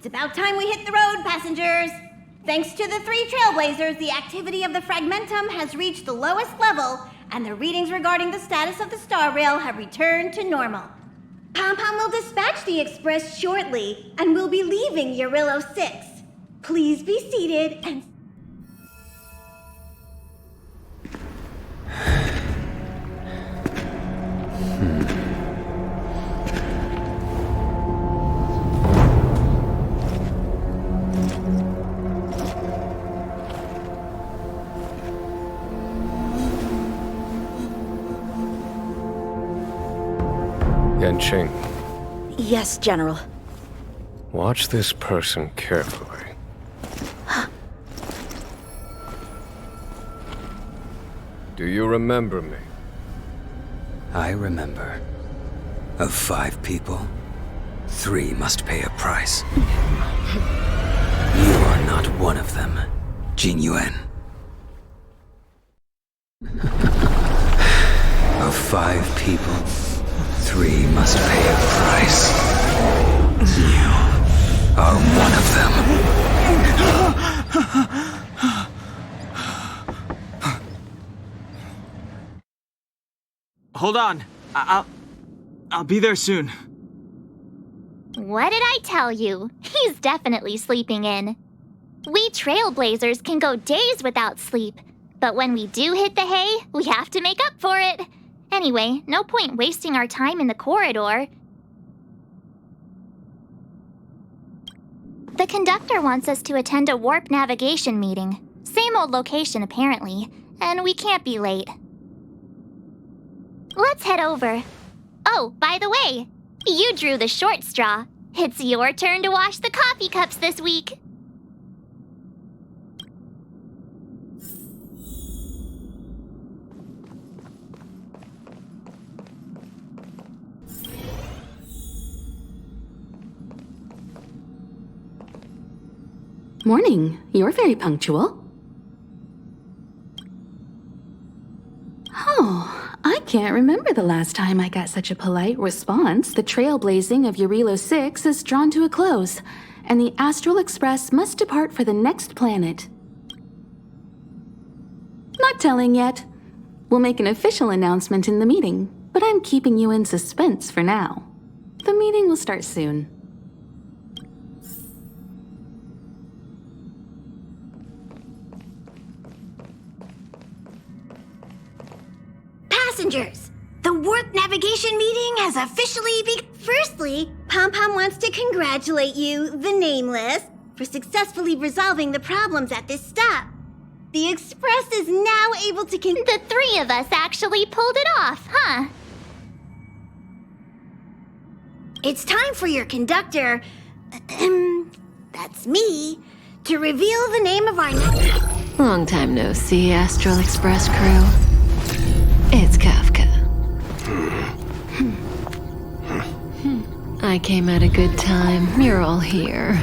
It's about time we hit the road, passengers. Thanks to the 3 trailblazers, the activity of the fragmentum has reached the lowest level, and the readings regarding the status of the star rail have returned to normal. Pom-Pom will dispatch the express shortly, and we'll be leaving Urillo 6. Please be seated and... Yanqing, Yes, General. watch this person carefully. Do you remember me? I remember. Of 5 people, 3 must pay a price. You are not one of them, Jin Yuan. Of 5 people, 3 must pay a price. You are one of them. Hold on. I'll be there soon. What did I tell you? He's definitely sleeping in. We trailblazers can go days without sleep, but when we do hit the hay, we have to make up for it. Anyway, no point wasting our time in the corridor. The conductor wants us to attend a warp navigation meeting. Same old location, apparently, and we can't be late. Let's head over. Oh, by the way, you drew the short straw. It's your turn to wash the coffee cups this week. Morning. You're very punctual. Oh, I can't remember the last time I got such a polite response. The trailblazing of Urillo 6 is drawn to a close, and the Astral Express must depart for the next planet. Not telling yet. We'll make an official announcement in the meeting, but I'm keeping you in suspense for now. The meeting will start soon. Passengers, the warp navigation meeting has officially begun. Firstly, Pom-Pom wants to congratulate you, the Nameless, for successfully resolving the problems at this stop. The Express is now able to The 3 of us actually pulled it off, huh? It's time for your conductor, that's me, to reveal the name of our next... Long time no see, Astral Express crew. It's Kafka. I came at a good time. You're all here.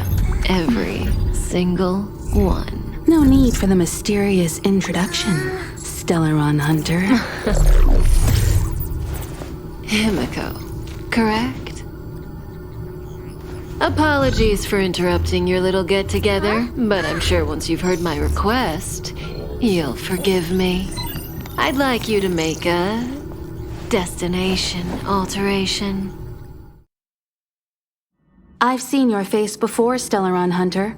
Every single one. No need for the mysterious introduction, Stellaron Hunter. Himiko, correct? Apologies for interrupting your little get-together, but I'm sure once you've heard my request, you'll forgive me. I'd like you to make a destination alteration. I've seen your face before, Stellaron Hunter.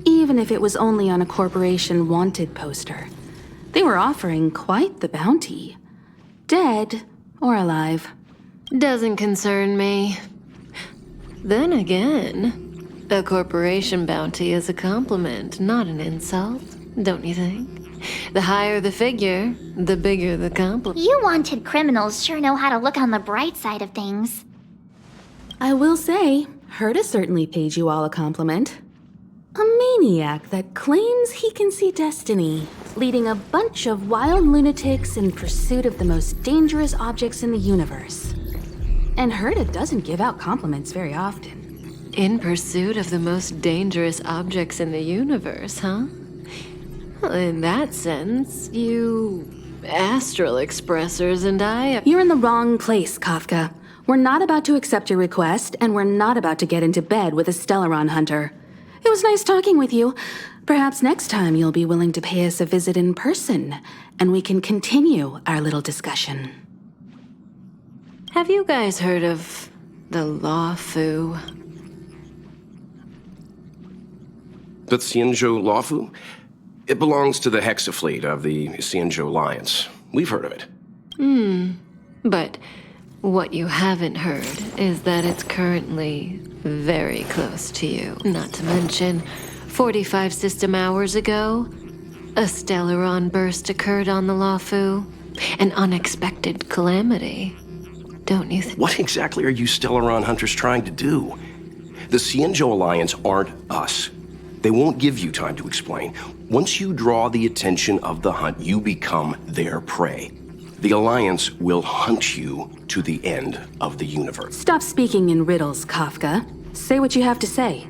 Even if it was only on a corporation wanted poster. They were offering quite the bounty. Dead or alive. Doesn't concern me. Then again, a corporation bounty is a compliment, not an insult, don't you think? The higher the figure, the bigger the compliment. You wanted criminals sure know how to look on the bright side of things. I will say, Herta certainly paid you all a compliment. A maniac that claims he can see destiny, leading a bunch of wild lunatics in pursuit of the most dangerous objects in the universe. And Herta doesn't give out compliments very often. In pursuit of the most dangerous objects in the universe, huh? Well, in that sense, you Astral Expressers and I... You're in the wrong place, Kafka. We're not about to accept your request, and we're not about to get into bed with a Stellaron hunter. It was nice talking with you. Perhaps next time you'll be willing to pay us a visit in person, and we can continue our little discussion. Have you guys heard of the Lawfu? The Xianzhou Lawfu? It belongs to the Hexafleet of the Xianzhou Alliance. We've heard of it. But what you haven't heard is that it's currently very close to you. Not to mention, 45 system hours ago, a Stellaron burst occurred on the Lawfu. An unexpected calamity. Don't you think? What exactly are you Stellaron hunters trying to do? The Xianzhou Alliance aren't us. They won't give you time to explain. Once you draw the attention of the hunt, you become their prey. The Alliance will hunt you to the end of the universe. Stop speaking in riddles, Kafka. Say what you have to say.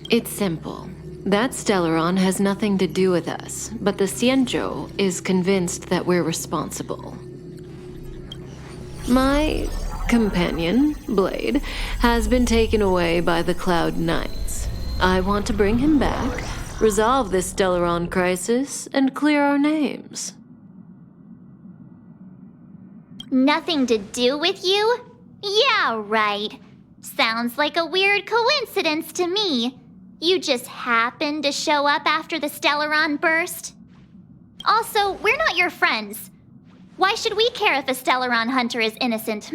It's simple. That Stellaron has nothing to do with us, but the Xianzhou is convinced that we're responsible. My companion, Blade, has been taken away by the Cloud Knights. I want to bring him back, resolve this Stellaron crisis, and clear our names. Nothing to do with you? Yeah, right. Sounds like a weird coincidence to me. You just happened to show up after the Stellaron burst? Also, we're not your friends. Why should we care if a Stellaron hunter is innocent,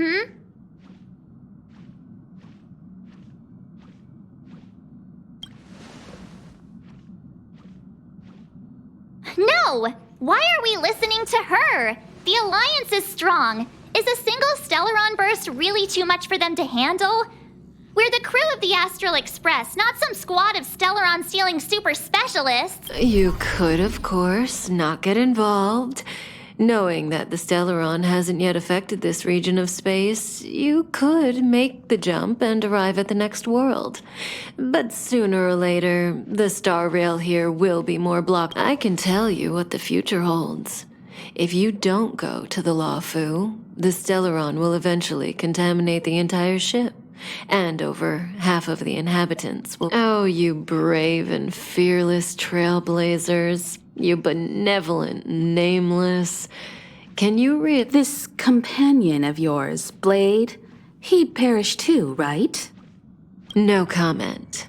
No! Why are we listening to her? The Alliance is strong. Is a single Stellaron burst really too much for them to handle? We're the crew of the Astral Express, not some squad of Stellaron-stealing super specialists. You could, of course, not get involved. Knowing that the Stellaron hasn't yet affected this region of space, you could make the jump and arrive at the next world. But sooner or later, the star rail here will be more blocked. I can tell you what the future holds. If you don't go to the Lawfu, the Stellaron will eventually contaminate the entire ship. And over half of the inhabitants will... Oh, you brave and fearless trailblazers. You benevolent nameless. Can you read... This companion of yours, Blade, he perished too, right? No comment.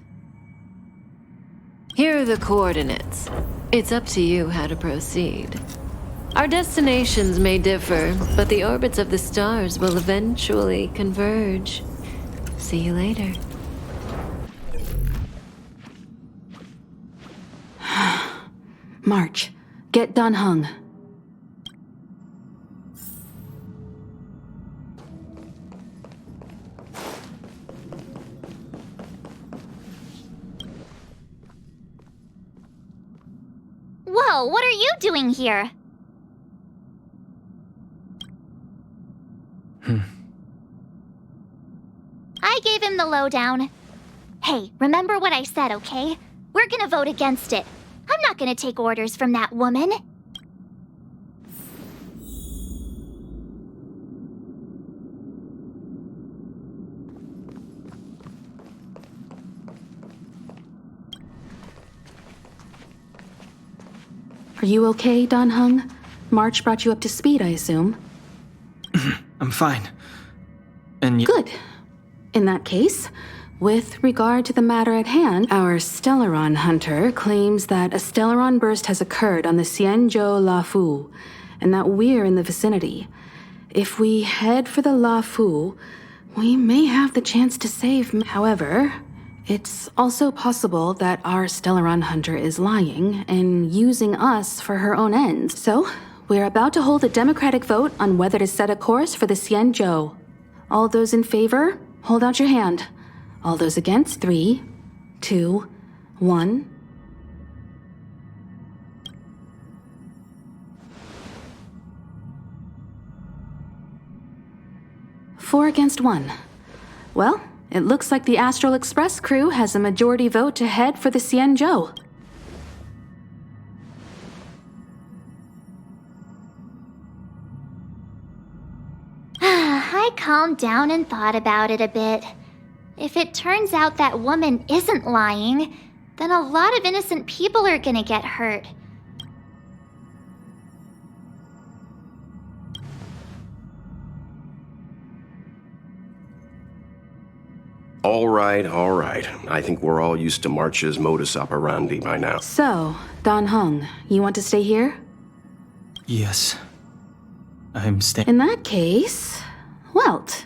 Here are the coordinates. It's up to you how to proceed. Our destinations may differ, but the orbits of the stars will eventually converge. See you later. March, get Dan Heng. Whoa, what are you doing here? I gave him the lowdown. Hey, remember what I said, okay? We're gonna vote against it. I'm not gonna take orders from that woman. Are you okay, Dan Heng? March brought you up to speed, I assume. I'm fine. And Good. In that case, with regard to the matter at hand, our Stellaron hunter claims that a Stellaron burst has occurred on the Xianzhou Lawfu, and that we're in the vicinity. If we head for the Lawfu, we may have the chance to save. However, it's also possible that our Stellaron hunter is lying and using us for her own ends. So, we're about to hold a democratic vote on whether to set a course for the Xianzhou. All those in favor, hold out your hand. All those against, 3, 2, 1. Four against 1. Well, it looks like the Astral Express crew has a majority vote to head for the Xianzhou. I calmed down and thought about it a bit, if it turns out that woman isn't lying, then a lot of innocent people are gonna get hurt. All right. I think we're all used to March's modus operandi by now. So, Don Hung, you want to stay here? Yes. I'm staying. In that case, Welt.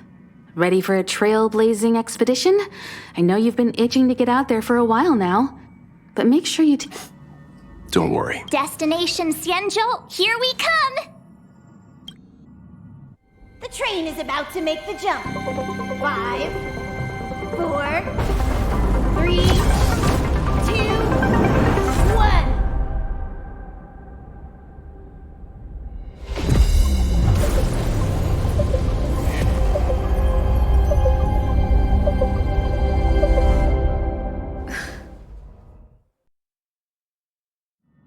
Ready for a trailblazing expedition? I know you've been itching to get out there for a while now, but make sure you Don't worry. Destination Xianzhou, here we come! The train is about to make the jump. 5, 4, 3, 2, 1.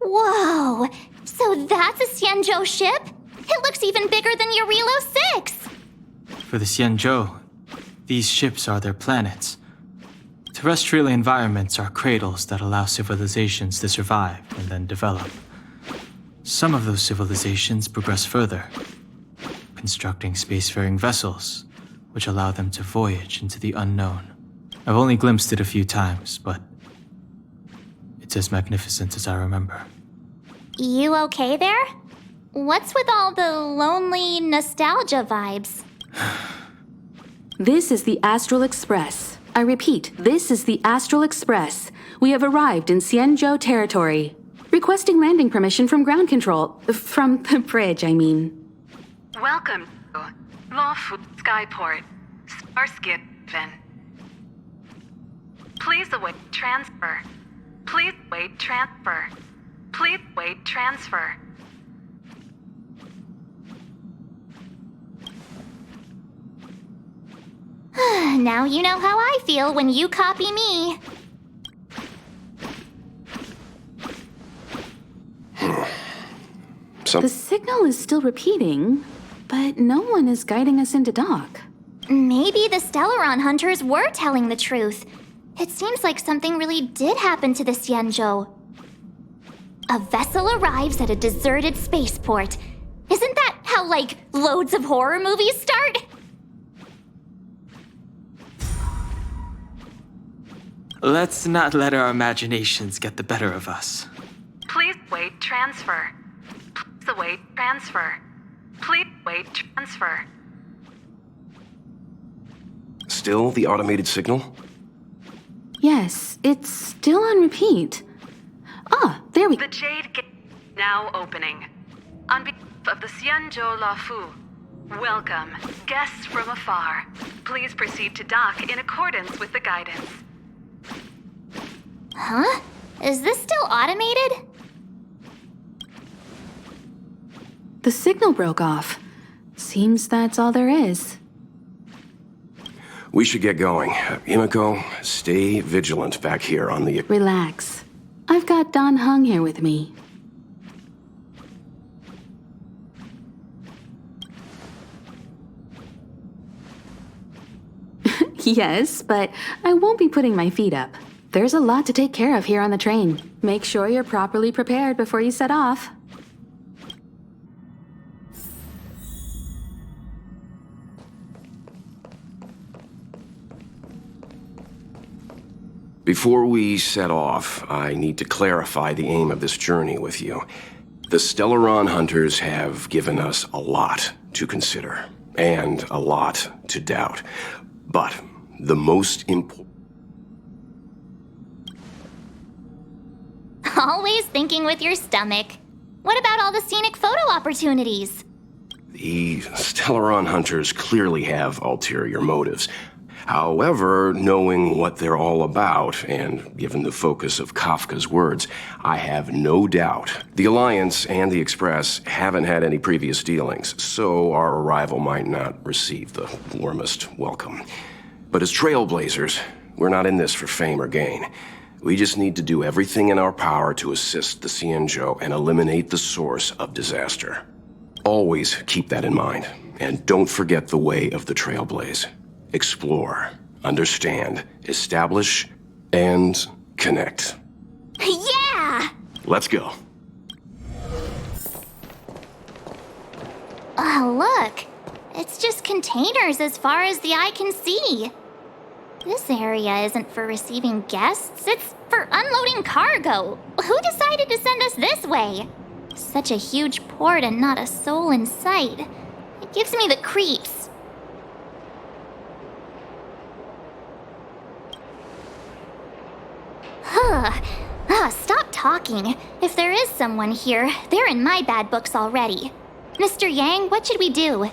Whoa! So that's a Xianzhou ship? It looks even bigger than Eurilo 6! For the Xianzhou, these ships are their planets. Terrestrial environments are cradles that allow civilizations to survive and then develop. Some of those civilizations progress further, constructing spacefaring vessels, which allow them to voyage into the unknown. I've only glimpsed it a few times, but it's as magnificent as I remember. You okay there? What's with all the lonely nostalgia vibes? This is the Astral Express. I repeat, this is the Astral Express. We have arrived in Xianzhou territory. Requesting landing permission from ground control. From the bridge, I mean. Welcome to Lawful Skyport, Starskin. Please await transfer. Please wait transfer. Please wait transfer. Now you know how I feel when you copy me. The signal is still repeating, but no one is guiding us into dock. Maybe the Stellaron hunters were telling the truth. It seems like something really did happen to the Xianzhou. A vessel arrives at a deserted spaceport. Isn't that how, loads of horror movies start? Let's not let our imaginations get the better of us. Please wait transfer. Please await transfer. Please wait transfer. Still the automated signal? Yes, it's still on repeat. Ah, there we go. The Jade Gate now opening. On behalf of the Xianzhou Lafu, welcome, guests from afar. Please proceed to dock in accordance with the guidance. Huh? Is this still automated? The signal broke off. Seems that's all there is. We should get going. Himiko, stay vigilant back here on the... Relax. I've got Don Hung here with me. Yes, but I won't be putting my feet up. There's a lot to take care of here on the train. Make sure you're properly prepared before you set off. Before we set off, I need to clarify the aim of this journey with you. The Stellaron hunters have given us a lot to consider, and a lot to doubt. But the most important... Always thinking with your stomach. What about all the scenic photo opportunities? The Stellaron hunters clearly have ulterior motives. However, knowing what they're all about, and given the focus of Kafka's words, I have no doubt the Alliance and the Express haven't had any previous dealings, so our arrival might not receive the warmest welcome. But as trailblazers, we're not in this for fame or gain. We just need to do everything in our power to assist the Xianzhou and eliminate the source of disaster. Always keep that in mind. And don't forget the way of the Trailblaze. Explore, understand, establish, and connect. Yeah! Let's go. Look. It's just containers as far as the eye can see. This area isn't for receiving guests, it's for unloading cargo. Who decided to send us this way? Such a huge port and not a soul in sight. It gives me the creeps. Stop talking. If there is someone here, they're in my bad books already. Mr. Yang, what should we do?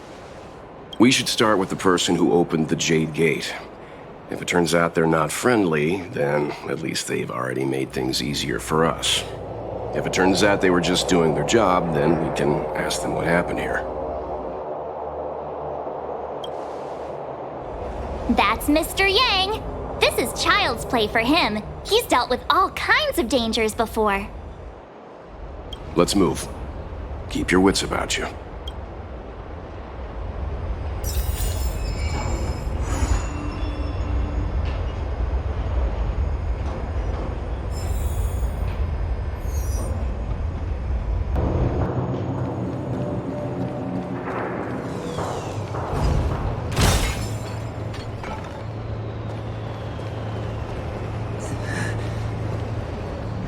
We should start with the person who opened the Jade Gate. If it turns out they're not friendly, then at least they've already made things easier for us. If it turns out they were just doing their job, then we can ask them what happened here. That's Mr. Yang. This is child's play for him. He's dealt with all kinds of dangers before. Let's move. Keep your wits about you.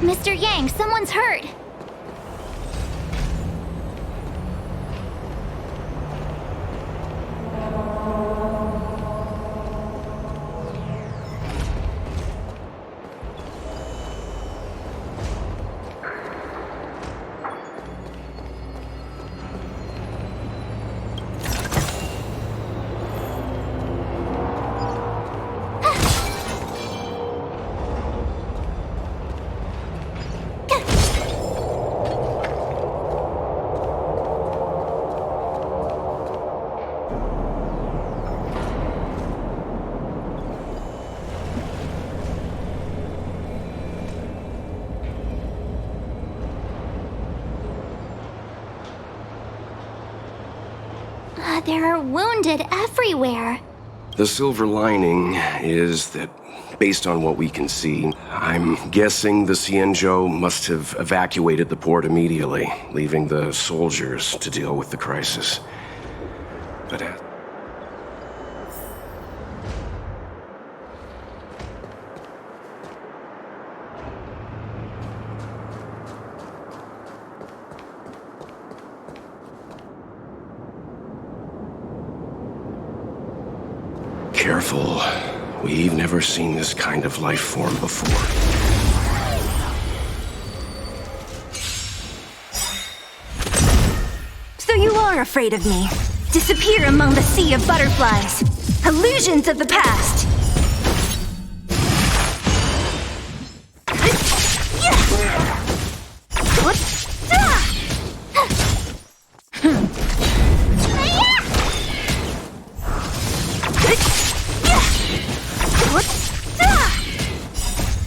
Mr. Yang, someone's hurt. There are wounded everywhere. The silver lining is that, based on what we can see, I'm guessing the Xianzhou must have evacuated the port immediately, leaving the soldiers to deal with the crisis. But careful. We've never seen this kind of life form before. So you are afraid of me. Disappear among the sea of butterflies. Illusions of the past.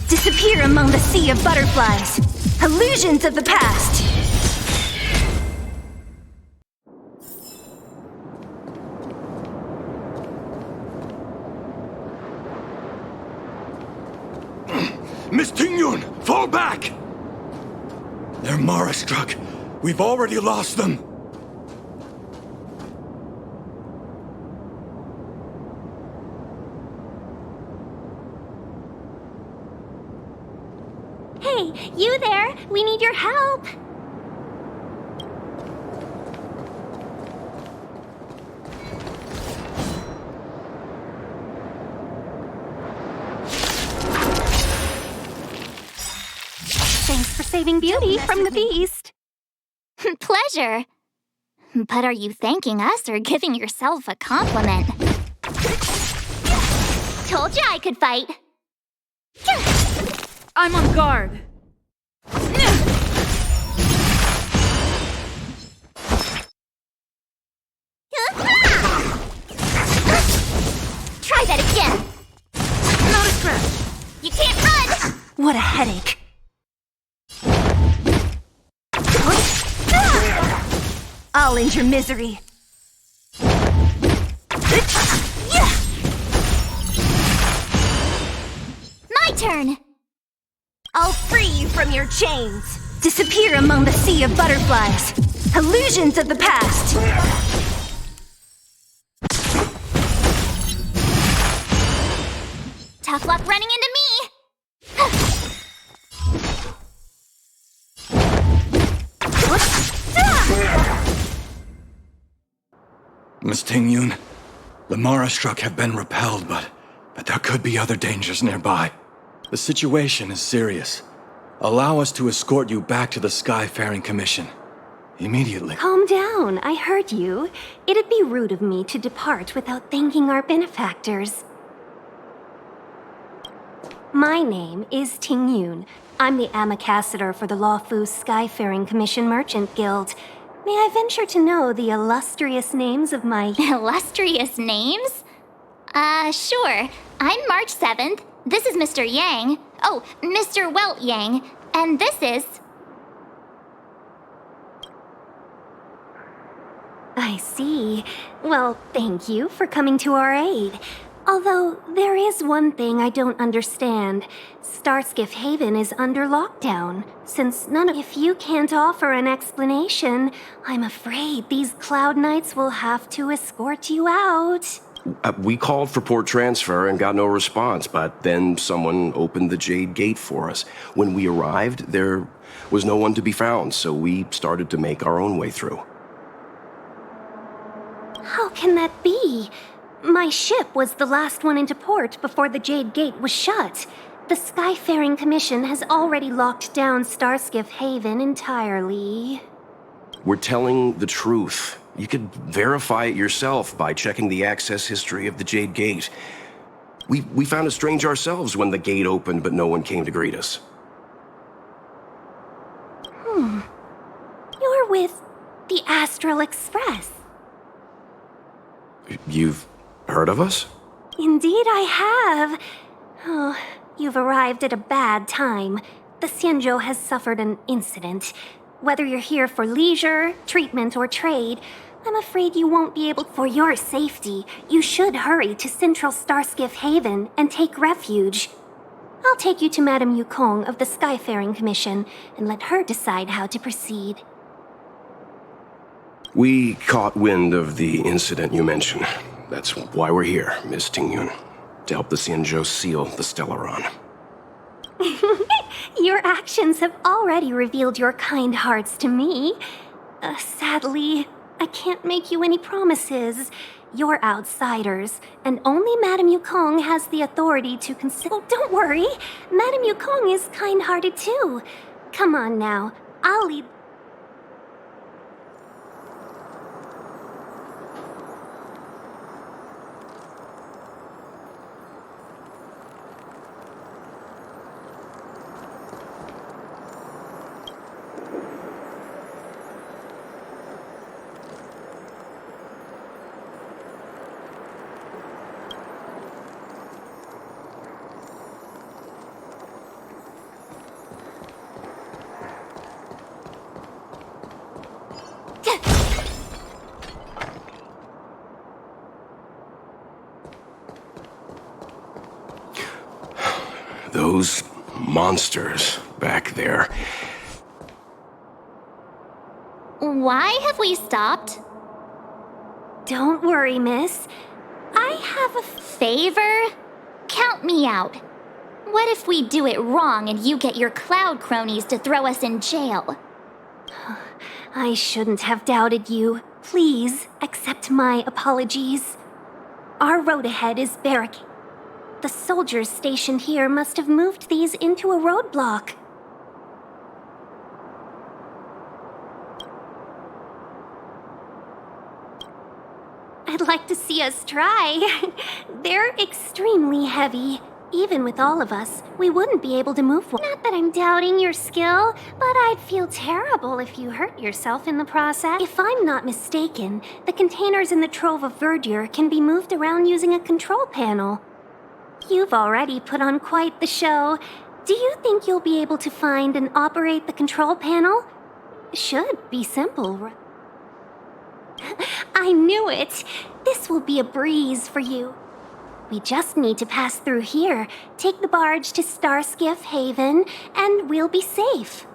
Disappear among the sea of butterflies. Illusions of the past. Miss Tingyun, fall back! They're Mara struck. We've already lost them. Hey, you there! We need your help! Thanks for saving Beauty from the beast. Pleasure. But are you thanking us or giving yourself a compliment? Told you I could fight. I'm on guard. Try that again. Not a stretch. You can't run. What a headache. I'll end your misery. My turn! I'll free you from your chains. Disappear among the sea of butterflies. Illusions of the past. Tough luck running into me! Miss Tingyun, the mara struck have been repelled, but there could be other dangers nearby. The situation is serious. Allow us to escort you back to the Skyfaring Commission. Immediately. Calm down, I heard you. It'd be rude of me to depart without thanking our benefactors. My name is Tingyun. I'm the ambassador for the Lawfu Skyfaring Commission Merchant Guild. May I venture to know the illustrious names of my... Illustrious names? Sure. I'm March 7th. This is Mr. Yang. Oh, Mr. Welt Yang. And this is... I see. Well, thank you for coming to our aid. Although, there is one thing I don't understand. Starskiff Haven is under lockdown. Since if you can't offer an explanation, I'm afraid these Cloud Knights will have to escort you out. We called for port transfer and got no response, but then someone opened the Jade Gate for us. When we arrived, there was no one to be found, so we started to make our own way through. How can that be? My ship was the last one into port before the Jade Gate was shut. The Skyfaring Commission has already locked down Starskiff Haven entirely. We're telling the truth. You could verify it yourself by checking the access history of the Jade Gate. We found it strange ourselves when the gate opened, but no one came to greet us. You're with the Astral Express. You've heard of us? Indeed I have. Oh, you've arrived at a bad time. The Xianzhou has suffered an incident. Whether you're here for leisure, treatment, or trade, I'm afraid you won't be able. For your safety, you should hurry to Central Starskiff Haven and take refuge. I'll take you to Madame Yukong of the Skyfaring Commission and let her decide how to proceed. We caught wind of the incident you mentioned. That's why we're here, Miss Tingyun. To help the Xianzhou seal the Stellaron. Your actions have already revealed your kind hearts to me. Sadly, I can't make you any promises. You're outsiders, and only Madame Yukong has the authority to consider. Oh, don't worry. Madame Yukong is kind-hearted too. Come on now, I'll lead. Those monsters back there. Why have we stopped? Don't worry, miss. I have a favor? Count me out. What if we do it wrong and you get your cloud cronies to throw us in jail? I shouldn't have doubted you. Please accept my apologies. Our road ahead is barricaded. The soldiers stationed here must have moved these into a roadblock. I'd like to see us try. They're extremely heavy. Even with all of us, we wouldn't be able to move one. Not that I'm doubting your skill, but I'd feel terrible if you hurt yourself in the process. If I'm not mistaken, the containers in the Trove of Verdure can be moved around using a control panel. You've already put on quite the show. Do you think you'll be able to find and operate the control panel? Should be simple. I knew it. This will be a breeze for you. We just need to pass through here, take the barge to Starskiff Haven, and we'll be safe.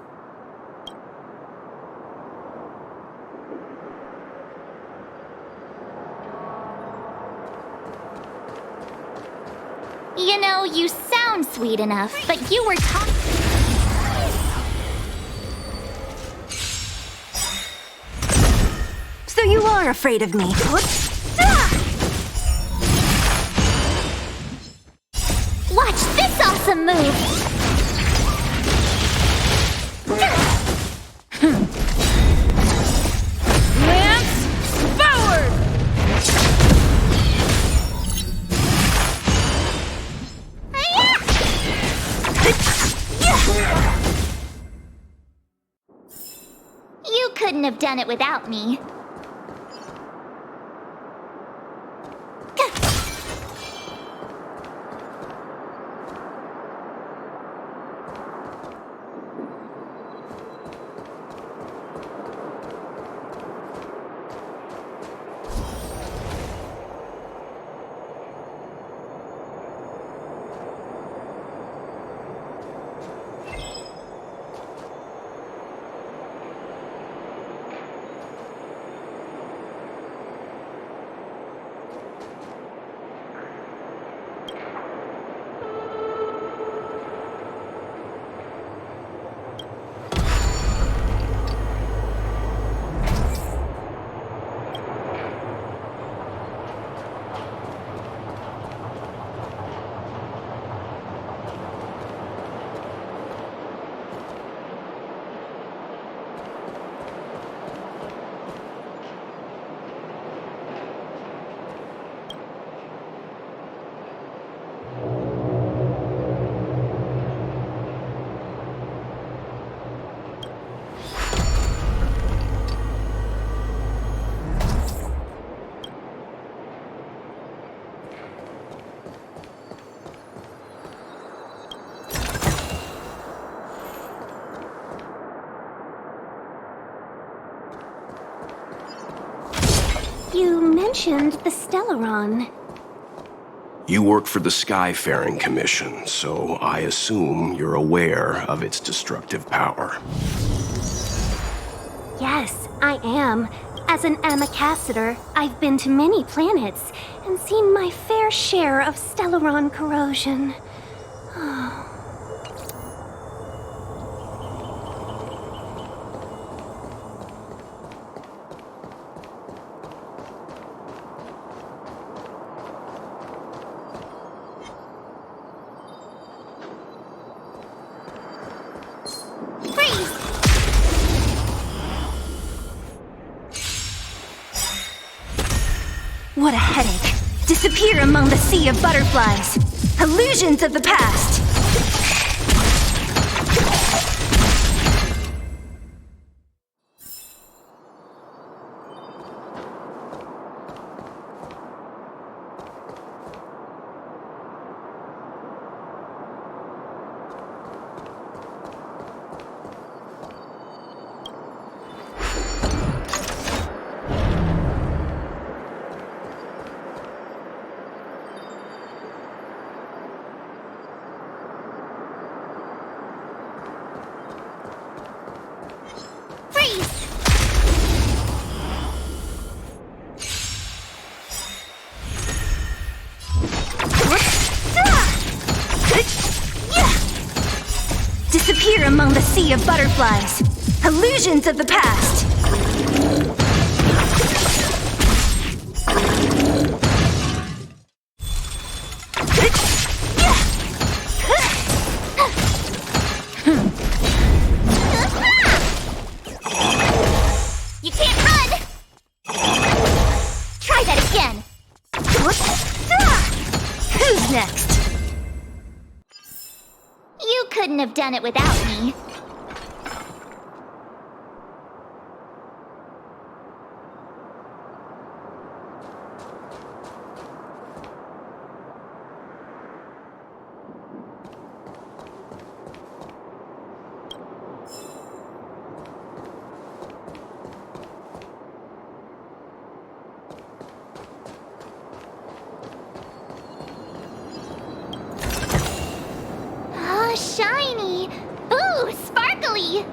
You know, you sound sweet enough, but you were talking. So you are afraid of me. Watch this awesome move! Lance forward! You couldn't have done it without me. You mentioned the Stellaron. You work for the Skyfaring Commission, so I assume you're aware of its destructive power. Yes, I am. As an Amicassator, I've been to many planets and seen my fair share of Stellaron corrosion. What a headache. Disappear among the sea of butterflies. Illusions of the past. Disappear among the sea of butterflies. Illusions of the past. You can't run! Try that again! Who's next? You couldn't have done it without me. Really?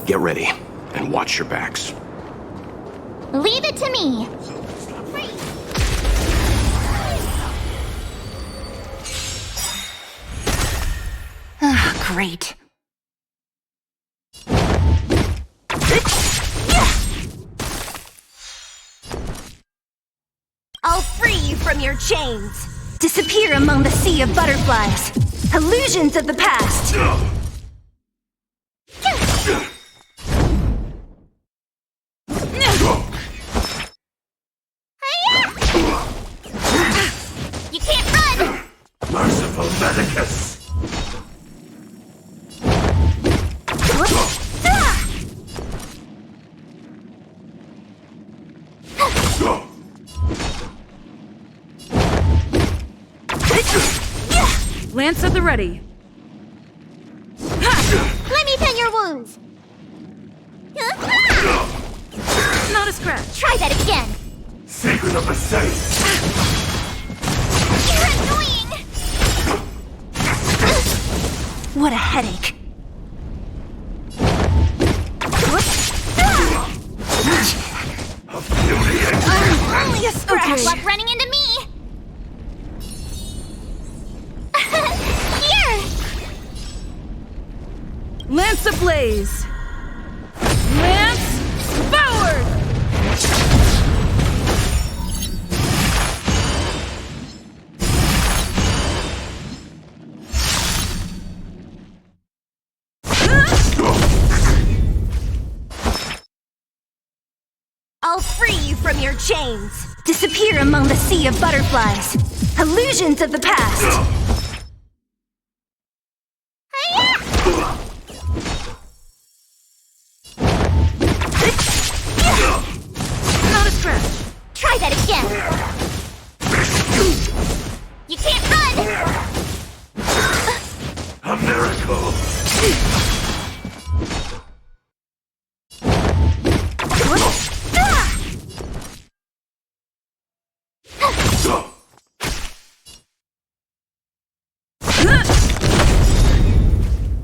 Get ready, and watch your backs. Leave it to me. Great. I'll free you from your chains. Disappear among the sea of butterflies. Illusions of the past. You can't run! Merciful Medicus! Lance at the ready. Let me pin your wounds. Not a scratch. Try that again. Secret of the saints! You're annoying. What a headache. Only a scratch. Luck running into me. Here. Lance ablaze. Lance forward. I'll free you from your chains. Disappear among the sea of butterflies. Illusions of the past. Not a scratch. Try that again. You can't run. A miracle!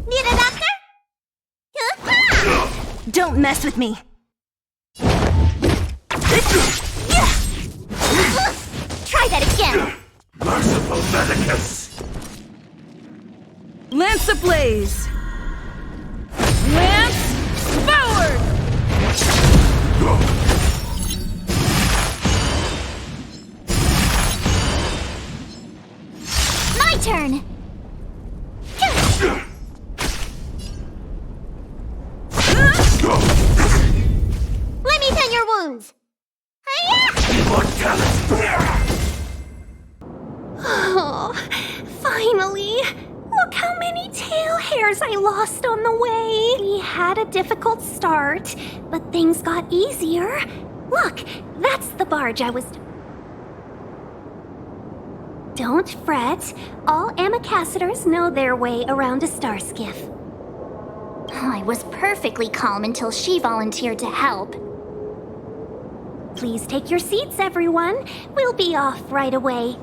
Need a doctor? Don't mess with me. Try that again. Merciful Medicus! Lance ablaze. Lance forward. My turn. Let me pin your wounds. Oh, finally! Look how many tail hairs I lost on the way! We had a difficult start, but things got easier. Look, that's the barge I was... Don't fret. All amicacitors know their way around a star skiff. I was perfectly calm until she volunteered to help. Please take your seats, everyone. We'll be off right away.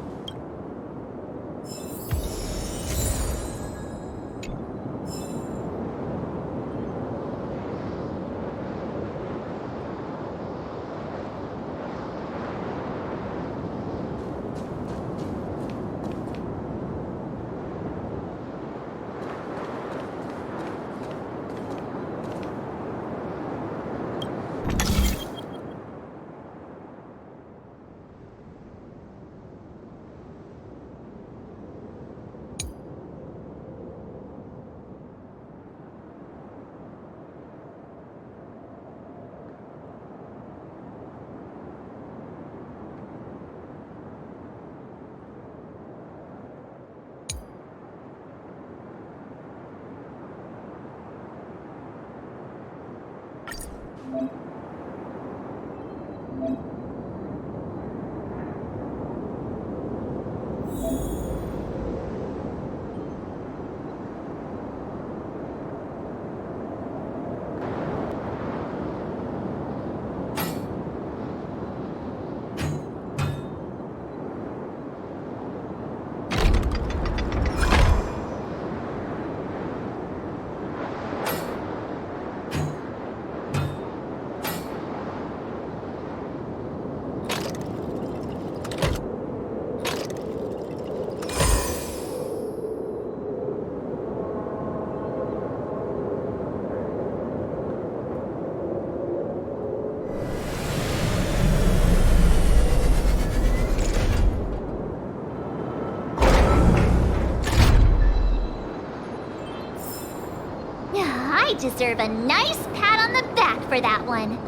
I deserve a nice pat on the back for that one.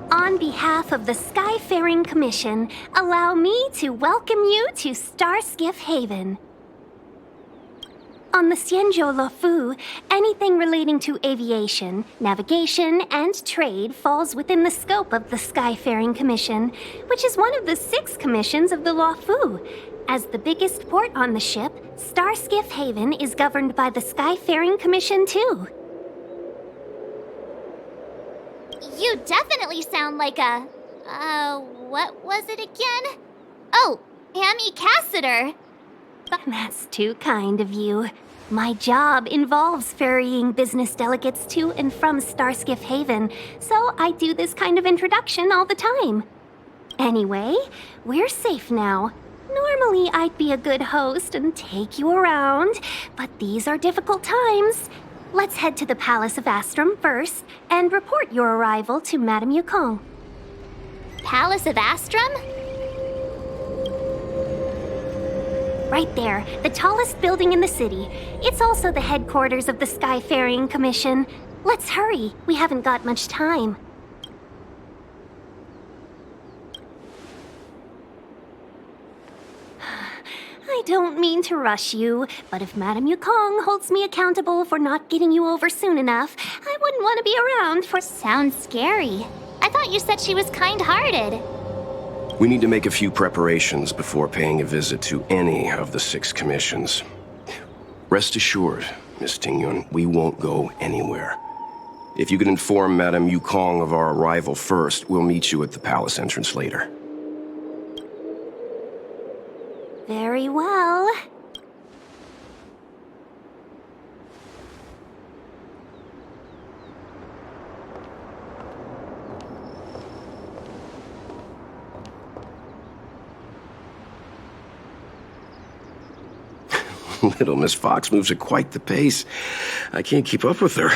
On behalf of the Skyfaring Commission, allow me to welcome you to Starskiff Haven. On the Xianzhou Luofu, anything relating to aviation, navigation, and trade falls within the scope of the Skyfaring Commission, which is one of the 6 commissions of the Luofu. As the biggest port on the ship, Starskiff Haven is governed by the Skyfaring Commission too. You definitely sound like a... what was it again? Oh, Amy Cassiter. That's too kind of you. My job involves ferrying business delegates to and from Starskiff Haven, so I do this kind of introduction all the time. Anyway, we're safe now. Normally, I'd be a good host and take you around, but these are difficult times. Let's head to the Palace of Astrum first and report your arrival to Madame Yukong. Palace of Astrum? Right there, the tallest building in the city. It's also the headquarters of the Skyfaring Commission. Let's hurry, we haven't got much time. I don't mean to rush you, but if Madame Yukong holds me accountable for not getting you over soon enough, I wouldn't want to be around for... Sounds scary. I thought you said she was kind-hearted. We need to make a few preparations before paying a visit to any of the 6 commissions. Rest assured, Miss Tingyun, we won't go anywhere. If you could inform Madame Yukong of our arrival first, we'll meet you at the palace entrance later. Very well. Little Miss Fox moves at quite the pace. I can't keep up with her.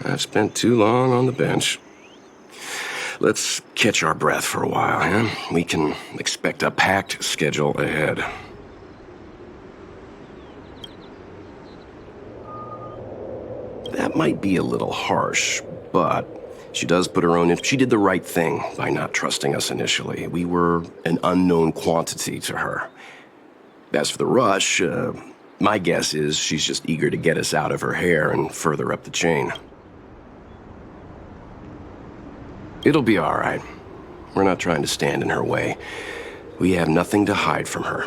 I've spent too long on the bench. Let's catch our breath for a while, huh? We can expect a packed schedule ahead. That might be a little harsh, but she does put her own in. She did the right thing by not trusting us initially. We were an unknown quantity to her. As for the rush, my guess is she's just eager to get us out of her hair and further up the chain. It'll be all right. We're not trying to stand in her way. We have nothing to hide from her.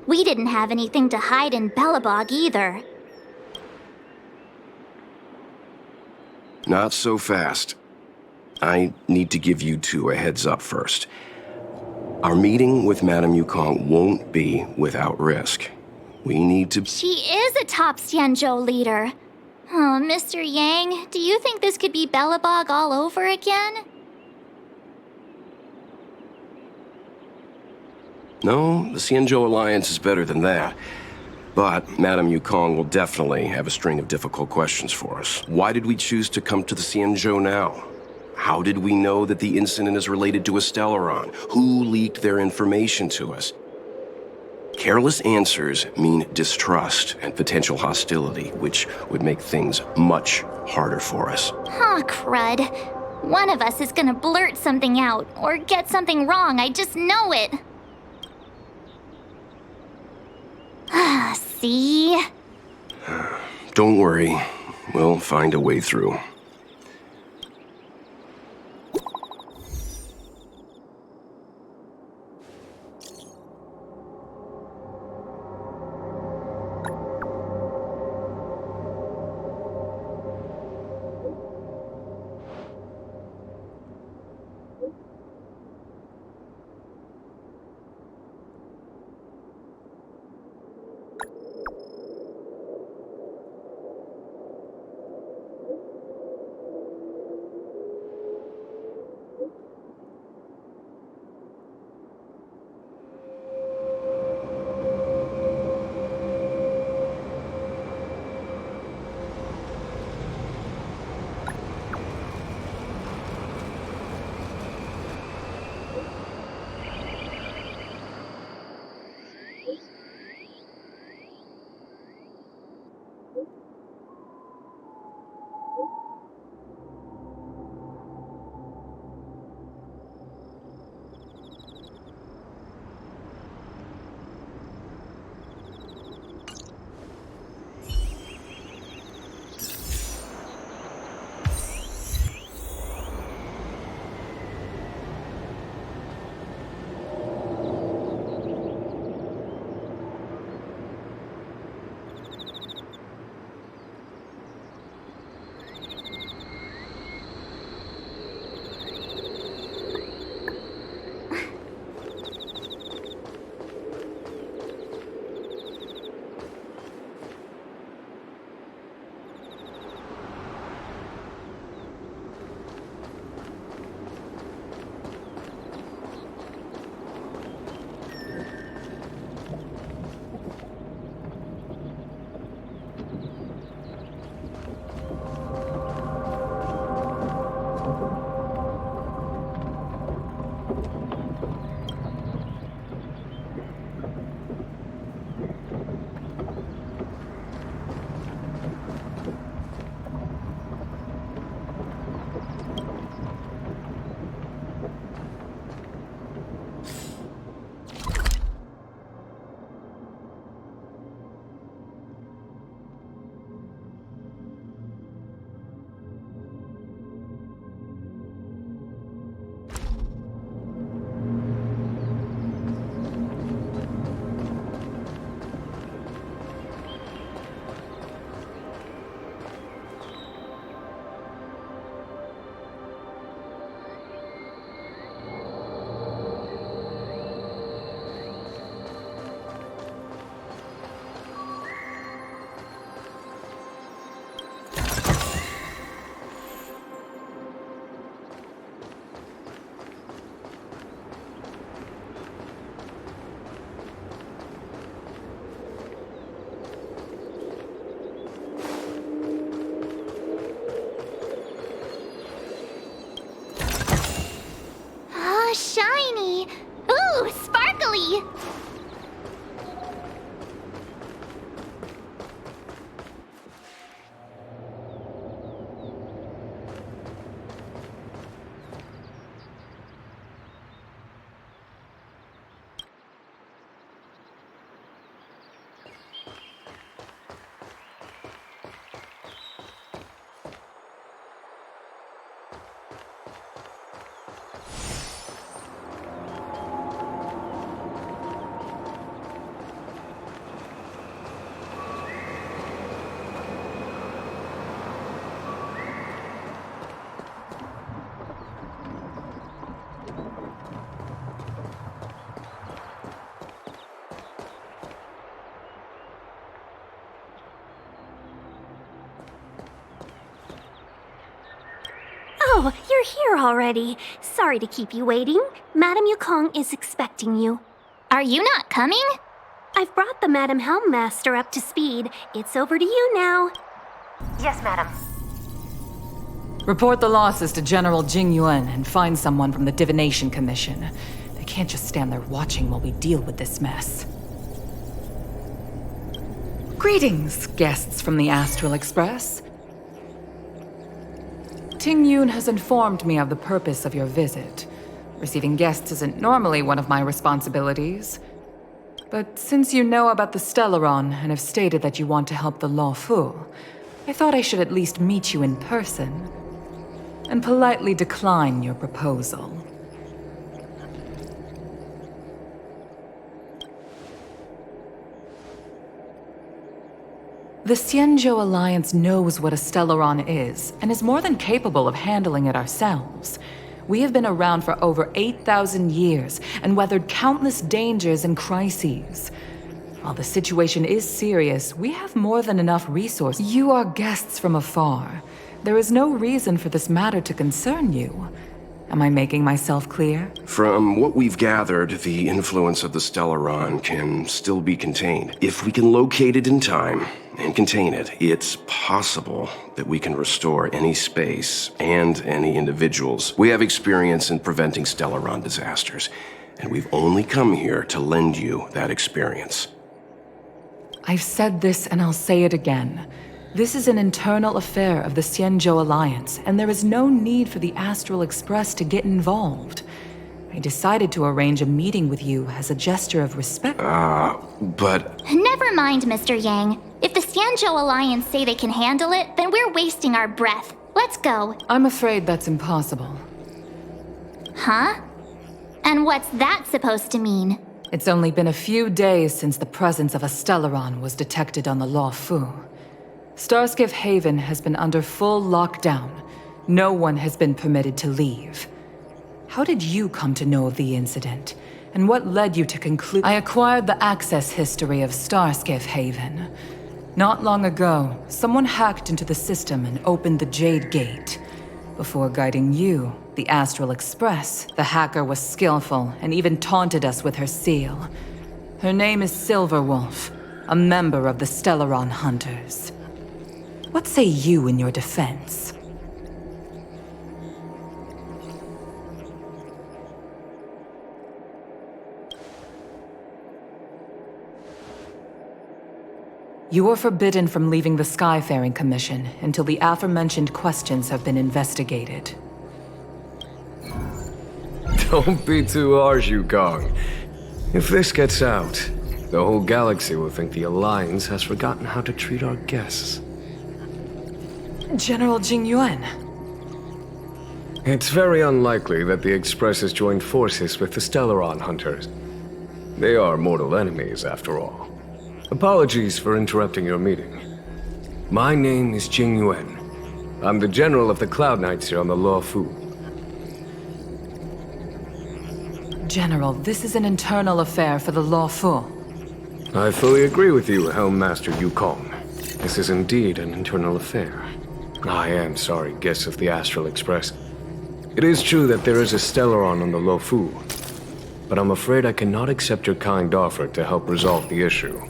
We didn't have anything to hide in Bellabog either. Not so fast. I need to give you 2 a heads up first. Our meeting with Madame Yukong won't be without risk. We need to... She is a top Xianzhou leader. Oh, Mr. Yang, do you think this could be Bellabog all over again? No, the Xianzhou Alliance is better than that. But Madame Yukong will definitely have a string of difficult questions for us. Why did we choose to come to the Xianzhou now? How did we know that the incident is related to a Stellaron? Who leaked their information to us? Careless answers mean distrust and potential hostility, which would make things much harder for us. Aw, crud. One of us is gonna blurt something out, or get something wrong, I just know it. See? Don't worry. We'll find a way through. shiny! Ooh, sparkly! Oh, you're here already. Sorry to keep you waiting. Madame Yukong is expecting you. Are you not coming? I've brought the Madame Helmmaster up to speed. It's over to you now. Yes, madam. Report the losses to General Jing Yuan and find someone from the Divination Commission. They can't just stand there watching while we deal with this mess. Greetings, guests from the Astral Express. Ting Yun has informed me of the purpose of your visit. Receiving guests isn't normally one of my responsibilities. But since you know about the Stellaron and have stated that you want to help the Law Fu, I thought I should at least meet you in person and politely decline your proposal. The Xianzhou Alliance knows what a Stellaron is, and is more than capable of handling it ourselves. We have been around for over 8,000 years, and weathered countless dangers and crises. While the situation is serious, we have more than enough resources. You are guests from afar. There is no reason for this matter to concern you. Am I making myself clear? From what we've gathered, the influence of the Stellaron can still be contained. If we can locate it in time and contain it, it's possible that we can restore any space and any individuals. We have experience in preventing Stellaron disasters, and we've only come here to lend you that experience. I've said this and I'll say it again. This is an internal affair of the Xianzhou Alliance, and there is no need for the Astral Express to get involved. I decided to arrange a meeting with you as a gesture of respect. But... Never mind, Mr. Yang. If the Xianzhou Alliance say they can handle it, then we're wasting our breath. Let's go. I'm afraid that's impossible. Huh? And what's that supposed to mean? It's only been a few days since the presence of a Stellaron was detected on the Law Fu. Starskiff Haven has been under full lockdown. No one has been permitted to leave. How did you come to know of the incident? And what led you to conclude? I acquired the access history of Starskiff Haven. Not long ago, someone hacked into the system and opened the Jade Gate. Before guiding you, the Astral Express, the hacker was skillful and even taunted us with her seal. Her name is Silverwolf, a member of the Stellaron Hunters. What say you in your defense? You are forbidden from leaving the Skyfaring Commission until the aforementioned questions have been investigated. Don't be too harsh, Yukong. If this gets out, the whole galaxy will think the Alliance has forgotten how to treat our guests. General Jing Yuan. It's very unlikely that the Express has joined forces with the Stellaron Hunters. They are mortal enemies, after all. Apologies for interrupting your meeting. My name is Jing Yuan. I'm the General of the Cloud Knights here on the Law Fu. General, this is an internal affair for the Law Fu. I fully agree with you, Helmmaster Yukong. This is indeed an internal affair. I am sorry, guests of the Astral Express. It is true that there is a Stellaron on the Law Fu, but I'm afraid I cannot accept your kind offer to help resolve the issue.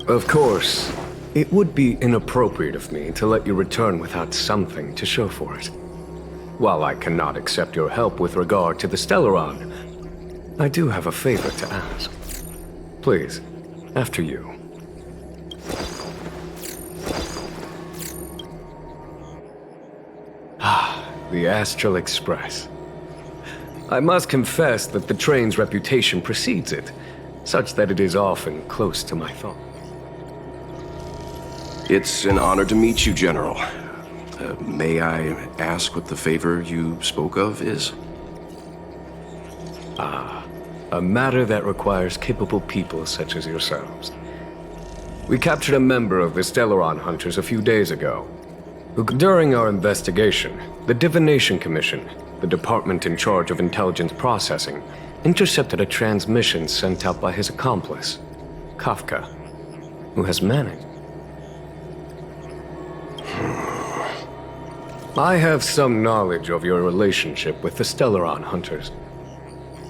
Of course, it would be inappropriate of me to let you return without something to show for it. While I cannot accept your help with regard to the Stellaron, I do have a favor to ask. Please, after you. The Astral Express. I must confess that the train's reputation precedes it, such that it is often close to my thoughts. It's an honor to meet you, General. May I ask what the favor you spoke of is? A matter that requires capable people such as yourselves. We captured a member of the Stellaron Hunters a few days ago. During our investigation, the Divination Commission, the department in charge of intelligence processing, intercepted a transmission sent out by his accomplice, Kafka, who has managed. I have some knowledge of your relationship with the Stellaron Hunters.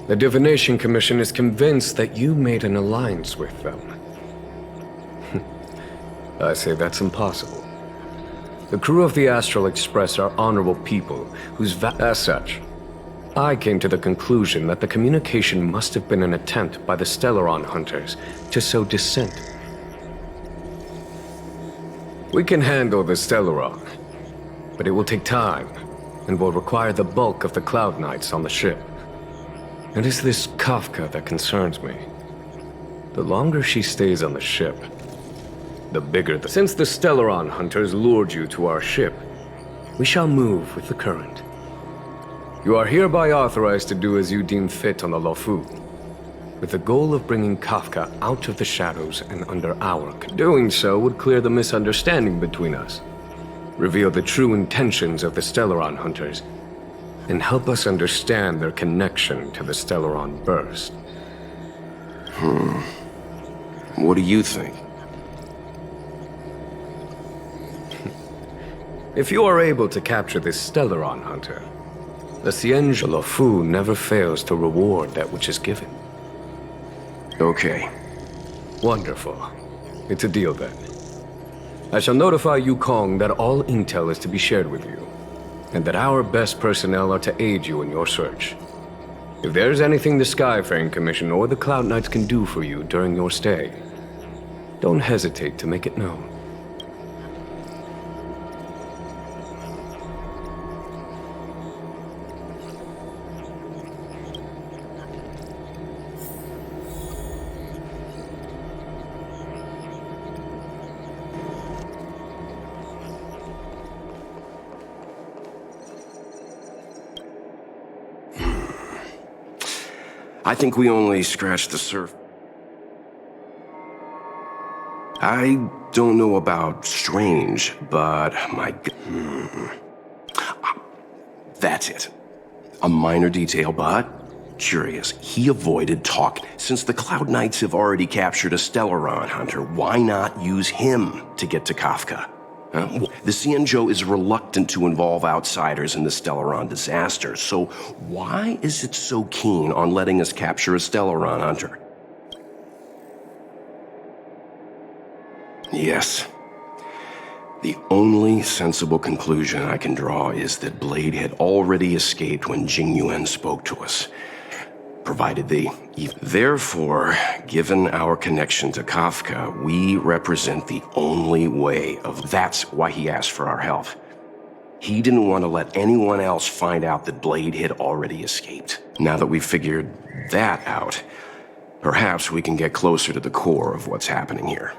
The Divination Commission is convinced that you made an alliance with them. I say that's impossible. The crew of the Astral Express are honorable people whose as such, I came to the conclusion that the communication must have been an attempt by the Stellaron Hunters to sow dissent. We can handle the Stellaron, but it will take time and will require the bulk of the Cloud Knights on the ship. It is this Kafka that concerns me. The longer she stays on the ship, the bigger the... Since the Stellaron Hunters lured you to our ship, we shall move with the current. You are hereby authorized to do as you deem fit on the Lofu, with the goal of bringing Kafka out of the shadows and under our... Doing so would clear the misunderstanding between us, reveal the true intentions of the Stellaron Hunters, and help us understand their connection to the Stellaron Burst. What do you think? If you are able to capture this Stellaron Hunter, the Siege Lofu never fails to reward that which is given. Okay. Wonderful. It's a deal then. I shall notify Yukong that all intel is to be shared with you, and that our best personnel are to aid you in your search. If there's anything the Skyfaring Commission or the Cloud Knights can do for you during your stay, don't hesitate to make it known. I think we only scratched the surface. I don't know about strange, but that's it. A minor detail, but curious. He avoided talk. Since the Cloud Knights have already captured a Stellaron Hunter, why not use him to get to Kafka? The Xianzhou is reluctant to involve outsiders in the Stellaron disaster, so why is it so keen on letting us capture a Stellaron Hunter? Yes. The only sensible conclusion I can draw is that Blade had already escaped when Jing Yuan spoke to us. Therefore, given our connection to Kafka, we represent the only way of... That's why he asked for our help. He didn't want to let anyone else find out that Blade had already escaped. Now that we've figured that out, perhaps we can get closer to the core of what's happening here.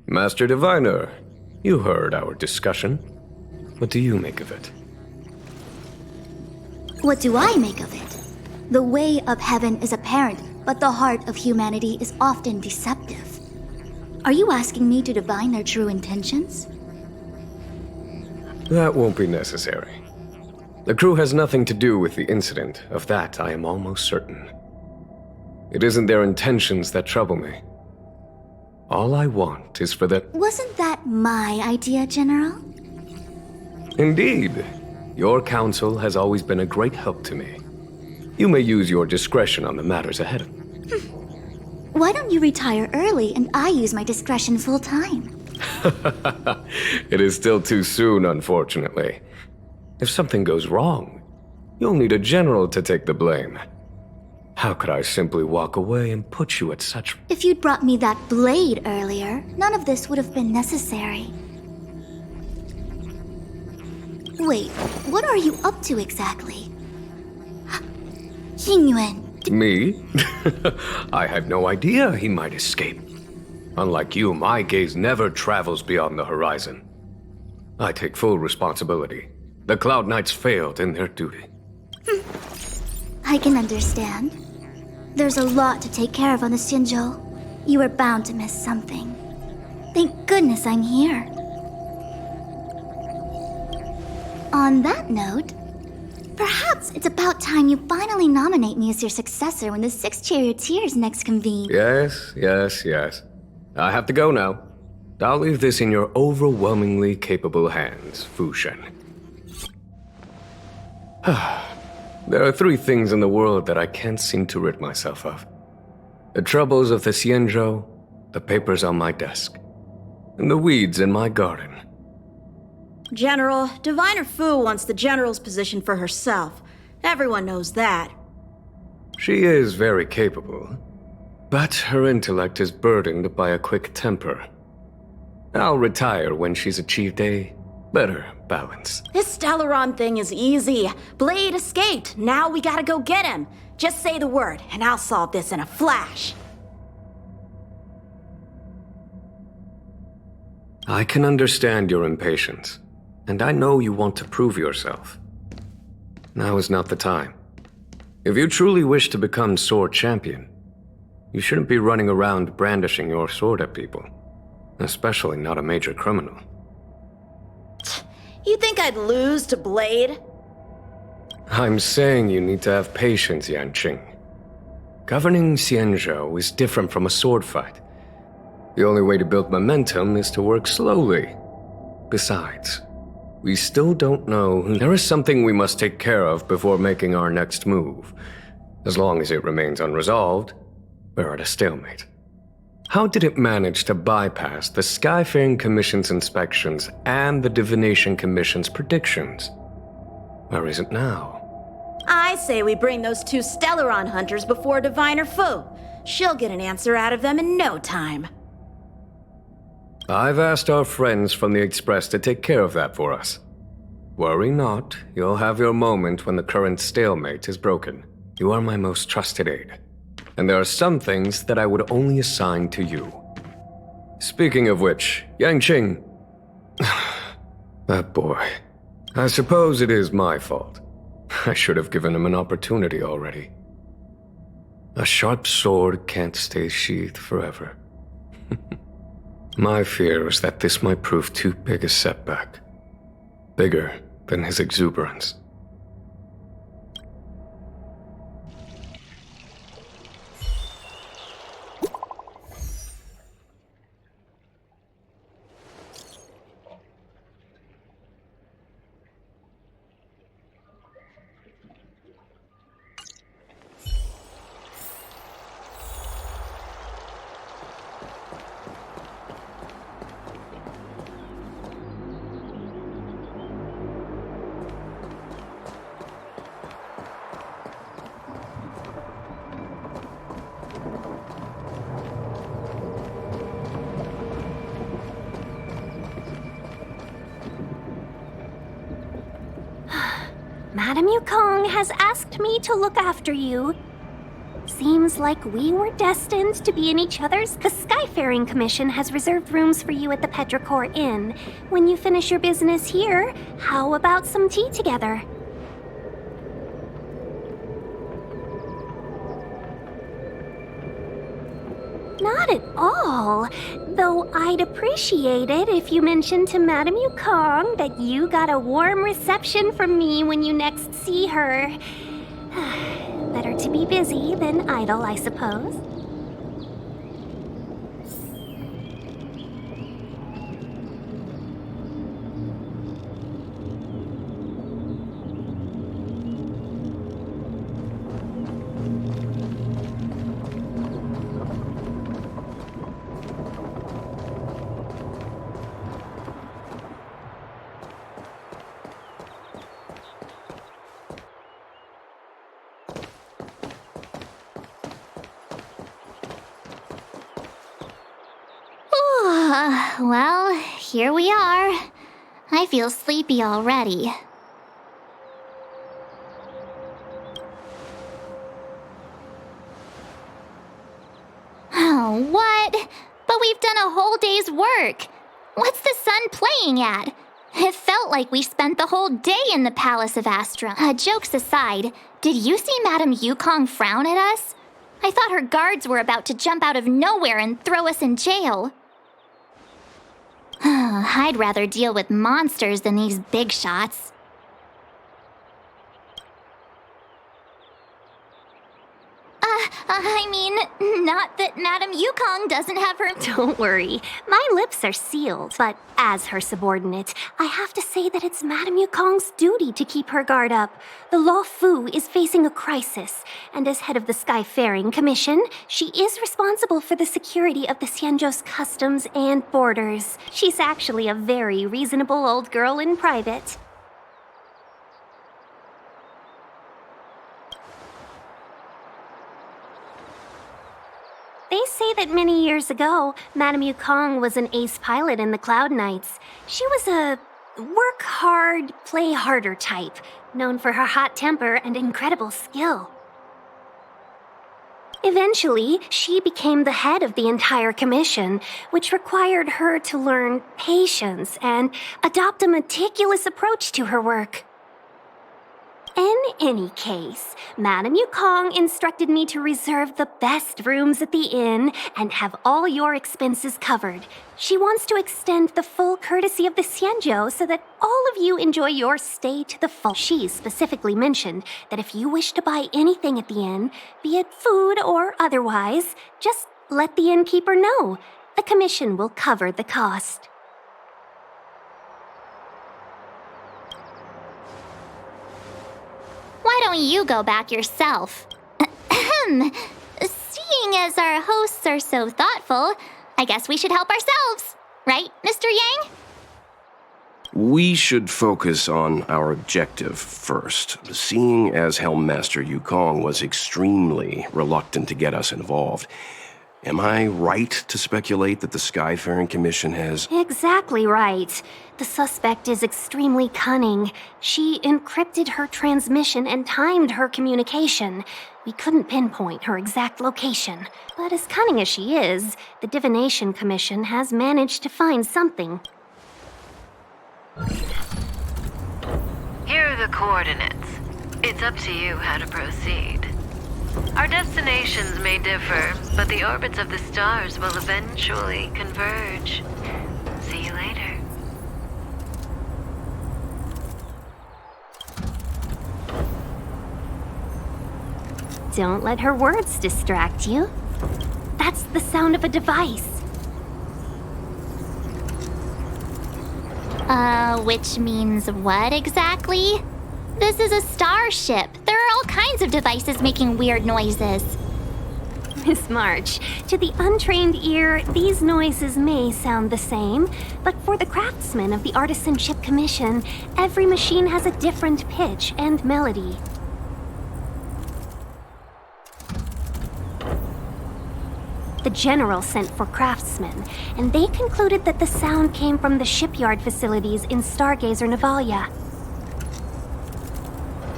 Master Diviner, you heard our discussion. What do you make of it? What do I make of it? The way of heaven is apparent, but the heart of humanity is often deceptive. Are you asking me to divine their true intentions? That won't be necessary. The crew has nothing to do with the incident. Of that, I am almost certain. It isn't their intentions that trouble me, All I want is for that... Wasn't that my idea, General? Indeed. Your counsel has always been a great help to me. You may use your discretion on the matters ahead of me. Why don't you retire early and I use my discretion full time? It is still too soon, unfortunately. If something goes wrong, you'll need a general to take the blame. How could I simply walk away and put you at such... If you'd brought me that blade earlier, none of this would have been necessary. Wait, what are you up to exactly? Xingyuan. Me? I had no idea he might escape. Unlike you, my gaze never travels beyond the horizon. I take full responsibility. The Cloud Knights failed in their duty. I can understand. There's a lot to take care of on the Xinzhou. You were bound to miss something. Thank goodness I'm here. On that note, perhaps it's about time you finally nominate me as your successor when the 6 charioteers next convene. Yes. I have to go now. I'll leave this in your overwhelmingly capable hands, Fu Shen. There are 3 things in the world that I can't seem to rid myself of. The troubles of the Xianzhou, the papers on my desk, and the weeds in my garden. General, Diviner Fu wants the General's position for herself. Everyone knows that. She is very capable, but her intellect is burdened by a quick temper. I'll retire when she's achieved a better balance. This Stellaron thing is easy. Blade escaped. Now we gotta go get him. Just say the word, and I'll solve this in a flash. I can understand your impatience, and I know you want to prove yourself. Now is not the time. If you truly wish to become sword champion, you shouldn't be running around brandishing your sword at people, especially not a major criminal. You think I'd lose to Blade? I'm saying you need to have patience, Yanqing. Governing Xianzhou is different from a sword fight. The only way to build momentum is to work slowly. Besides, we still don't know. There is something we must take care of before making our next move. As long as it remains unresolved, we're at a stalemate. How did it manage to bypass the Skyfaring Commission's inspections and the Divination Commission's predictions? Where is it now? I say we bring those 2 Stellaron hunters before Diviner Fu. She'll get an answer out of them in no time. I've asked our friends from the Express to take care of that for us. Worry not, you'll have your moment when the current stalemate is broken. You are my most trusted aide. And there are some things that I would only assign to you. Speaking of which, Yanqing... that boy. I suppose it is my fault. I should have given him an opportunity already. A sharp sword can't stay sheathed forever. My fear is that this might prove too big a setback. Bigger than his exuberance. Madame Yukong has asked me to look after you. Seems like we were destined to be in each other's. The Skyfaring Commission has reserved rooms for you at the Petrichor Inn. When you finish your business here, how about some tea together? Not at all. Though I'd appreciate it if you mentioned to Madame Yukong that you got a warm reception from me when you next see her. Better to be busy than idle, I suppose. Well, here we are. I feel sleepy already. Oh, what? But we've done a whole day's work. What's the sun playing at? It felt like we spent the whole day in the Palace of Astra. Jokes aside, did you see Madame Yukong frown at us? I thought her guards were about to jump out of nowhere and throw us in jail. I'd rather deal with monsters than these big shots. I mean, not that Madame Yukong doesn't have her— Don't worry, my lips are sealed. But as her subordinate, I have to say that it's Madame Yukong's duty to keep her guard up. The Law Fu is facing a crisis, and as head of the Skyfaring Commission, she is responsible for the security of the Xianzhou's customs and borders. She's actually a very reasonable old girl in private. They say that many years ago, Madame Yukong was an ace pilot in the Cloud Knights. She was a work hard, play harder type, known for her hot temper and incredible skill. Eventually, she became the head of the entire commission, which required her to learn patience and adopt a meticulous approach to her work. In any case, Madame Yukong instructed me to reserve the best rooms at the inn and have all your expenses covered. She wants to extend the full courtesy of the Xianzhou so that all of you enjoy your stay to the full. She specifically mentioned that if you wish to buy anything at the inn, be it food or otherwise, just let the innkeeper know. The commission will cover the cost. Why don't you go back yourself? Seeing as our hosts are so thoughtful, I guess we should help ourselves. Right, Mr. Yang? We should focus on our objective first. Seeing as Helmmaster Yukong was extremely reluctant to get us involved, am I right to speculate that the Skyfaring Commission has— Exactly right. The suspect is extremely cunning. She encrypted her transmission and timed her communication. We couldn't pinpoint her exact location. But as cunning as she is, the Divination Commission has managed to find something. Here are the coordinates. It's up to you how to proceed. Our destinations may differ, but the orbits of the stars will eventually converge. See you later. Don't let her words distract you. That's the sound of a device. Which means what exactly? This is a starship. There are all kinds of devices making weird noises. Miss March, to the untrained ear, these noises may sound the same, but for the craftsmen of the Artisanship Commission, every machine has a different pitch and melody. The general sent for craftsmen, and they concluded that the sound came from the shipyard facilities in Stargazer Navalia.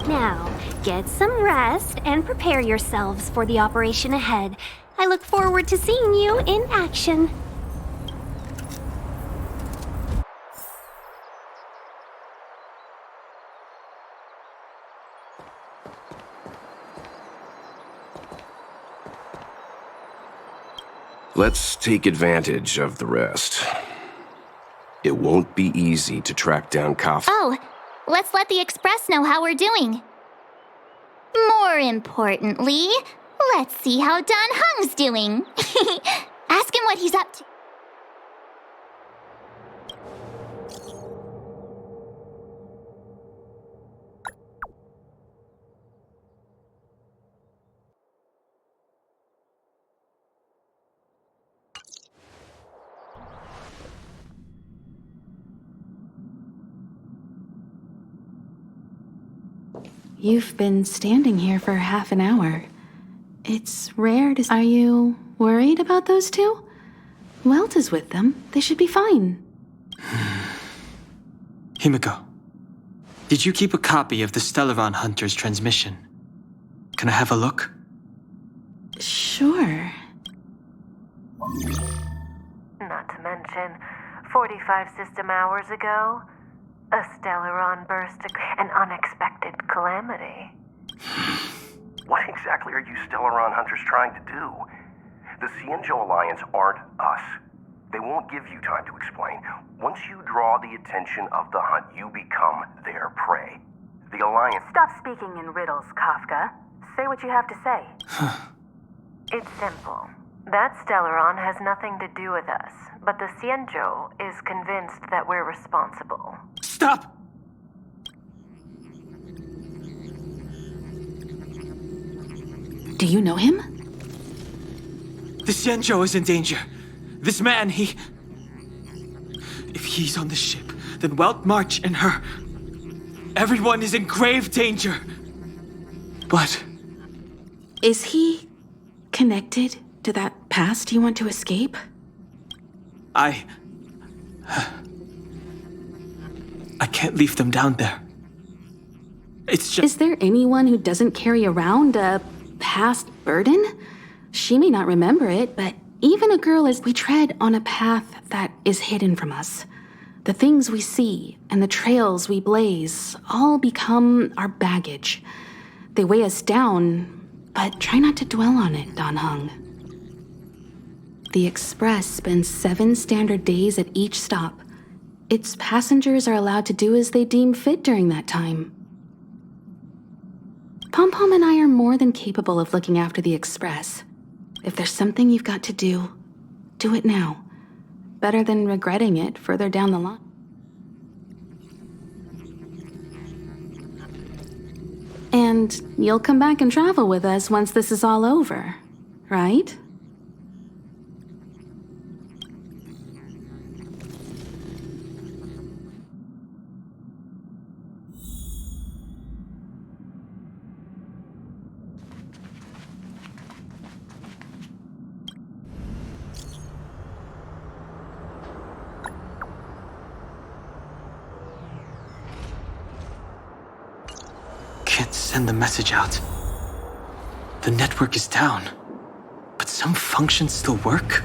Now, get some rest and prepare yourselves for the operation ahead. I look forward to seeing you in action. Let's take advantage of the rest. It won't be easy to track down Kaf. Oh, let's let the Express know how we're doing. More importantly, let's see how Don Hung's doing. Ask him what he's up to. You've been standing here for half an hour. It's rare to— Are you worried about those two? Welt is with them. They should be fine. Himiko, did you keep a copy of the Stellaron Hunter's transmission? Can I have a look? Sure. Not to mention, 45 system hours ago, a Stellaron burst an unexpected calamity. What exactly are you Stellaron Hunters trying to do? The Xianzhou Alliance aren't us. They won't give you time to explain. Once you draw the attention of the hunt, you become their prey. The Alliance... Stop speaking in riddles, Kafka. Say what you have to say. It's simple. That Stellaron has nothing to do with us, but the Xianzhou is convinced that we're responsible. Stop! Do you know him? The Xianzhou is in danger. This man, If he's on the ship, then Welt March and her... Everyone is in grave danger. But... Is he connected to that past you want to escape? I can't leave them down there. It's just... Is there anyone who doesn't carry around a past burden? She may not remember it, but even a girl as we tread on a path that is hidden from us. The things we see and the trails we blaze all become our baggage. They weigh us down, but try not to dwell on it, Dan Heng. The Express spends 7 standard days at each stop. Its passengers are allowed to do as they deem fit during that time. Pom-Pom and I are more than capable of looking after the Express. If there's something you've got to do, do it now. Better than regretting it further down the line. And you'll come back and travel with us once this is all over, right? Can't send the message out. The network is down, but some functions still work?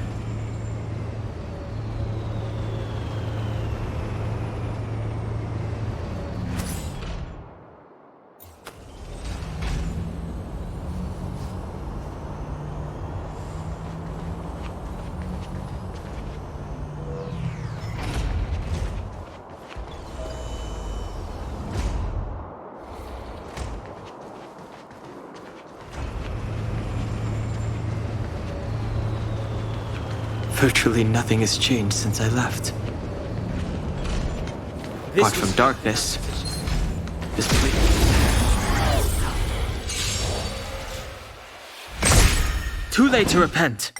Virtually nothing has changed since I left. Apart from darkness, this place... Too late to repent.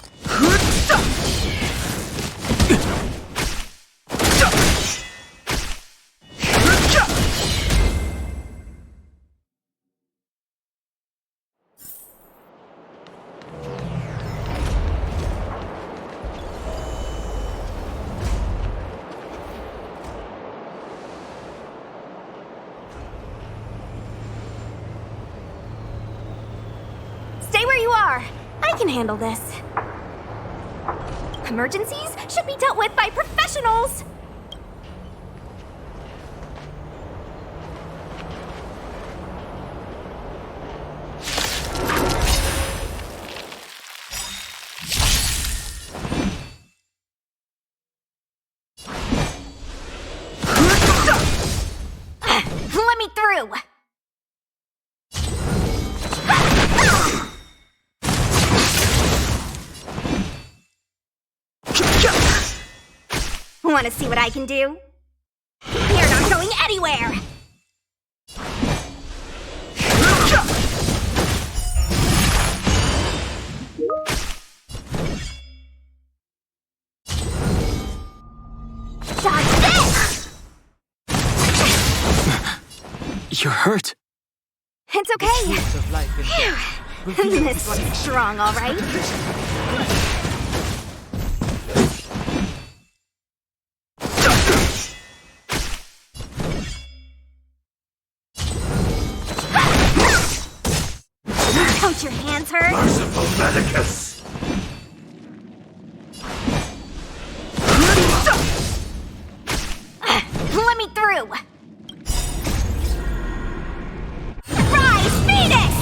Stay where you are. I can handle this. Emergencies should be dealt with by professionals. Let me through. Want to see what I can do? You're not going anywhere! Dodge this! You're hurt. It's okay. Phew. This one's strong, all right. Don't your hands hurt? Merciful Medicus! Let me through! Rise, Phoenix!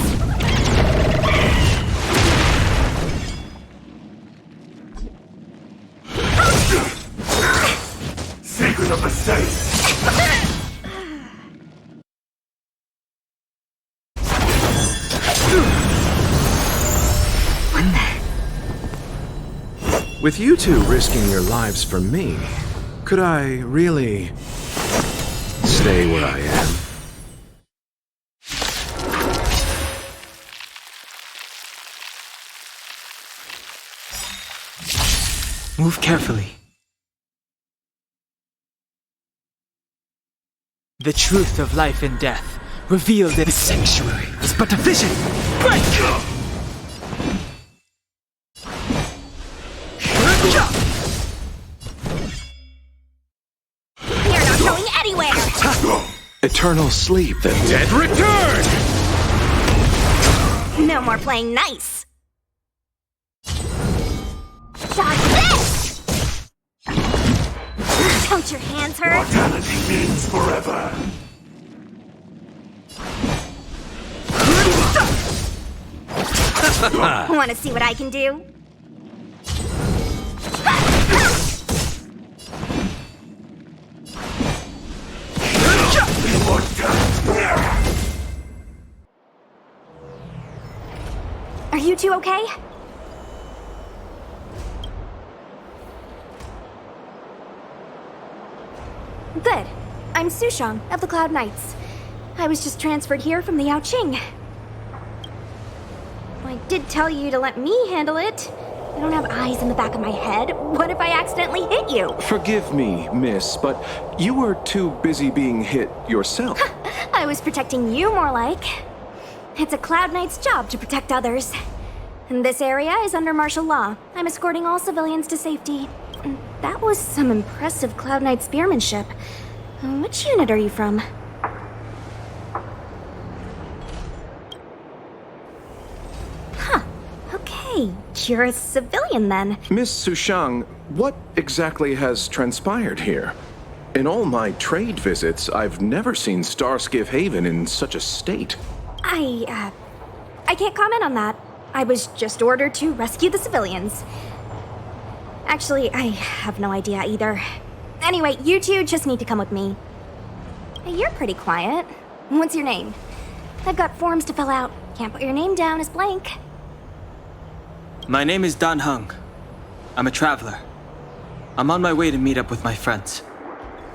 Secret of the State! With you two risking your lives for me, could I really stay where I am? Move carefully. The truth of life and death, revealed in this sanctuary, is but a vision. Break! You're not going anywhere! Eternal sleep, the dead Return! No more playing nice! Dodge this! Don't your hands hurt? Mortality means forever. Want to see what I can do? Are you two okay? Good. I'm Sushang of the Cloud Knights. I was just transferred here from the Yaoqing. I did tell you to let me handle it. I don't have eyes in the back of my head. What if I accidentally hit you? Forgive me, miss, but you were too busy being hit yourself. I was protecting you more like. It's a Cloud Knight's job to protect others. And this area is under martial law. I'm escorting all civilians to safety. That was some impressive Cloud Knight spearmanship. Which unit are you from? Huh. Okay, you're a civilian then. Miss Sushang, what exactly has transpired here? In all my trade visits, I've never seen Starskiff Haven in such a state. I can't comment on that. I was just ordered to rescue the civilians. Actually, I have no idea either. Anyway, you two just need to come with me. Hey, you're pretty quiet. What's your name? I've got forms to fill out. Can't put your name down as blank. My name is Dan Hung. I'm a traveler. I'm on my way to meet up with my friends.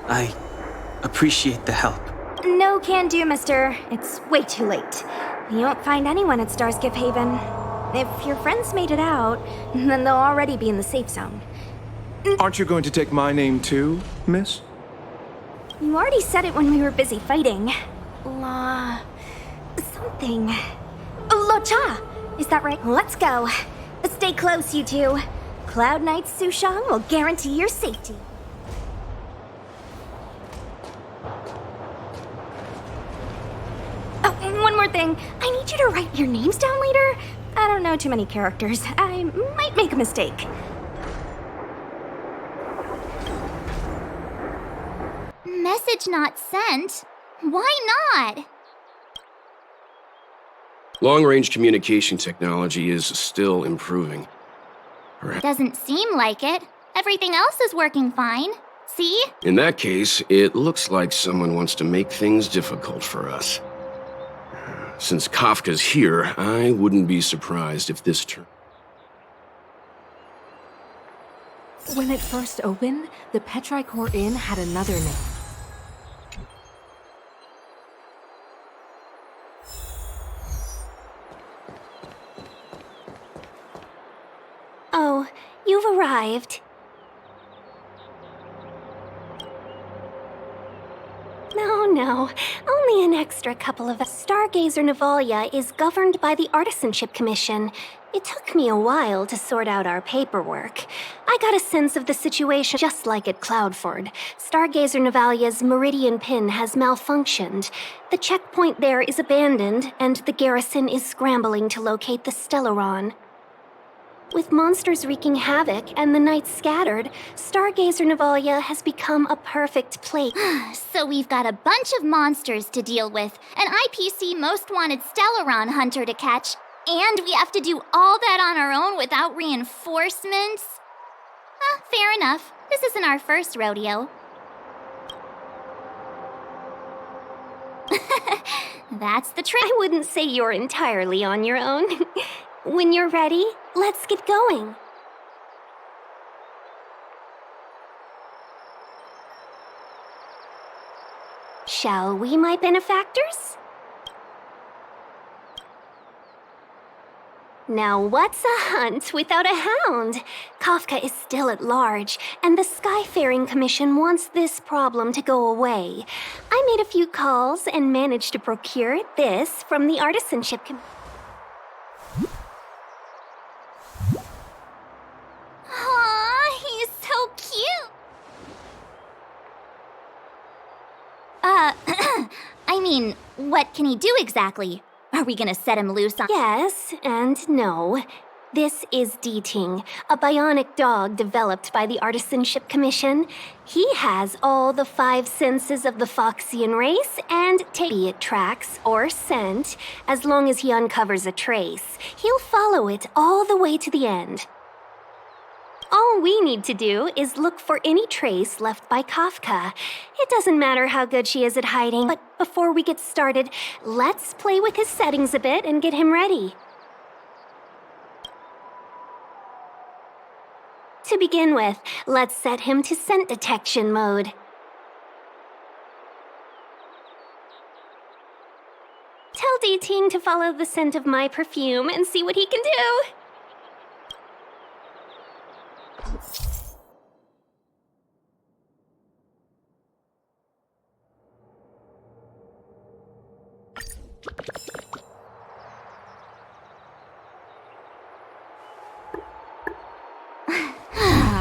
I appreciate the help. No can do, mister. It's way too late. You won't find anyone at Starskiff Haven. If your friends made it out, then they'll already be in the safe zone. Aren't you going to take my name too, miss? You already said it when we were busy fighting. La... something. Lo-cha! Is that right? Let's go. Stay close, you two. Cloud Knight Sushang will guarantee your safety. Oh, and one more thing. I need you to write your names down later. I don't know too many characters. I might make a mistake. Message not sent? Why not? Long-range communication technology is still improving. Doesn't seem like it. Everything else is working fine. See? In that case, it looks like someone wants to make things difficult for us. Since Kafka's here, I wouldn't be surprised if this turn... When it first opened, the Petrichor Inn had another name. Oh, you've arrived. No. Only an extra couple of... Stargazer Navalia is governed by the Artisanship Commission. It took me a while to sort out our paperwork. I got a sense of the situation just like at Cloudford. Stargazer Navalia's meridian pin has malfunctioned. The checkpoint there is abandoned, and the garrison is scrambling to locate the Stellaron. With monsters wreaking havoc and the night scattered, Stargazer Navalia has become a perfect place. So we've got a bunch of monsters to deal with, an IPC Most Wanted Stellaron hunter to catch, and we have to do all that on our own without reinforcements? Fair enough. This isn't our first rodeo. That's the trick. I wouldn't say you're entirely on your own. When you're ready, let's get going. Shall we, my benefactors? Now what's a hunt without a hound? Kafka is still at large, and the Skyfaring Commission wants this problem to go away. I made a few calls and managed to procure this from the Artisanship Commission. Aw, he's so cute! I mean, what can he do exactly? Are we gonna set him loose on— Yes and no. This is D-Ting, a bionic dog developed by the Artisanship Commission. He has all the 5 senses of the Foxian race and be it tracks or scent, as long as he uncovers a trace. He'll follow it all the way to the end. All we need to do is look for any trace left by Kafka. It doesn't matter how good she is at hiding, but before we get started, let's play with his settings a bit and get him ready. To begin with, let's set him to scent detection mode. Tell D-Ting to follow the scent of my perfume and see what he can do.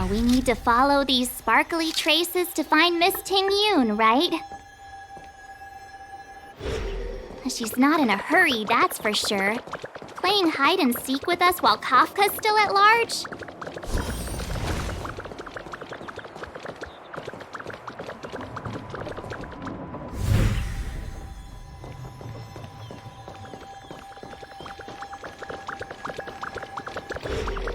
We need to follow these sparkly traces to find Miss Ting-Yun, right? She's not in a hurry, that's for sure. Playing hide and seek with us while Kafka's still at large?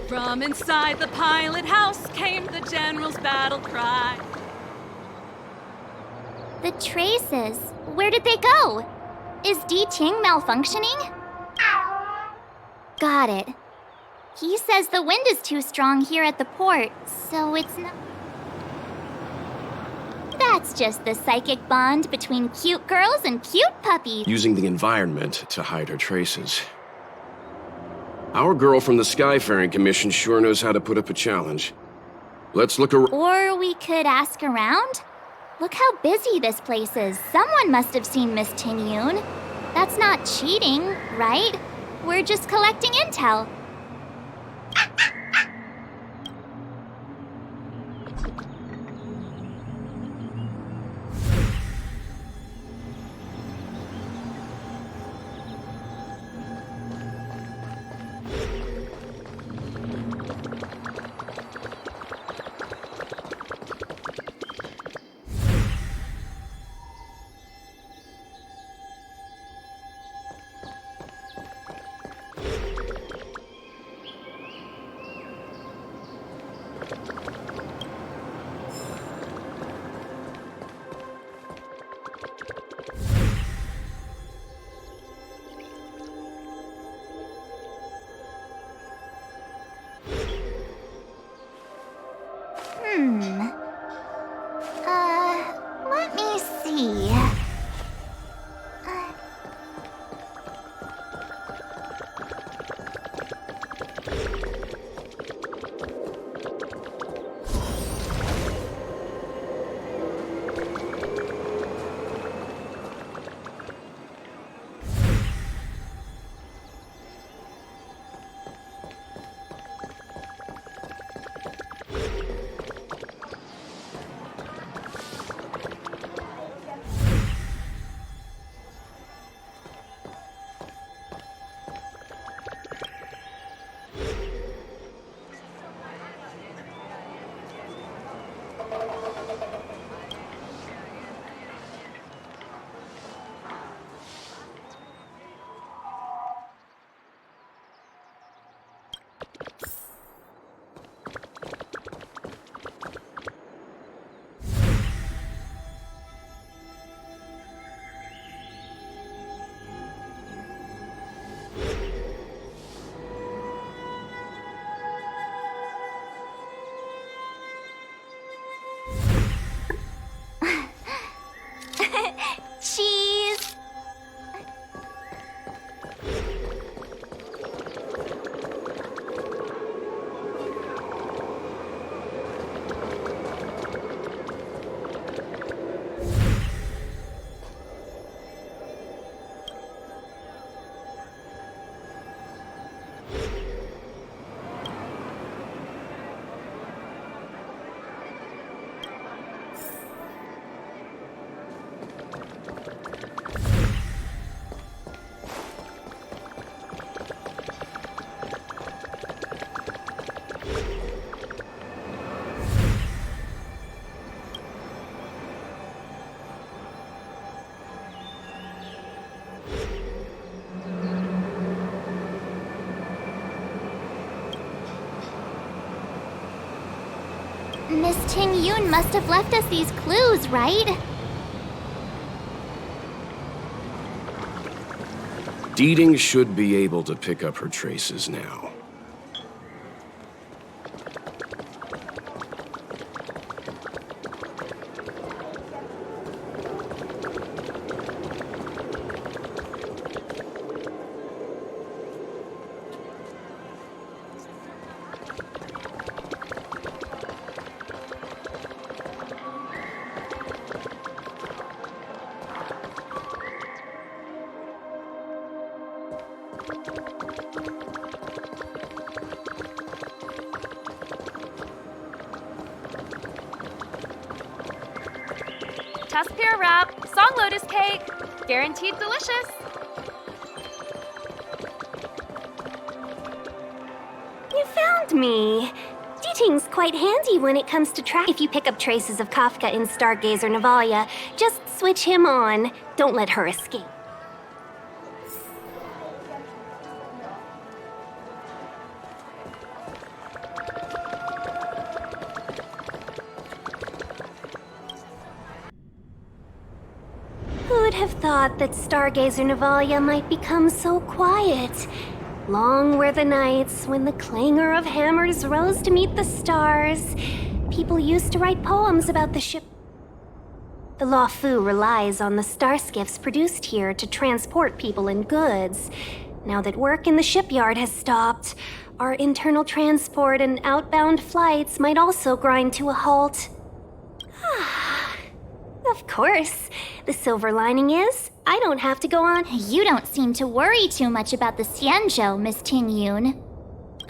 From inside the pilot house came the general's battle cry. The traces, where did they go? Is D-Ting malfunctioning? Got it. He says the wind is too strong here at the port, so it's not... That's just the psychic bond between cute girls and cute puppies. Using the environment to hide her traces. Our girl from the Skyfaring Commission sure knows how to put up a challenge. Let's look around. Or we could ask around? Look how busy this place is. Someone must have seen Miss Ting-Yun. That's not cheating, right? We're just collecting intel. Let me see. Miss Ting Yun must have left us these clues, right? Deeding should be able to pick up her traces now. Tuskpear wrap, song lotus cake, guaranteed delicious. You found me. Deeting's quite handy when it comes to track. If you pick up traces of Kafka in Stargazer Navalia, just switch him on. Don't let her escape. Who'd have thought that Stargazer Navalia might become so quiet? Long were the nights when the clangor of hammers rose to meet the stars. People used to write poems about the ship. The Law Fu relies on the star skiffs produced here to transport people and goods. Now that work in the shipyard has stopped, our internal transport and outbound flights might also grind to a halt. Of course. The silver lining is, I don't have to go on. You don't seem to worry too much about the Xianzhou, Miss Ting Yun.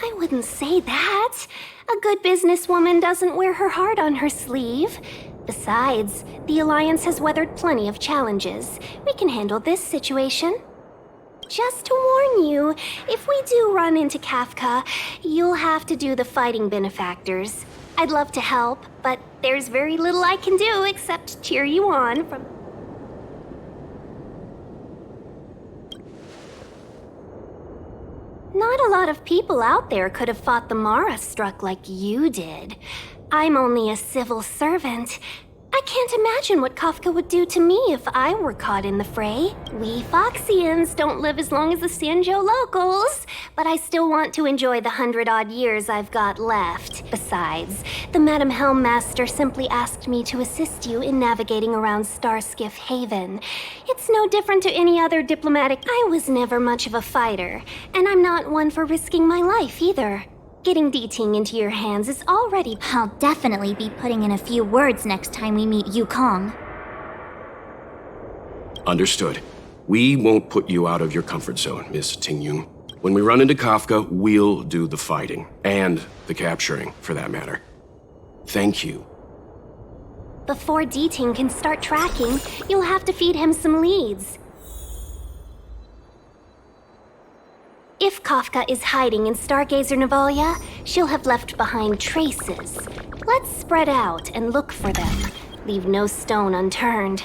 I wouldn't say that. A good businesswoman doesn't wear her heart on her sleeve. Besides, the Alliance has weathered plenty of challenges. We can handle this situation. Just to warn you, if we do run into Kafka, you'll have to do the fighting benefactors. I'd love to help, but there's very little I can do except cheer you on from... Not a lot of people out there could have fought the Mara struck like you did. I'm only a civil servant. I can't imagine what Kafka would do to me if I were caught in the fray. We Foxians don't live as long as the Xianzhou locals, but I still want to enjoy the 100-odd years I've got left. Besides, the Madam Helmmaster simply asked me to assist you in navigating around Starskiff Haven. It's no different to any other diplomatic. I was never much of a fighter, and I'm not one for risking my life either. Getting Deeting into your hands is already... I'll definitely be putting in a few words next time we meet Yukong. Understood. We won't put you out of your comfort zone, Miss Ting Yun. When we run into Kafka, we'll do the fighting. And the capturing, for that matter. Thank you. Before Deeting can start tracking, you'll have to feed him some leads. If Kafka is hiding in Stargazer Navalia, she'll have left behind traces. Let's spread out and look for them. Leave no stone unturned.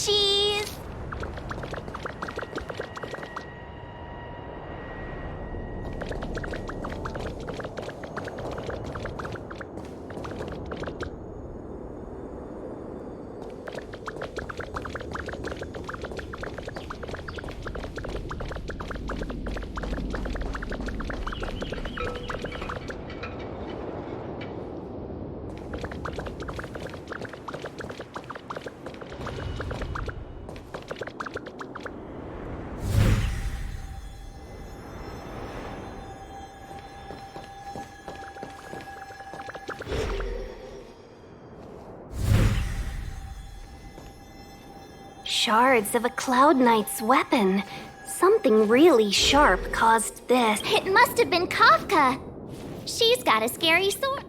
Cheese! Shards of a Cloud Knight's weapon. Something really sharp caused this. It must have been Kafka. She's got a scary sword.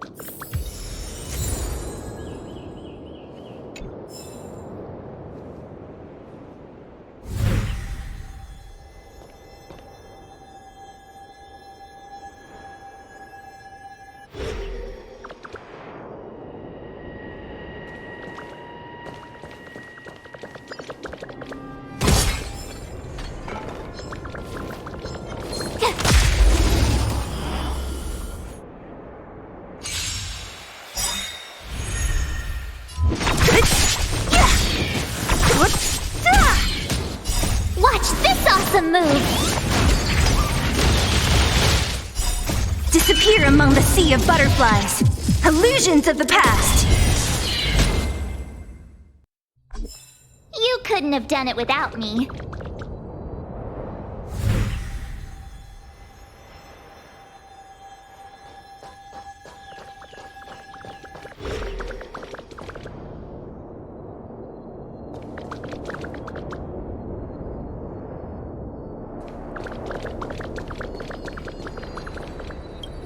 Watch this awesome move! Disappear among the sea of butterflies. Illusions of the past. You couldn't have done it without me.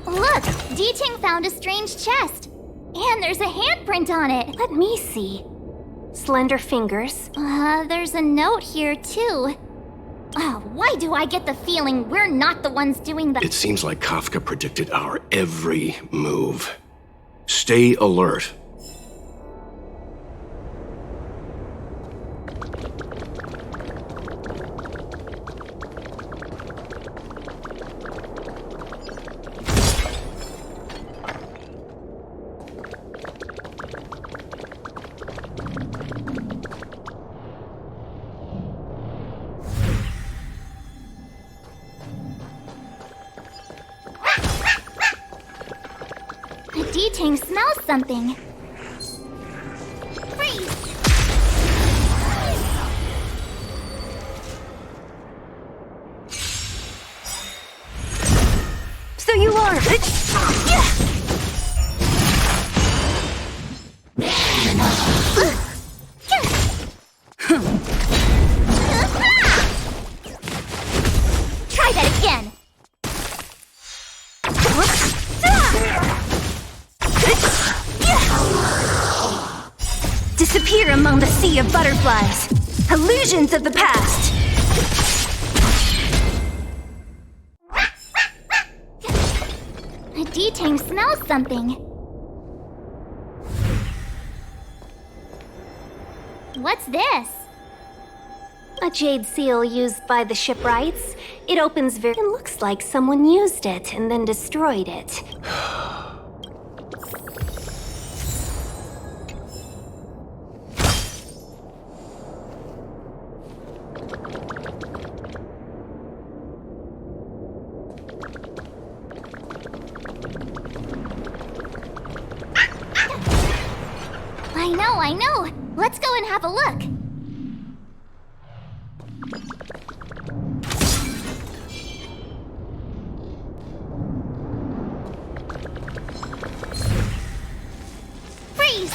Look! D-Ting found a strange chest. And there's a handprint on it. Let me see. Slender fingers. There's a note here, too. Why do I get the feeling we're not the ones doing the— It seems like Kafka predicted our every move. Stay alert. D-Ting smells something. Freeze! So you are. Try that again. Disappear among the sea of butterflies. Illusions of the past. D-Ting smells something. What's this? A jade seal used by the shipwrights. It opens very— It looks like someone used it and then destroyed it. I know. Let's go and have a look. Freeze!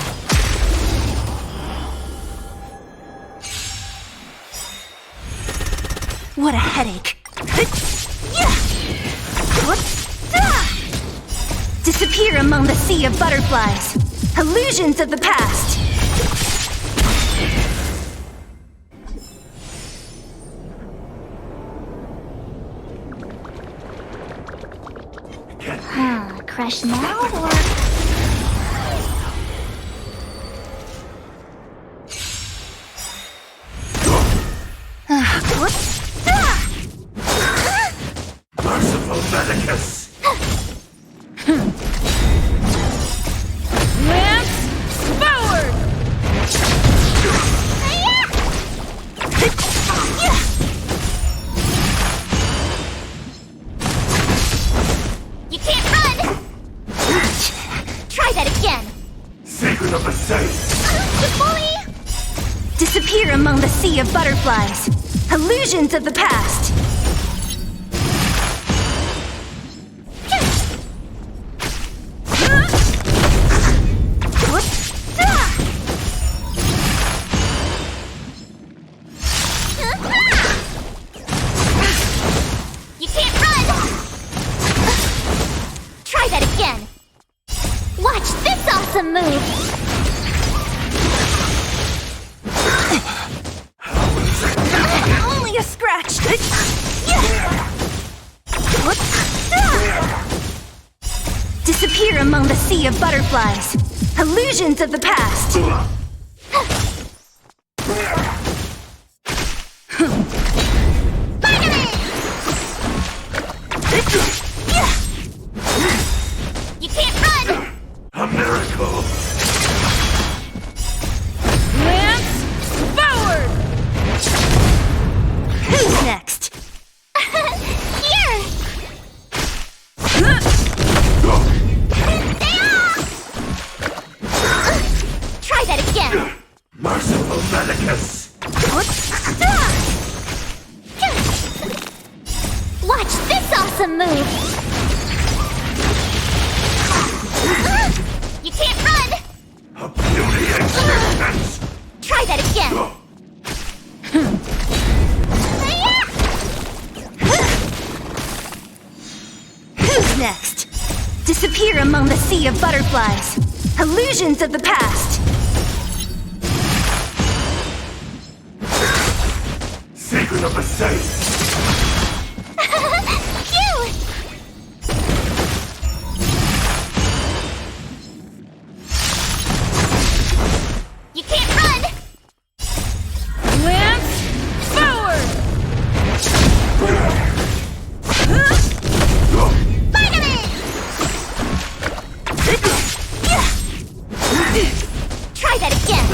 What a headache. Disappear among the sea of butterflies. Illusions of the past. Crush now or... among the sea of butterflies. Illusions of the past. You can't run! Try that again. Watch this awesome move! Only a scratch. Disappear among the sea of butterflies. Illusions of the past. You can't run! A miracle! Lance, forward! Who's next? Here! Try that again! Merciful Medicus! Watch this awesome move! You can't run! A beauty existence! Try that again! Who's next? Disappear among the sea of butterflies. Illusions of the past. Secret of the saints! Phew! You can't run! Lance, forward! Try that again!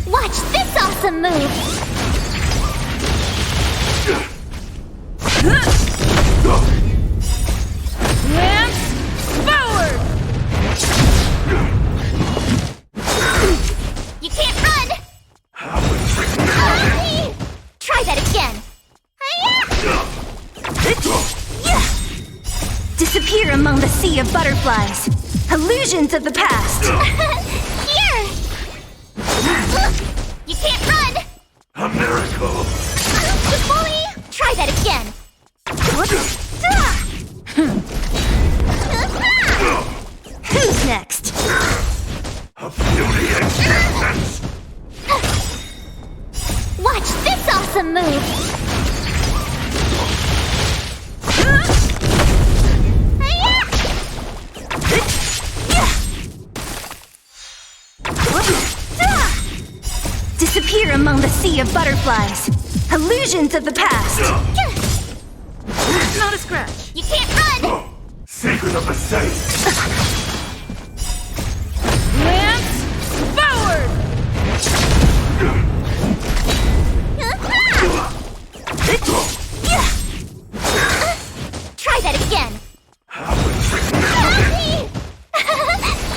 Watch this awesome move! Lance, forward! You can't run! Try that again! Disappear among the sea of butterflies. Illusions of the past. Here! You can't run! A miracle! Bully! Try that again! Who's next? A beauty existence! Watch this awesome move! Disappear among the sea of butterflies. Illusions of the past. Not a scratch. You can't run! Secret of the saints! Lance, forward! Try that again!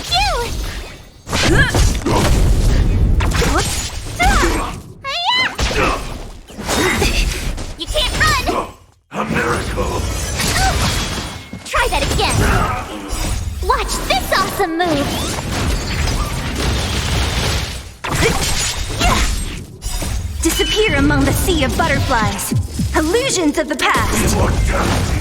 Phew! You can't run! A miracle! Try that again! Watch this awesome move! Disappear among the sea of butterflies. Illusions of the past. Immortality!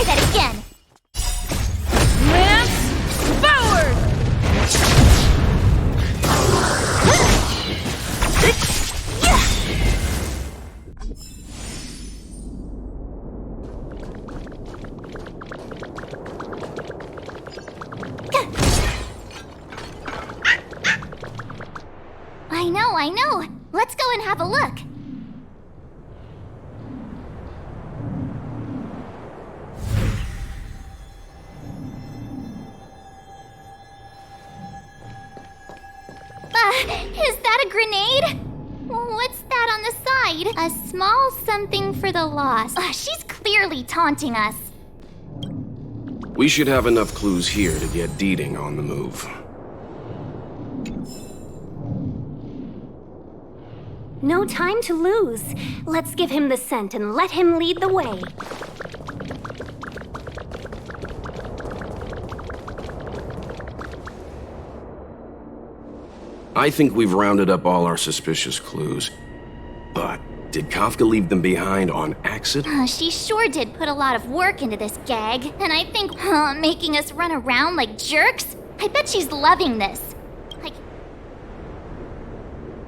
that again! Lance forward! I know. Let's go and have a look. Is that a grenade? What's that on the side? A small something for the lost. She's clearly taunting us. We should have enough clues here to get Deeding on the move. No time to lose. Let's give him the scent and let him lead the way. I think we've rounded up all our suspicious clues. But did Kafka leave them behind on accident? She sure did put a lot of work into this gag. And I think making us run around like jerks? I bet she's loving this.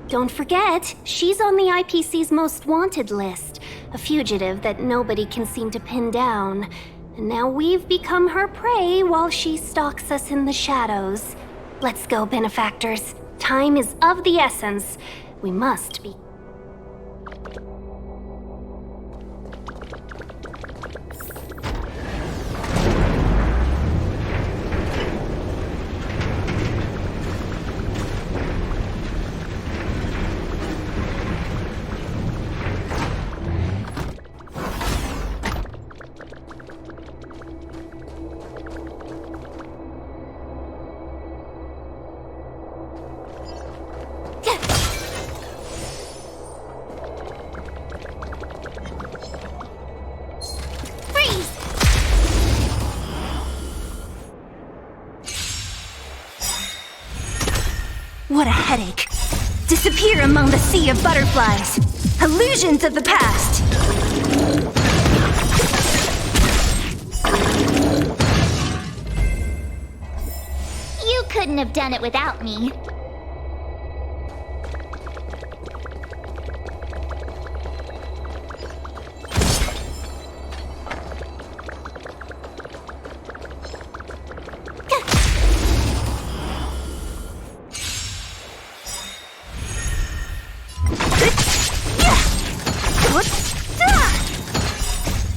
Don't forget, she's on the IPC's most wanted list. A fugitive that nobody can seem to pin down. And now we've become her prey while she stalks us in the shadows. Let's go, benefactors. Time is of the essence. We must be... What a headache. Disappear among the sea of butterflies. Illusions of the past. You couldn't have done it without me.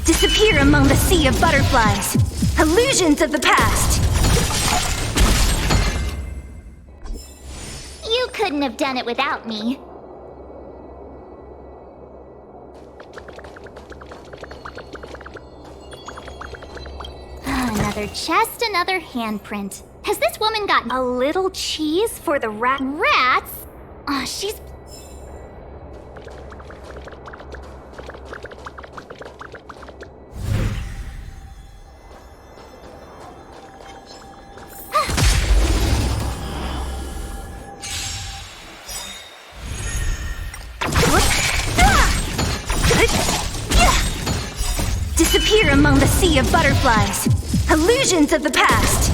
Disappear among the sea of butterflies. Illusions of the past. You couldn't have done it without me. Another chest, another handprint. Has this woman got a little cheese for the rats? She's... Disappear among the sea of butterflies. Illusions of the past.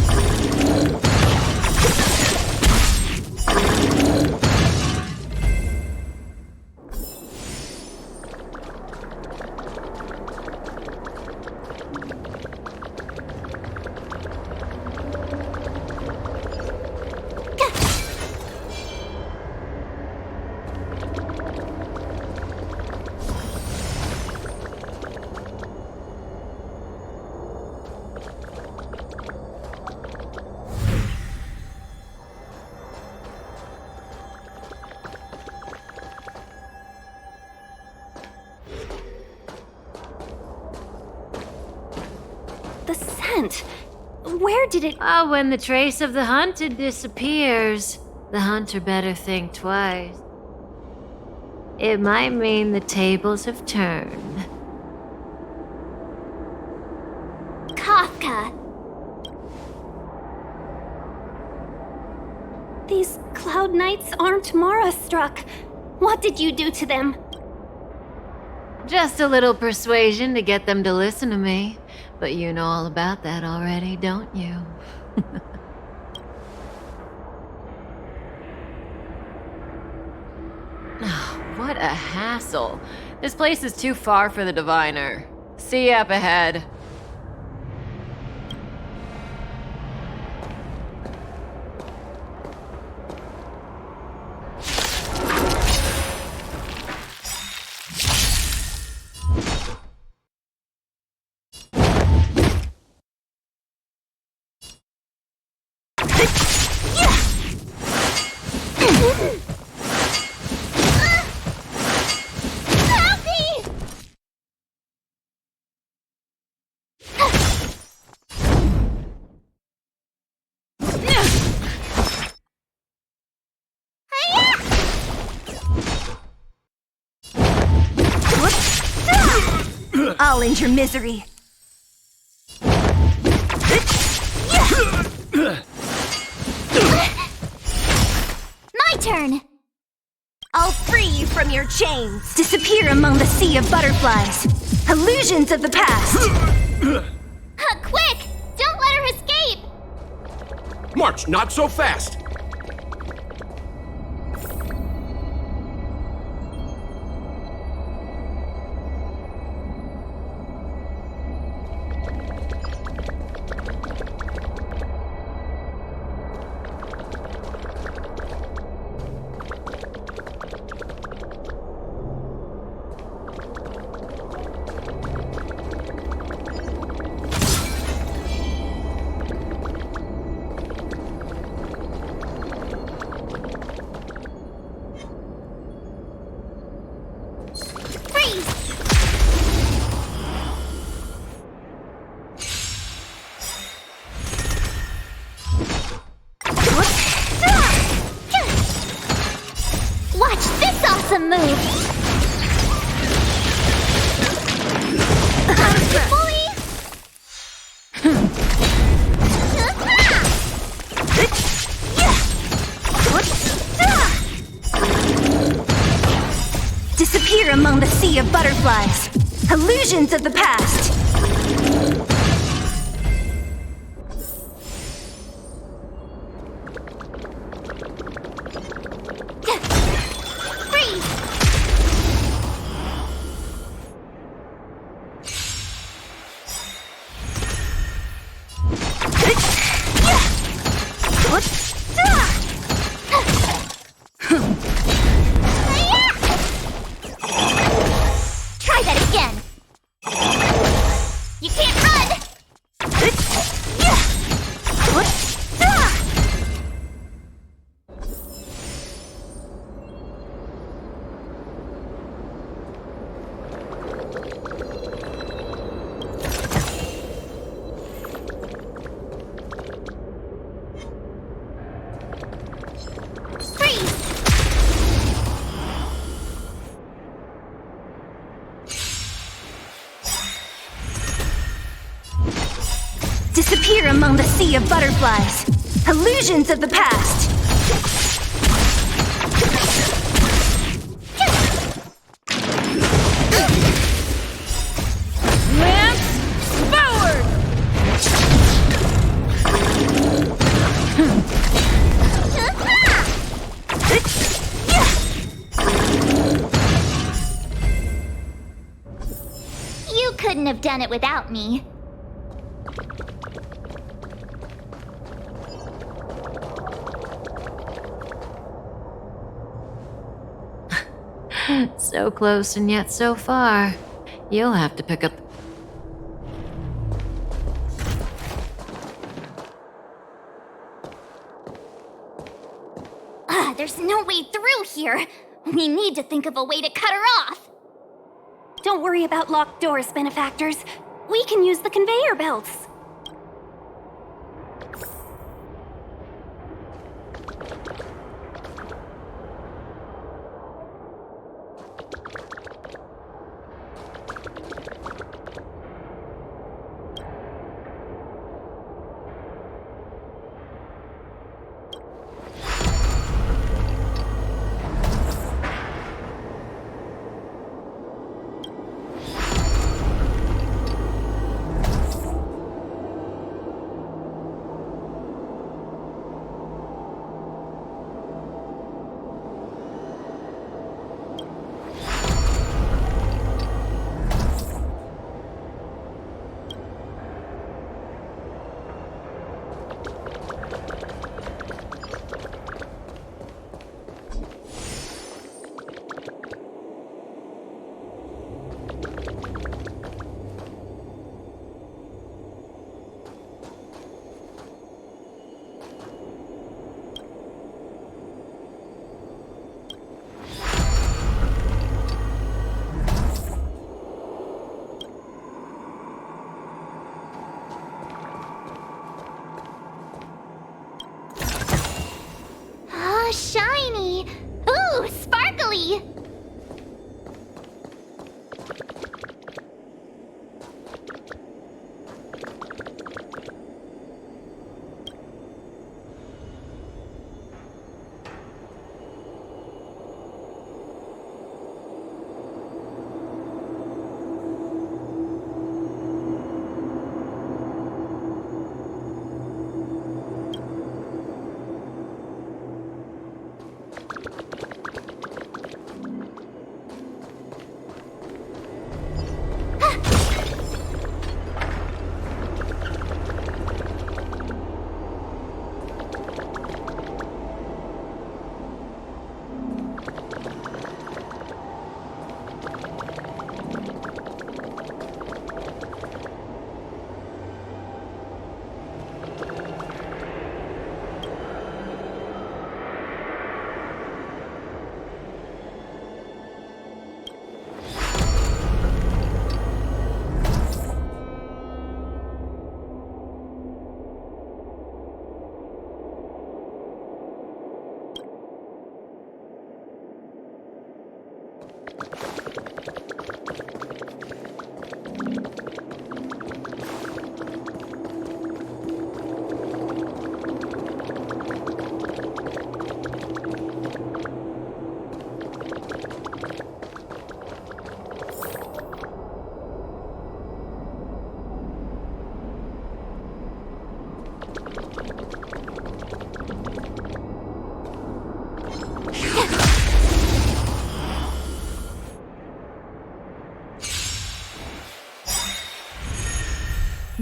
The scent. Where did it... Oh, when the trace of the hunted disappears, the hunter better think twice. It might mean the tables have turned. Kafka! These cloud knights aren't Mara-struck. What did you do to them? Just a little persuasion to get them to listen to me. But you know all about that already, don't you? What a hassle. This place is too far for the diviner. See you up ahead. I'll end your misery. My turn! I'll free you from your chains. Disappear among the sea of butterflies. Illusions of the past. Quick! Don't let her escape! March, not so fast! Watch this awesome move! Fully! Disappear among the sea of butterflies. Illusions of the past. Try that again! You can't run! Disappear among the sea of butterflies. Illusions of the past. Lance forward! You couldn't have done it without me. So close and yet so far. You'll have to pick up. There's no way through here. We need to think of a way to cut her off. Don't worry about locked doors, benefactors. We can use the conveyor belts. Ooh, sparkly!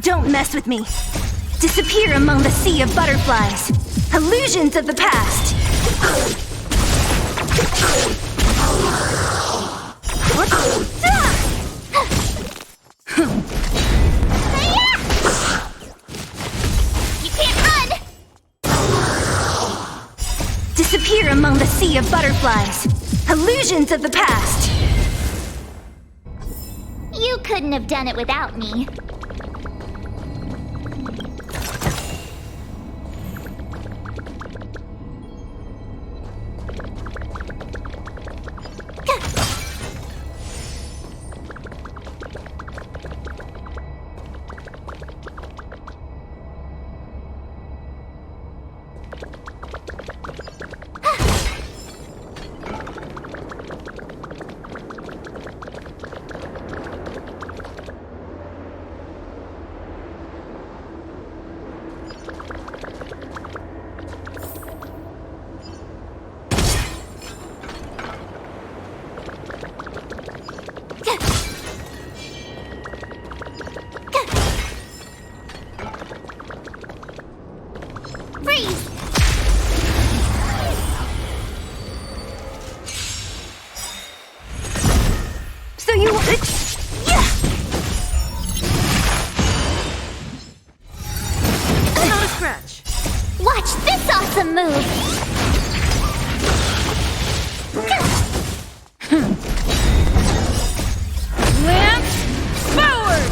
Don't mess with me. Disappear among the sea of butterflies. Illusions of the past. You can't run! Disappear among the sea of butterflies. Illusions of the past. You couldn't have done it without me. Watch this awesome move! Lance forward!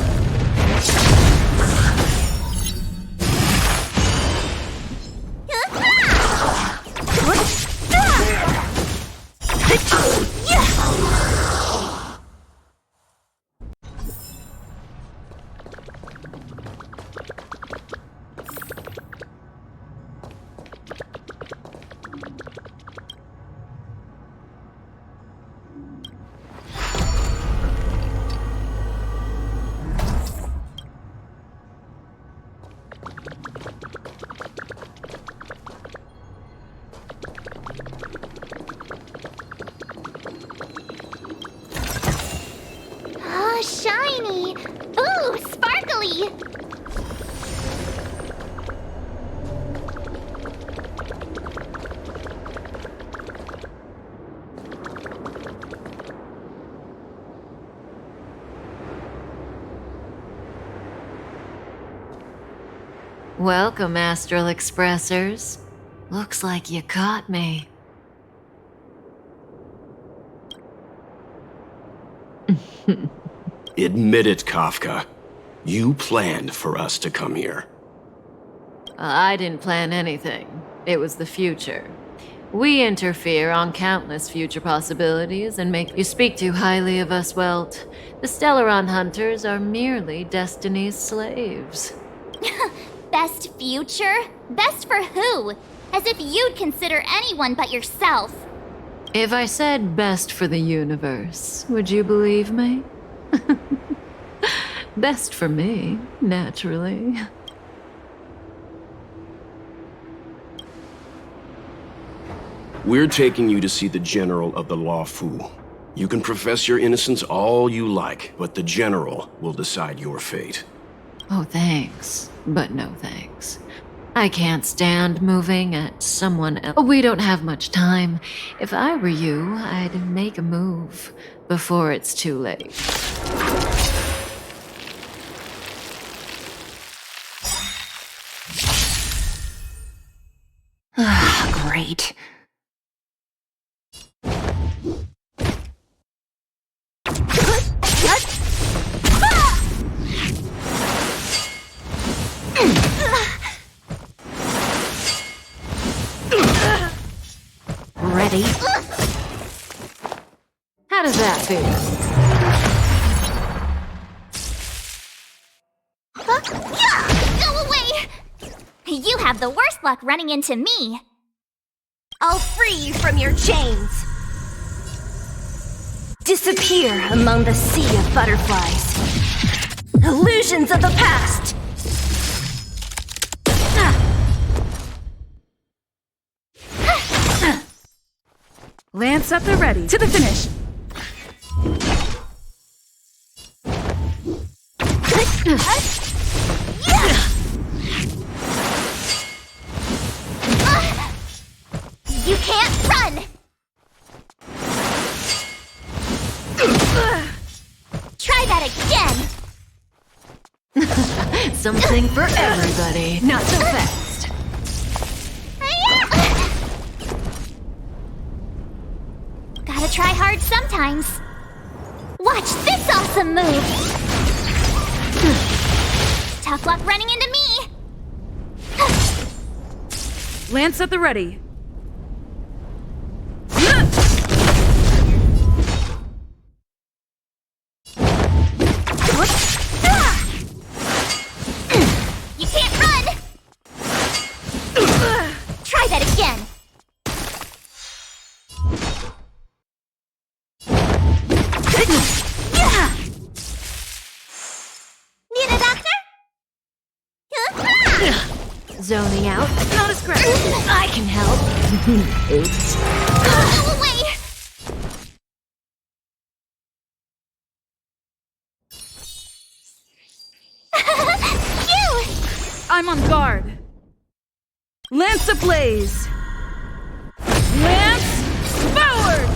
Oh, shiny! Ooh, sparkly! Welcome, Astral Expressors. Looks like you caught me. Admit it, Kafka. You planned for us to come here. I didn't plan anything. It was the future. We interfere on countless future possibilities and make you speak too highly of us, Welt. The Stellaron hunters are merely Destiny's slaves. Best future? Best for who? As if you'd consider anyone but yourself. If I said best for the universe, would you believe me? Best for me, naturally. We're taking you to see the General of the Law Fu. You can profess your innocence all you like, but the General will decide your fate. Oh, thanks. But no thanks. I can't stand moving at someone else. We don't have much time. If I were you, I'd make a move before it's too late. Great. Ready? How does that feel? Go away! You have the worst luck running into me. I'll free you from your chains. Disappear among the sea of butterflies. Illusions of the past. Lance at the ready. To the finish. You can't run! Try that again! Something for everybody. Not so fast. Gotta try hard sometimes. Watch this awesome move! Tough luck running into me! Lance at the ready. You can't run! Try that again! Need a doctor? Zoning out. Not a scratch. I can help. Oops. Go away! You! I'm on guard. Lance ablaze. Lance forward!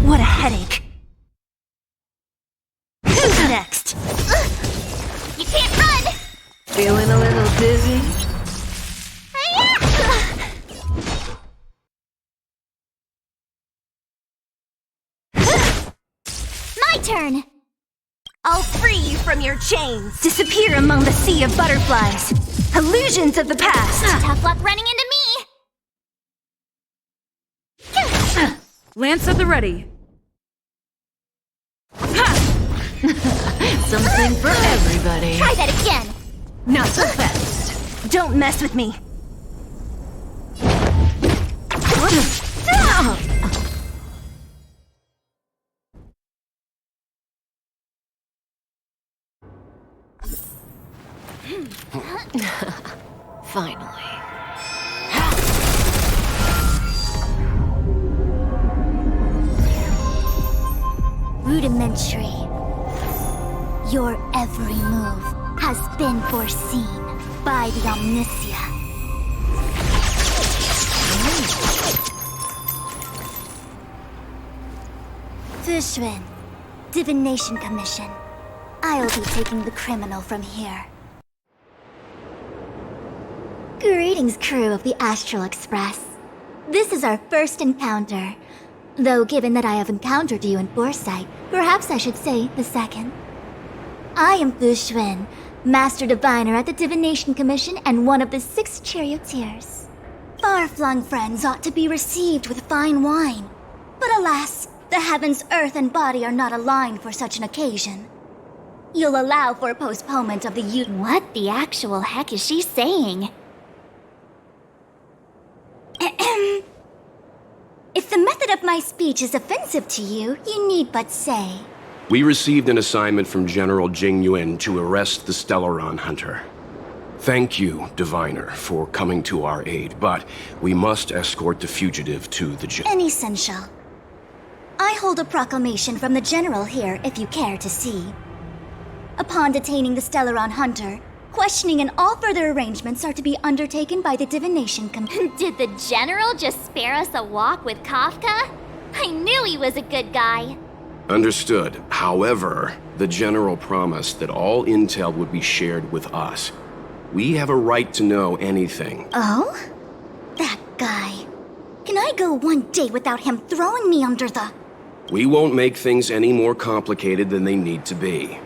What a headache. Who's next? You can't run! Feeling a little dizzy? My turn! I'll free you from your chains. Disappear among the sea of butterflies. Illusions of the past. Tough luck running into me! Lance at the ready. Something for everybody. Try that again! Not so fast. Don't mess with me. Finally. Rudimentary. Your every move has been foreseen by the omniscient. Fushun, Divination Commission. I'll be taking the criminal from here. Greetings, crew of the Astral Express. This is our first encounter. Though given that I have encountered you in foresight, perhaps I should say the second. I am Fushun, Master Diviner at the Divination Commission and one of the 6 charioteers. Far-flung friends ought to be received with fine wine. But alas, the heavens, earth, and body are not aligned for such an occasion. You'll allow for a postponement of the What the actual heck is she saying? If the method of my speech is offensive to you, you need but say. We received an assignment from General Jing Yuan to arrest the Stellaron Hunter. Thank you, Diviner, for coming to our aid, but we must escort the fugitive to the Unessential. I hold a proclamation from the General here if you care to see. Upon detaining the Stellaron Hunter, questioning and all further arrangements are to be undertaken by the Divination Commission. Did the General just spare us a walk with Kafka? I knew he was a good guy. Understood. However, the General promised that all intel would be shared with us. We have a right to know anything. Oh? That guy. Can I go one day without him throwing me under the... We won't make things any more complicated than they need to be.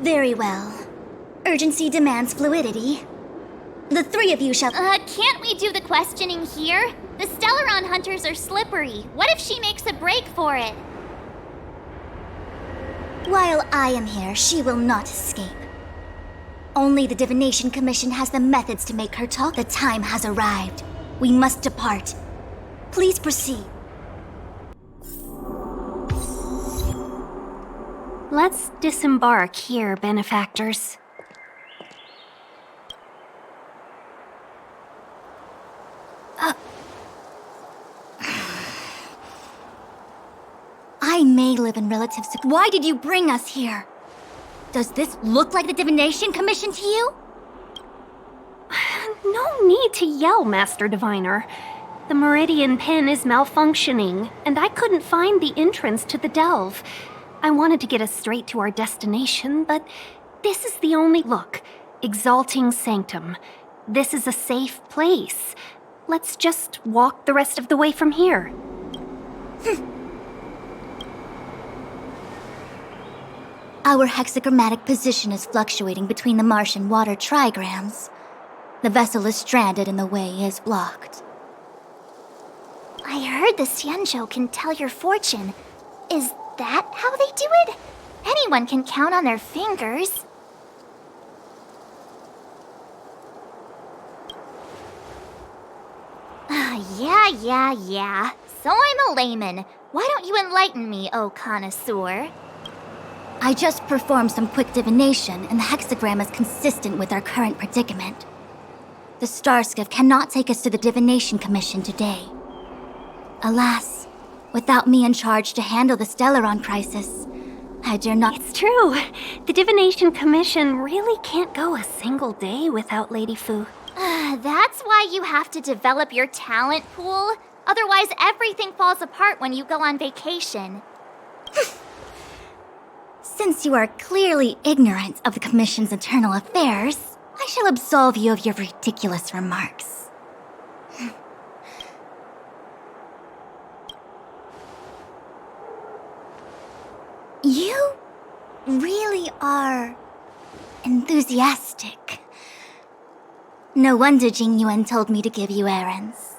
Very well. Urgency demands fluidity. The 3 of you shall... Can't we do the questioning here? The Stellaron Hunters are slippery. What if she makes a break for it? While I am here, she will not escape. Only the Divination Commission has the methods to make her talk. The time has arrived. We must depart. Please proceed. Let's disembark here, benefactors. I may live in relatives. Why did you bring us here? Does this look like the Divination Commission to you? No need to yell, Master Diviner. The Meridian Pin is malfunctioning, and I couldn't find the entrance to the delve. I wanted to get us straight to our destination, but this is the only... Look, Exalting Sanctum. This is a safe place. Let's just walk the rest of the way from here. Our hexagrammatic position is fluctuating between the marsh and water trigrams. The vessel is stranded and the way is blocked. I heard the Xianzhou can tell your fortune. Is that how they do it? Anyone can count on their fingers. Yeah. So I'm a layman. Why don't you enlighten me, oh connoisseur? I just performed some quick divination, and the hexagram is consistent with our current predicament. The Starskiff cannot take us to the Divination Commission today. Alas, without me in charge to handle the Stellaron crisis, I dare not... It's true. The Divination Commission really can't go a single day without Lady Fu. That's why you have to develop your talent pool. Otherwise, everything falls apart when you go on vacation. Since you are clearly ignorant of the Commission's internal affairs, I shall absolve you of your ridiculous remarks. You really are enthusiastic. No wonder Jing Yuan told me to give you errands.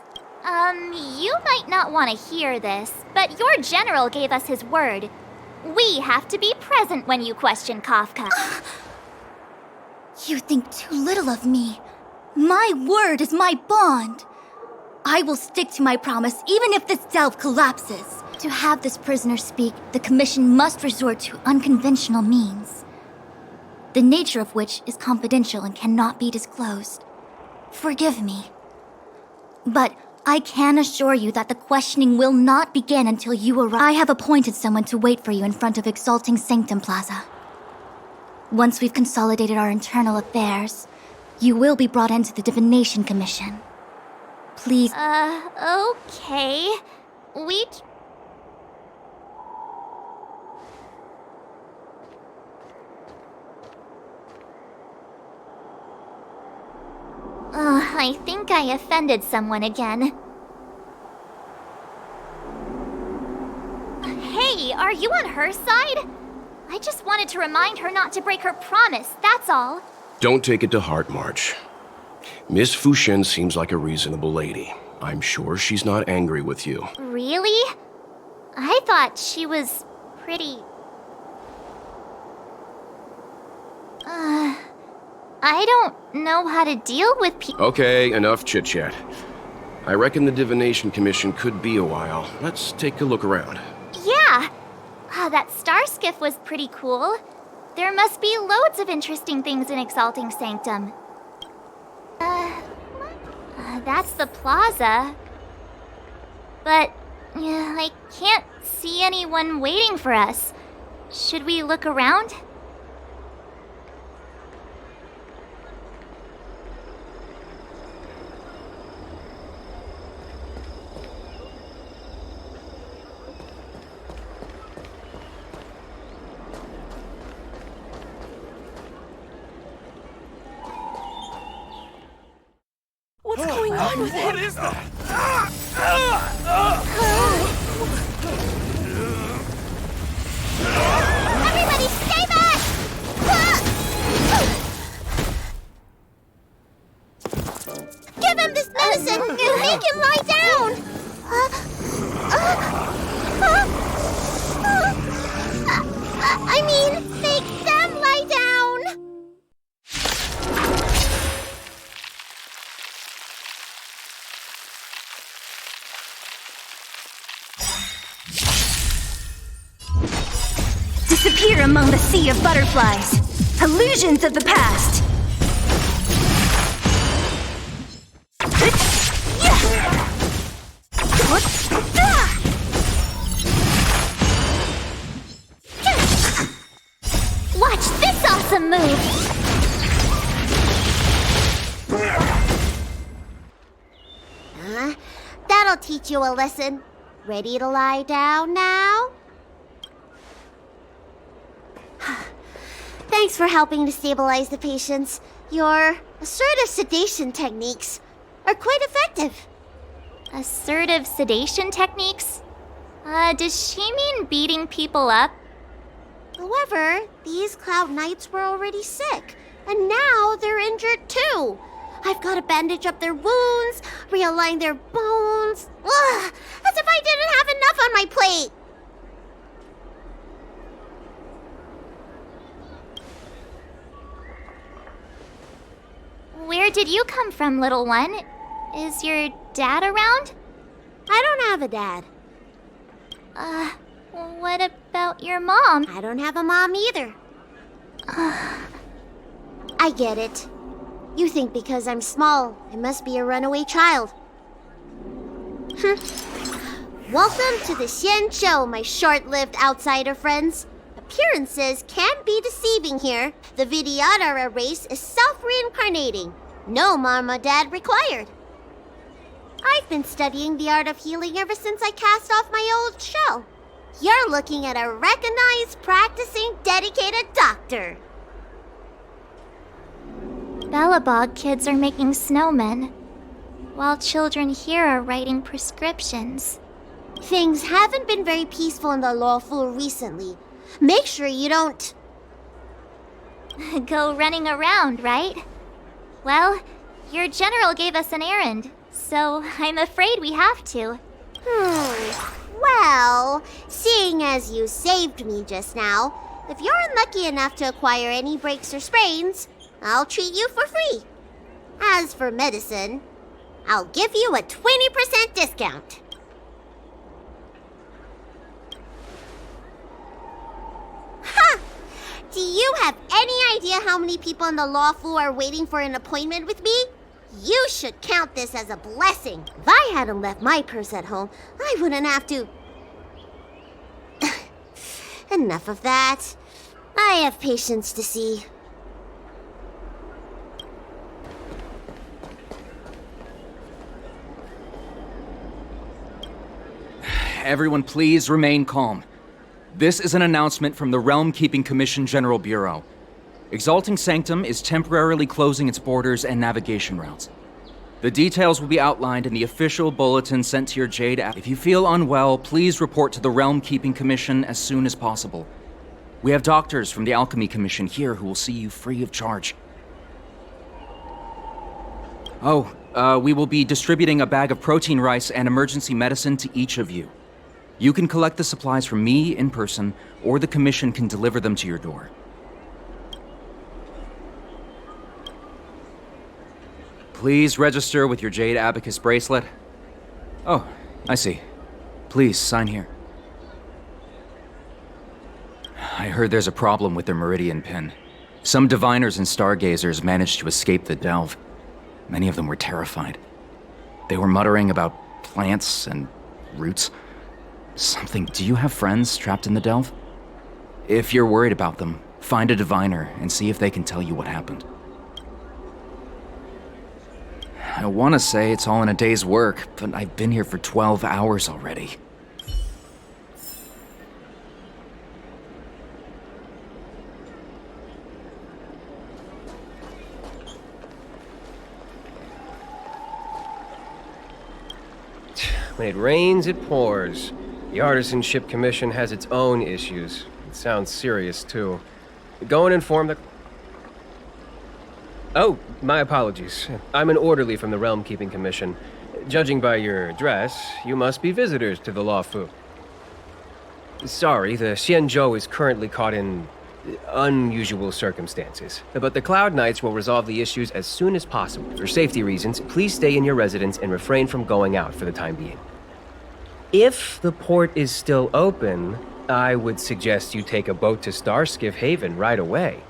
You might not want to hear this, but your general gave us his word. We have to be present when you question Kafka. You think too little of me. My word is my bond. I will stick to my promise even if this delve collapses. To have this prisoner speak, the Commission must resort to unconventional means, the nature of which is confidential and cannot be disclosed. Forgive me. But I can assure you that the questioning will not begin until you arrive. I have appointed someone to wait for you in front of Exalting Sanctum Plaza. Once we've consolidated our internal affairs, you will be brought into the Divination Commission. Please... Okay. I think I offended someone again. Hey, are you on her side? I just wanted to remind her not to break her promise, that's all. Don't take it to heart, March. Miss Fushen seems like a reasonable lady. I'm sure she's not angry with you. Really? I thought she was pretty... I don't know how to deal with people. Okay, enough chit-chat. I reckon the Divination Commission could be a while. Let's take a look around. Yeah! That star skiff was pretty cool. There must be loads of interesting things in Exalting Sanctum. That's the plaza. But, I can't see anyone waiting for us. Should we look around? What's going on with him? What is that? Everybody stay back! Give him this medicine and make him lie down! I mean, make them lie down! Disappear among the sea of butterflies. Illusions of the past. Watch this awesome move! That'll teach you a lesson. Ready to lie down now? Thanks for helping to stabilize the patients. Your assertive sedation techniques are quite effective. Assertive sedation techniques? Does she mean beating people up? However, these Cloud Knights were already sick, and now they're injured too. I've got to bandage up their wounds, realign their bones. Ugh, as if I didn't have enough on my plate. Where did you come from, little one? Is your dad around? I don't have a dad. What about your mom? I don't have a mom either. I get it. You think because I'm small, I must be a runaway child. Welcome to the Xian Show, my short-lived outsider friends. Appearances can be deceiving here. The Vidyadhara race is self-reincarnating. No mom or dad required. I've been studying the art of healing ever since I cast off my old shell. You're looking at a recognized, practicing, dedicated doctor. Bellabog kids are making snowmen, while children here are writing prescriptions. Things haven't been very peaceful in the lawful recently. Make sure you don't... Go running around, right? Well, your general gave us an errand, so I'm afraid we have to. Well, seeing as you saved me just now, if you're unlucky enough to acquire any breaks or sprains, I'll treat you for free. As for medicine, I'll give you a 20% discount. Ha! Do you have any idea how many people in the lawful are waiting for an appointment with me? You should count this as a blessing. If I hadn't left my purse at home, I wouldn't have to... Enough of that. I have patients to see. Everyone please remain calm. This is an announcement from the Realm Keeping Commission General Bureau. Exalting Sanctum is temporarily closing its borders and navigation routes. The details will be outlined in the official bulletin sent to your Jade app. If you feel unwell, please report to the Realm Keeping Commission as soon as possible. We have doctors from the Alchemy Commission here who will see you free of charge. Oh, we will be distributing a bag of protein rice and emergency medicine to each of you. You can collect the supplies from me in person, or the Commission can deliver them to your door. Please register with your Jade Abacus bracelet. Oh, I see. Please, sign here. I heard there's a problem with their Meridian pin. Some diviners and stargazers managed to escape the delve. Many of them were terrified. They were muttering about plants and roots. Something. Do you have friends trapped in the delve? If you're worried about them, find a diviner and see if they can tell you what happened. I want to say it's all in a day's work, but I've been here for 12 hours already. When it rains, it pours. The Artisanship Commission has its own issues. It sounds serious, too. Go and inform the... Oh, my apologies. I'm an orderly from the Realm Keeping Commission. Judging by your dress, you must be visitors to the Law Fu. Sorry, the Xianzhou is currently caught in unusual circumstances. But the Cloud Knights will resolve the issues as soon as possible. For safety reasons, please stay in your residence and refrain from going out for the time being. If the port is still open, I would suggest you take a boat to Starskiff Haven right away.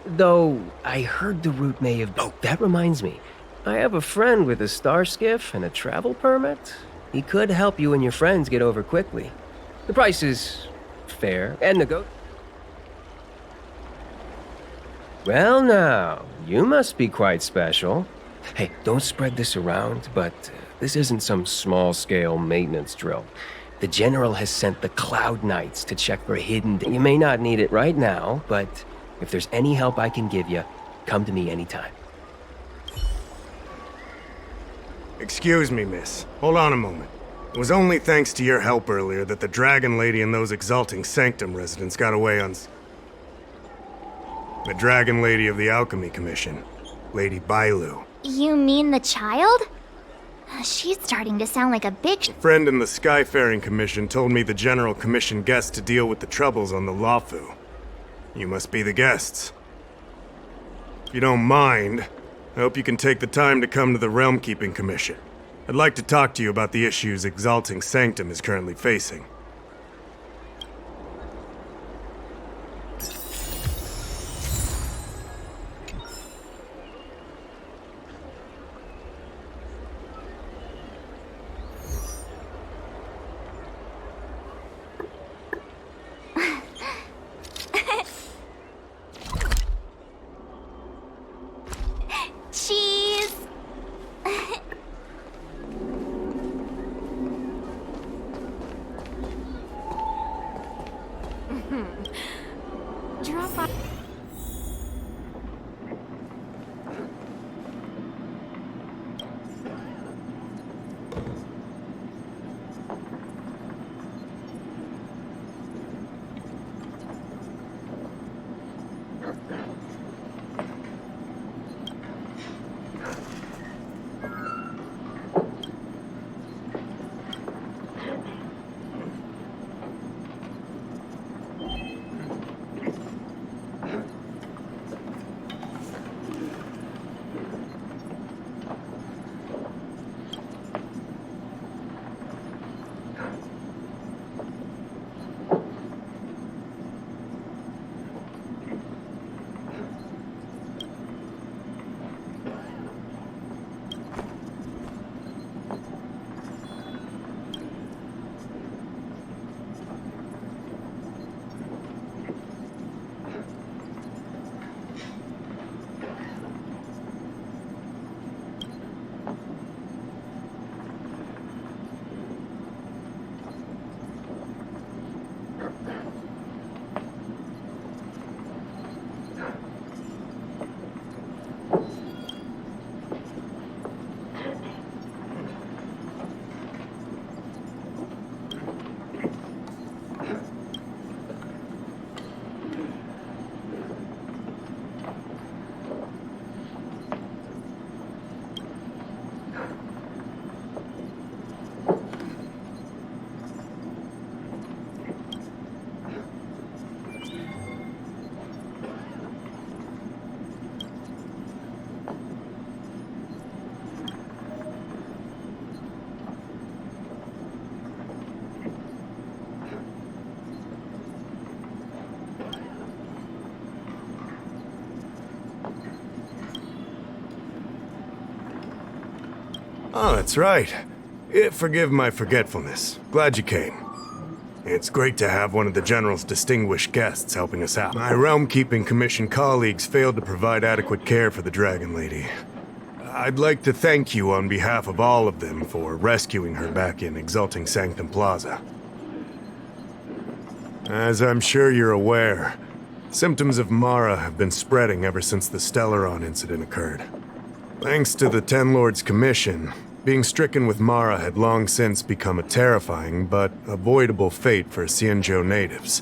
Though, I heard the route may have... Oh, that reminds me. I have a friend with a star skiff and a travel permit. He could help you and your friends get over quickly. The price is fair and Well now, you must be quite special. Hey, don't spread this around, but this isn't some small-scale maintenance drill. The General has sent the Cloud Knights to check for hidden... You may not need it right now, but... if there's any help I can give you, come to me anytime. Excuse me, miss. Hold on a moment. It was only thanks to your help earlier that the Dragon Lady and those Exalting Sanctum residents got away on... The Dragon Lady of the Alchemy Commission, Lady Bailu. You mean the child? She's starting to sound like a big... A friend in the Skyfaring Commission told me the General commissioned guests to deal with the troubles on the Lawfu. You must be the guests. If you don't mind, I hope you can take the time to come to the Realm Keeping Commission. I'd like to talk to you about the issues Exalting Sanctum is currently facing. Cheese! Drop by. Oh, that's right. Forgive my forgetfulness. Glad you came. It's great to have one of the General's distinguished guests helping us out. My Realm-Keeping Commission colleagues failed to provide adequate care for the Dragon Lady. I'd like to thank you on behalf of all of them for rescuing her back in Exalting Sanctum Plaza. As I'm sure you're aware, symptoms of Mara have been spreading ever since the Stellaron incident occurred. Thanks to the Ten Lords' Commission, being stricken with Mara had long since become a terrifying but avoidable fate for Xianzhou natives.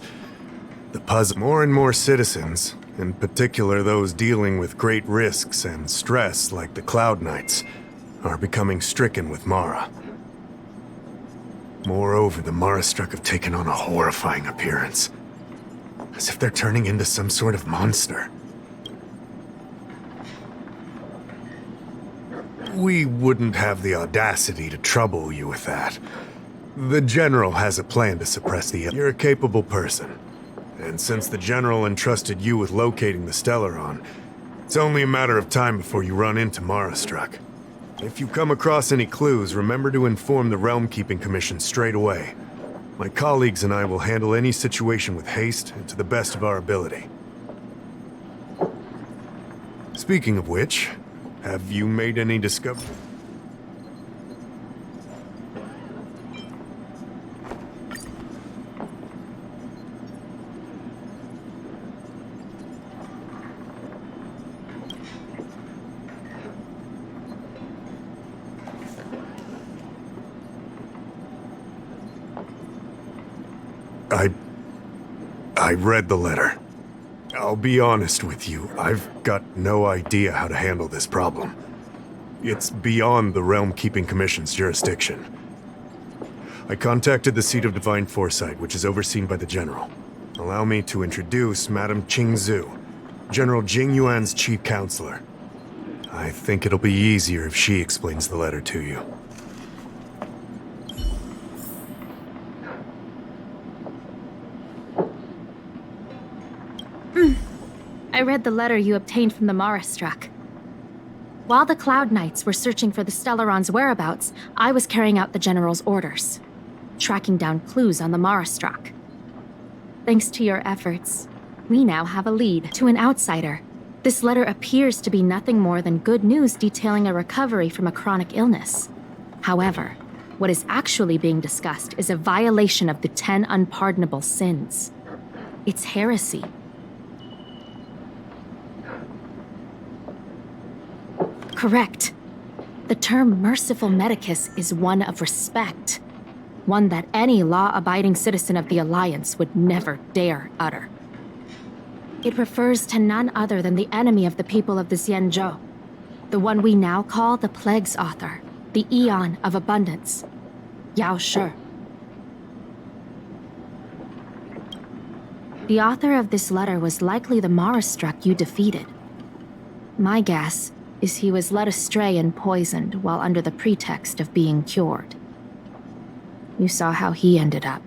The puzzle, more and more citizens, in particular those dealing with great risks and stress like the Cloud Knights, are becoming stricken with Mara. Moreover, the Mara-struck have taken on a horrifying appearance, as if they're turning into some sort of monster. We wouldn't have the audacity to trouble you with that. The General has a plan to suppress the... You're a capable person. And since the General entrusted you with locating the Stellaron, it's only a matter of time before you run into Mara-struck. If you come across any clues, remember to inform the Realm-Keeping Commission straight away. My colleagues and I will handle any situation with haste and to the best of our ability. Speaking of which, have you made any discovery? I read the letter. I'll be honest with you, I've got no idea how to handle this problem. It's beyond the Realm-Keeping Commission's jurisdiction. I contacted the seat of Divine Foresight, which is overseen by the General. Allow me to introduce Madame Qingzhu, General Jing Yuan's chief counselor. I think it'll be easier if she explains the letter to you. I read the letter you obtained from the Mara-struck. While the Cloud Knights were searching for the Stellaron's whereabouts, I was carrying out the General's orders, tracking down clues on the Mara-struck. Thanks to your efforts, we now have a lead. To an outsider, this letter appears to be nothing more than good news detailing a recovery from a chronic illness. However, what is actually being discussed is a violation of the 10 unpardonable sins. It's heresy. Correct. The term merciful medicus is one of respect, one that any law-abiding citizen of the Alliance would never dare utter. It refers to none other than the enemy of the people of the Xianzhou, the one we now call the Plague's author, the Eon of Abundance, Yao Shi. The author of this letter was likely the Mara-struck you defeated. My guess is he was led astray and poisoned while under the pretext of being cured. You saw how he ended up.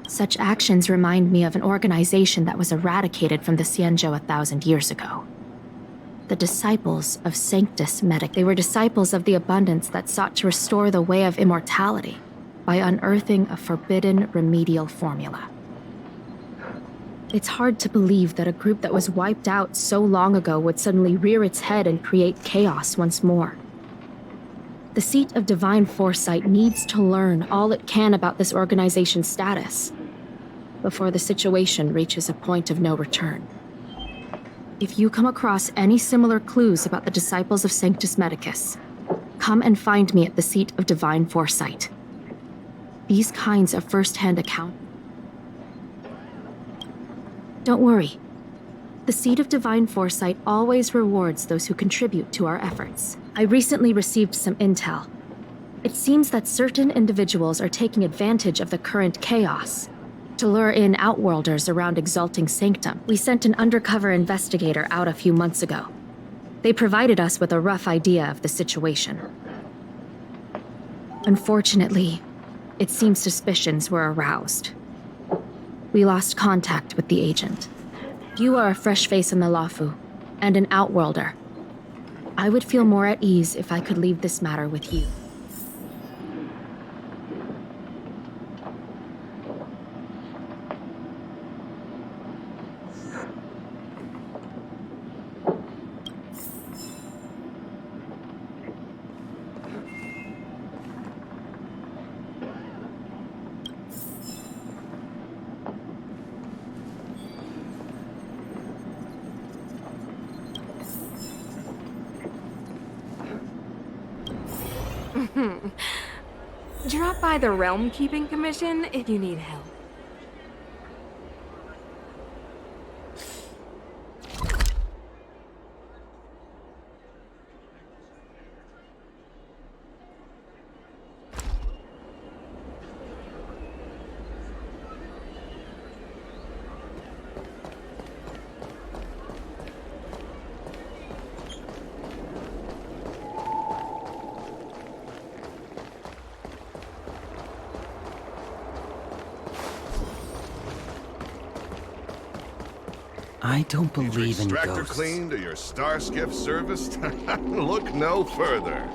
Such actions remind me of an organization that was eradicated from the Xianzhou 1,000 years ago. The Disciples of Sanctus Medic. They were disciples of the abundance that sought to restore the way of immortality by unearthing a forbidden remedial formula. It's hard to believe that a group that was wiped out so long ago would suddenly rear its head and create chaos once more. The seat of Divine Foresight needs to learn all it can about this organization's status before the situation reaches a point of no return. If you come across any similar clues about the Disciples of Sanctus Medicus, come and find me at the seat of Divine Foresight. These kinds of first-hand accounts. Don't worry. The Seat of Divine Foresight always rewards those who contribute to our efforts. I recently received some intel. It seems that certain individuals are taking advantage of the current chaos to lure in outworlders around Exalting Sanctum. We sent an undercover investigator out a few months ago. They provided us with a rough idea of the situation. Unfortunately, it seems suspicions were aroused. We lost contact with the agent. You are a fresh face in the Lafu, and an outworlder. I would feel more at ease if I could leave this matter with you. Drop by the Realm Keeping Commission if you need help. I don't believe in Extractor ghosts. cleaned or your star skiff serviced? Look no further.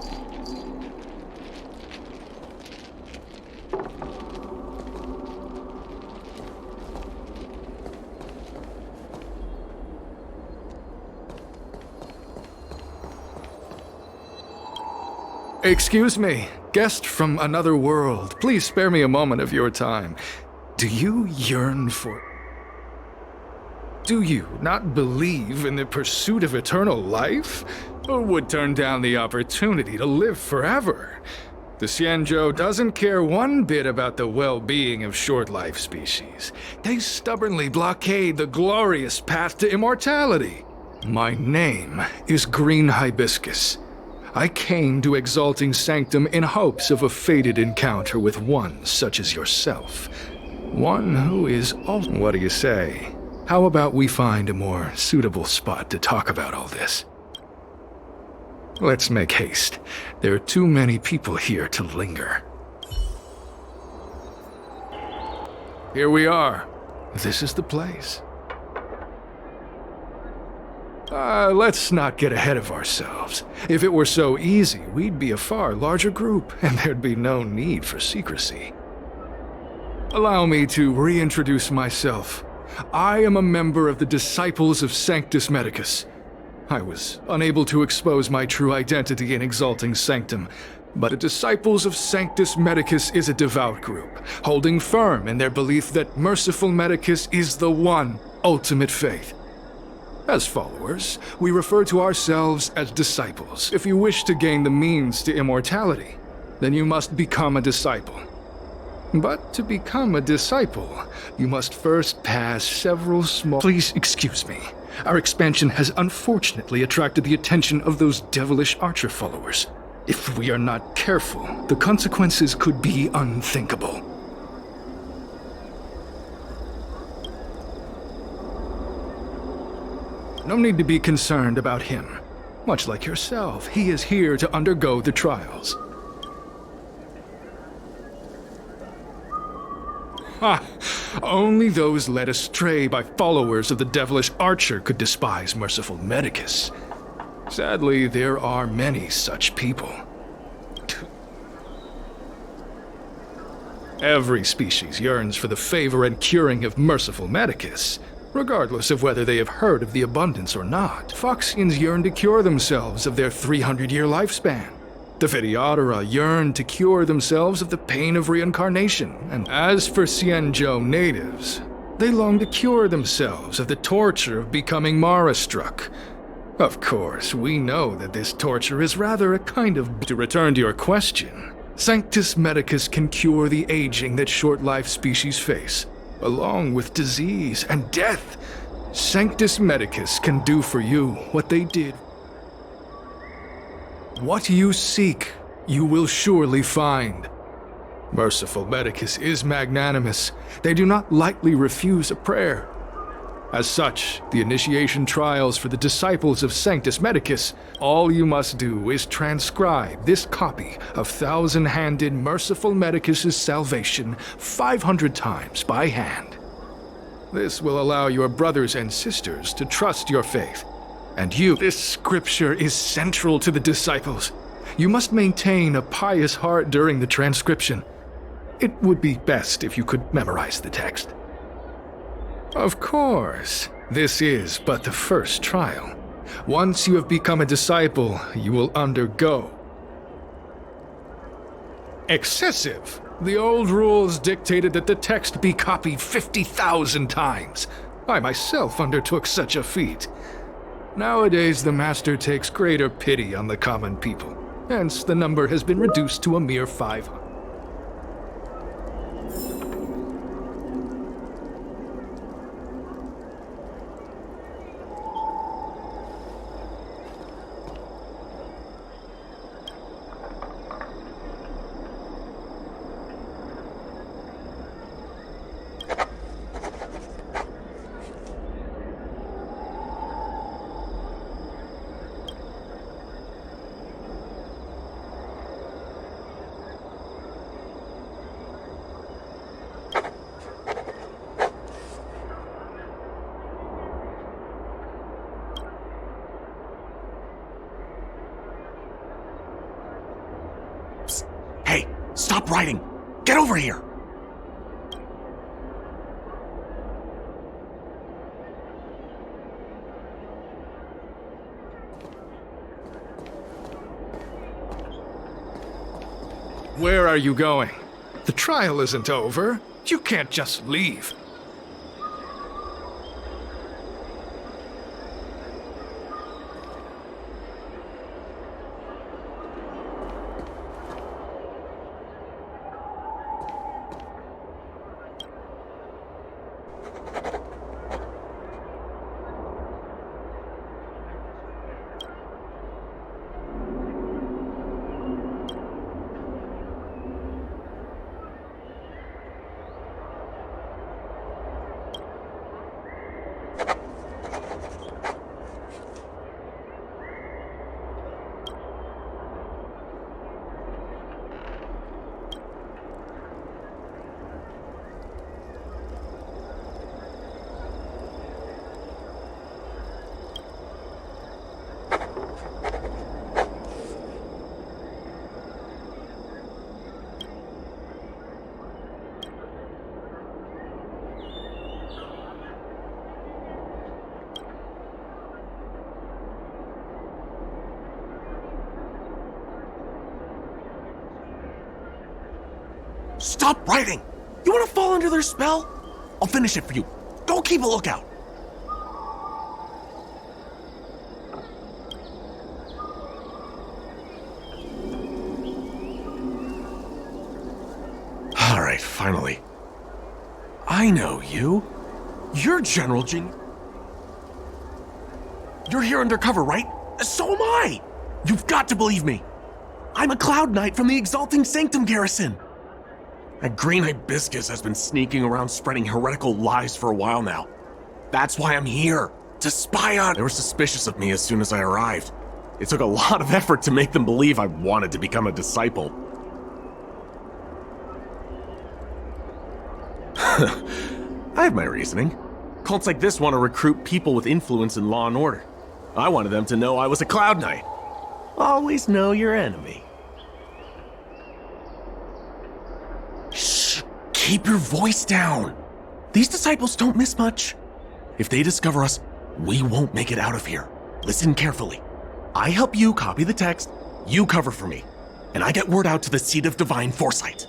Excuse me, guest from another world. Please spare me a moment of your time. Do you yearn for... Do you not believe in the pursuit of eternal life? Or would turn down the opportunity to live forever? The Xianzhou doesn't care one bit about the well-being of short-life species. They stubbornly blockade the glorious path to immortality. My name is Green Hibiscus. I came to Exalting Sanctum in hopes of a fated encounter with one such as yourself. One who is also... What do you say? How about we find a more suitable spot to talk about all this? Let's make haste. There are too many people here to linger. Here we are. This is the place. Let's not get ahead of ourselves. If it were so easy, we'd be a far larger group, and there'd be no need for secrecy. Allow me to reintroduce myself. I am a member of the Disciples of Sanctus Medicus. I was unable to expose my true identity in Exalting Sanctum, but the Disciples of Sanctus Medicus is a devout group, holding firm in their belief that Merciful Medicus is the one ultimate faith. As followers, we refer to ourselves as disciples. If you wish to gain the means to immortality, then you must become a disciple. But to become a disciple, you must first pass several small... Please excuse me. Our expansion has unfortunately attracted the attention of those devilish archer followers. If we are not careful, the consequences could be unthinkable. No need to be concerned about him. Much like yourself, he is here to undergo the trials. Ha! Only those led astray by followers of the devilish archer could despise Merciful Medicus. Sadly, there are many such people. Every species yearns for the favor and curing of Merciful Medicus, regardless of whether they have heard of the abundance or not. Foxians yearn to cure themselves of their 300-year lifespan. The Videodora yearn to cure themselves of the pain of reincarnation, and as for Xianzhou natives, they long to cure themselves of the torture of becoming Mara-struck. Of course, we know that this torture is rather a kind of... To return to your question, Sanctus Medicus can cure the aging that short-life species face, along with disease and death. Sanctus Medicus can do for you what they did. What you seek, you will surely find. Merciful Medicus is magnanimous. They do not lightly refuse a prayer. As such, the initiation trials for the Disciples of Sanctus Medicus, all you must do is transcribe this copy of Thousand-Handed Merciful Medicus's Salvation 500 times by hand. This will allow your brothers and sisters to trust your faith. And you, this scripture is central to the disciples. You must maintain a pious heart during the transcription. It would be best if you could memorize the text. Of course, this is but the first trial. Once you have become a disciple, you will undergo. Excessive! The old rules dictated that the text be copied 50,000 times. I myself undertook such a feat. Nowadays, the Master takes greater pity on the common people. Hence, the number has been reduced to a mere 500. Stop writing! Get over here! Where are you going? The trial isn't over. You can't just leave. Stop writing! You want to fall under their spell? I'll finish it for you. Go keep a lookout. All right, finally. I know you. You're General Jing. You're here undercover, right? So am I! You've got to believe me. I'm a Cloud Knight from the Exalting Sanctum garrison. That green hibiscus has been sneaking around spreading heretical lies for a while now. That's why I'm here, to spy on. They were suspicious of me as soon as I arrived. It took a lot of effort to make them believe I wanted to become a disciple. I have my reasoning. Cults like this want to recruit people with influence in law and order. I wanted them to know I was a Cloud Knight. Always know your enemy. Shh! Keep your voice down. These disciples don't miss much. If they discover us, we won't make it out of here. Listen carefully. I help you copy the text, you cover for me, and I get word out to the Seat of Divine Foresight.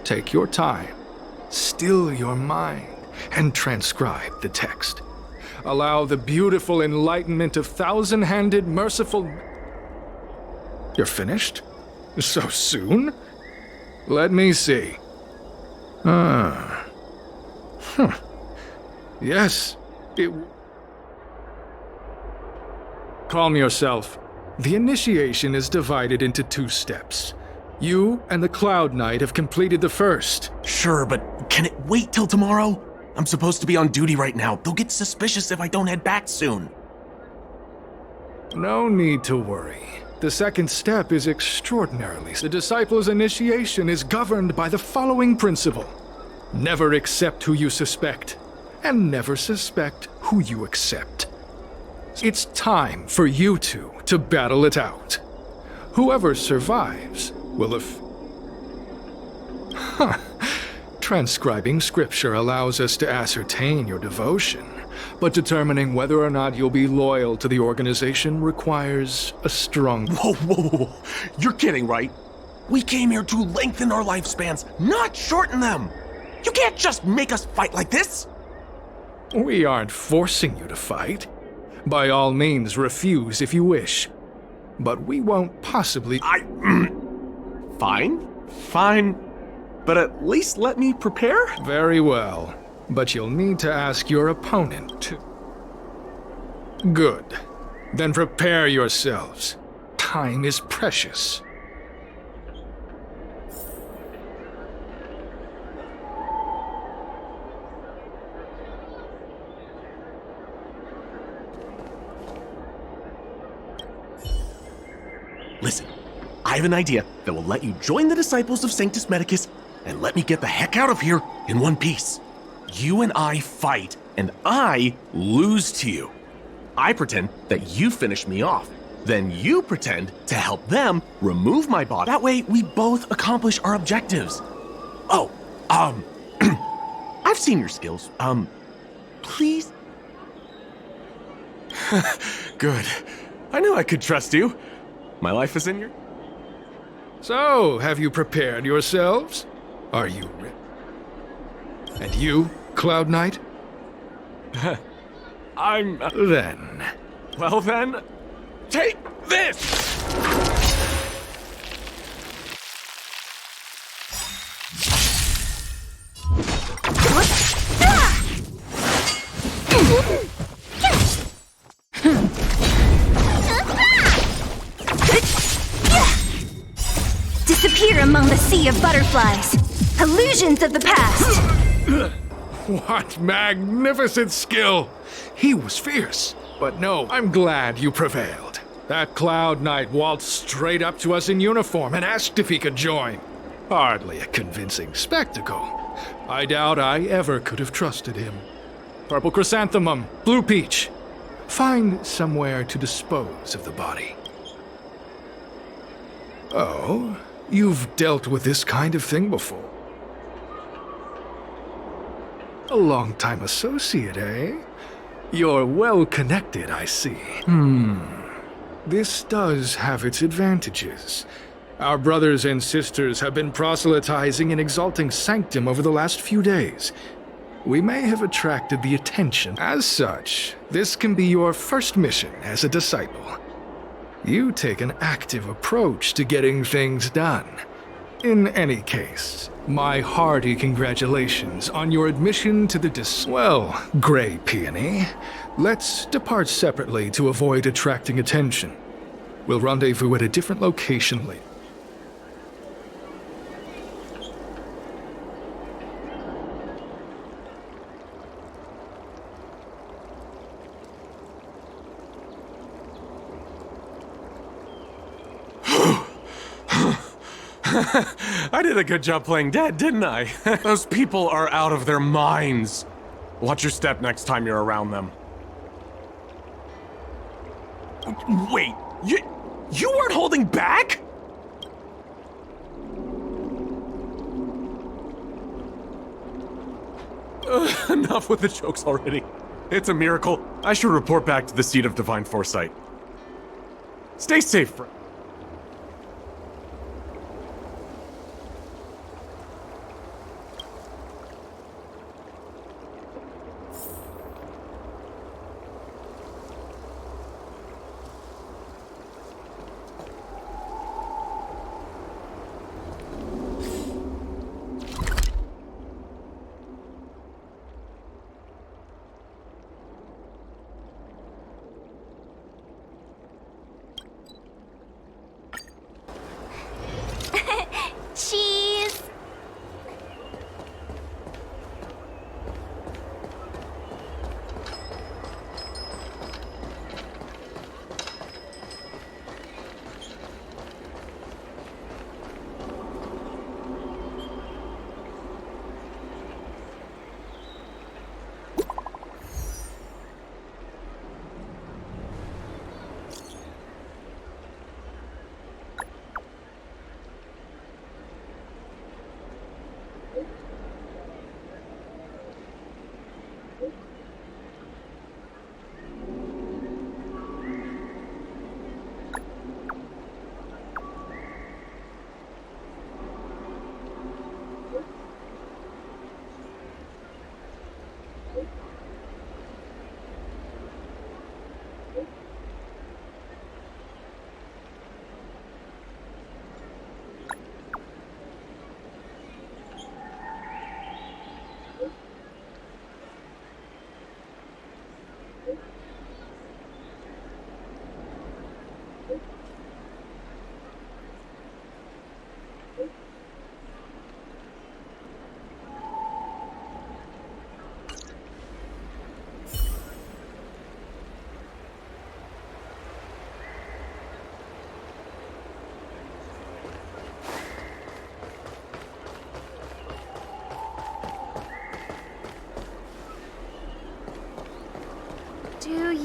Take your time, still your mind, and transcribe the text. Allow the beautiful enlightenment of thousand-handed, merciful... You're finished? So soon? Let me see. Yes, it... Calm yourself. The initiation is divided into 2 steps. You and the Cloud Knight have completed the first. Sure, but can it wait till tomorrow? I'm supposed to be on duty right now. They'll get suspicious if I don't head back soon. No need to worry. The second step is extraordinarily... The disciple's initiation is governed by the following principle. Never accept who you suspect, and never suspect who you accept. It's time for you two to battle it out. Whoever survives will have... Transcribing scripture allows us to ascertain your devotion, but determining whether or not you'll be loyal to the organization requires a strong... Whoa. You're kidding, right? We came here to lengthen our lifespans, not shorten them. You can't just make us fight like this. We aren't forcing you to fight. By all means, refuse if you wish. But we won't possibly... Fine. But at least let me prepare? Very well. But you'll need to ask your opponent to... Good. Then prepare yourselves. Time is precious. Listen, I have an idea that will let you join the disciples of Sanctus Medicus and let me get the heck out of here in one piece. You and I fight, and I lose to you. I pretend that you finish me off. Then you pretend to help them remove my body. That way, we both accomplish our objectives. Oh, I've seen your skills. Please? Good. I knew I could trust you. My life is in your... So, have you prepared yourselves? Are you ready? And you, Cloud Knight? Then... Well then, take this! Disappear among the sea of butterflies. Illusions of the past. What magnificent skill! He was fierce. But no, I'm glad you prevailed. That Cloud Knight waltzed straight up to us in uniform and asked if he could join. Hardly a convincing spectacle. I doubt I ever could have trusted him. Purple chrysanthemum, blue peach. Find somewhere to dispose of the body. Oh, you've dealt with this kind of thing before. A long-time associate, eh? You're well-connected, I see. This does have its advantages. Our brothers and sisters have been proselytizing and exalting Sanctum over the last few days. We may have attracted the attention. As such, this can be your first mission as a disciple. You take an active approach to getting things done. In any case, my hearty congratulations on your admission to the Well, Grey Peony, let's depart separately to avoid attracting attention. We'll rendezvous at a different location later. I did a good job playing dead, didn't I? Those people are out of their minds. Watch your step next time you're around them. Wait, you weren't holding back? Enough with the jokes already. It's a miracle. I should report back to the seat of divine foresight. Stay safe, friend.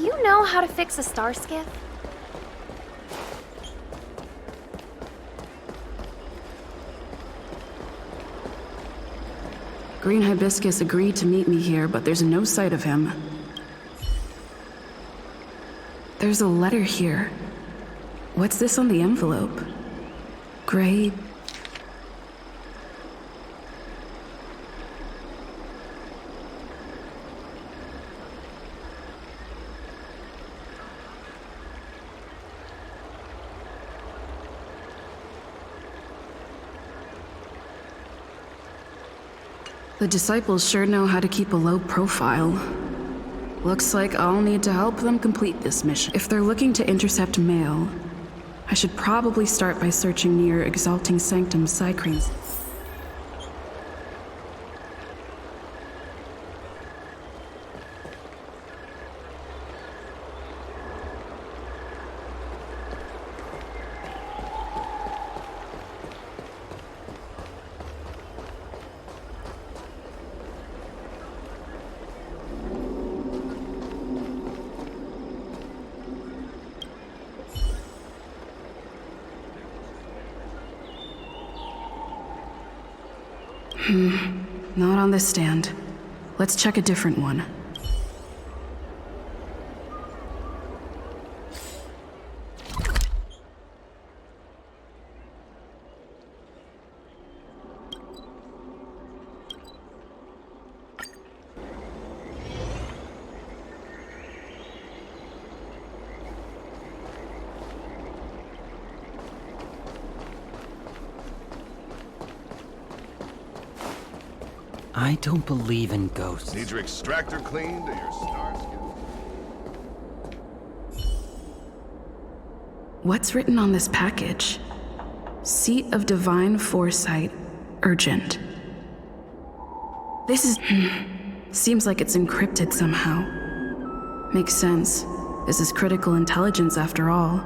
you know how to fix a star skiff? Green Hibiscus agreed to meet me here, but there's no sight of him. There's a letter here. What's this on the envelope? Gray... The disciples sure know how to keep a low profile. Looks like I'll need to help them complete this mission. If they're looking to intercept mail, I should probably start by searching near Exalting Sanctum Psycreams. Not on this stand. Let's check a different one. I don't believe in ghosts. Need your extractor cleaned or your stars get... What's written on this package? Seat of Divine Foresight, urgent. This is... seems like it's encrypted somehow. Makes sense. This is critical intelligence after all.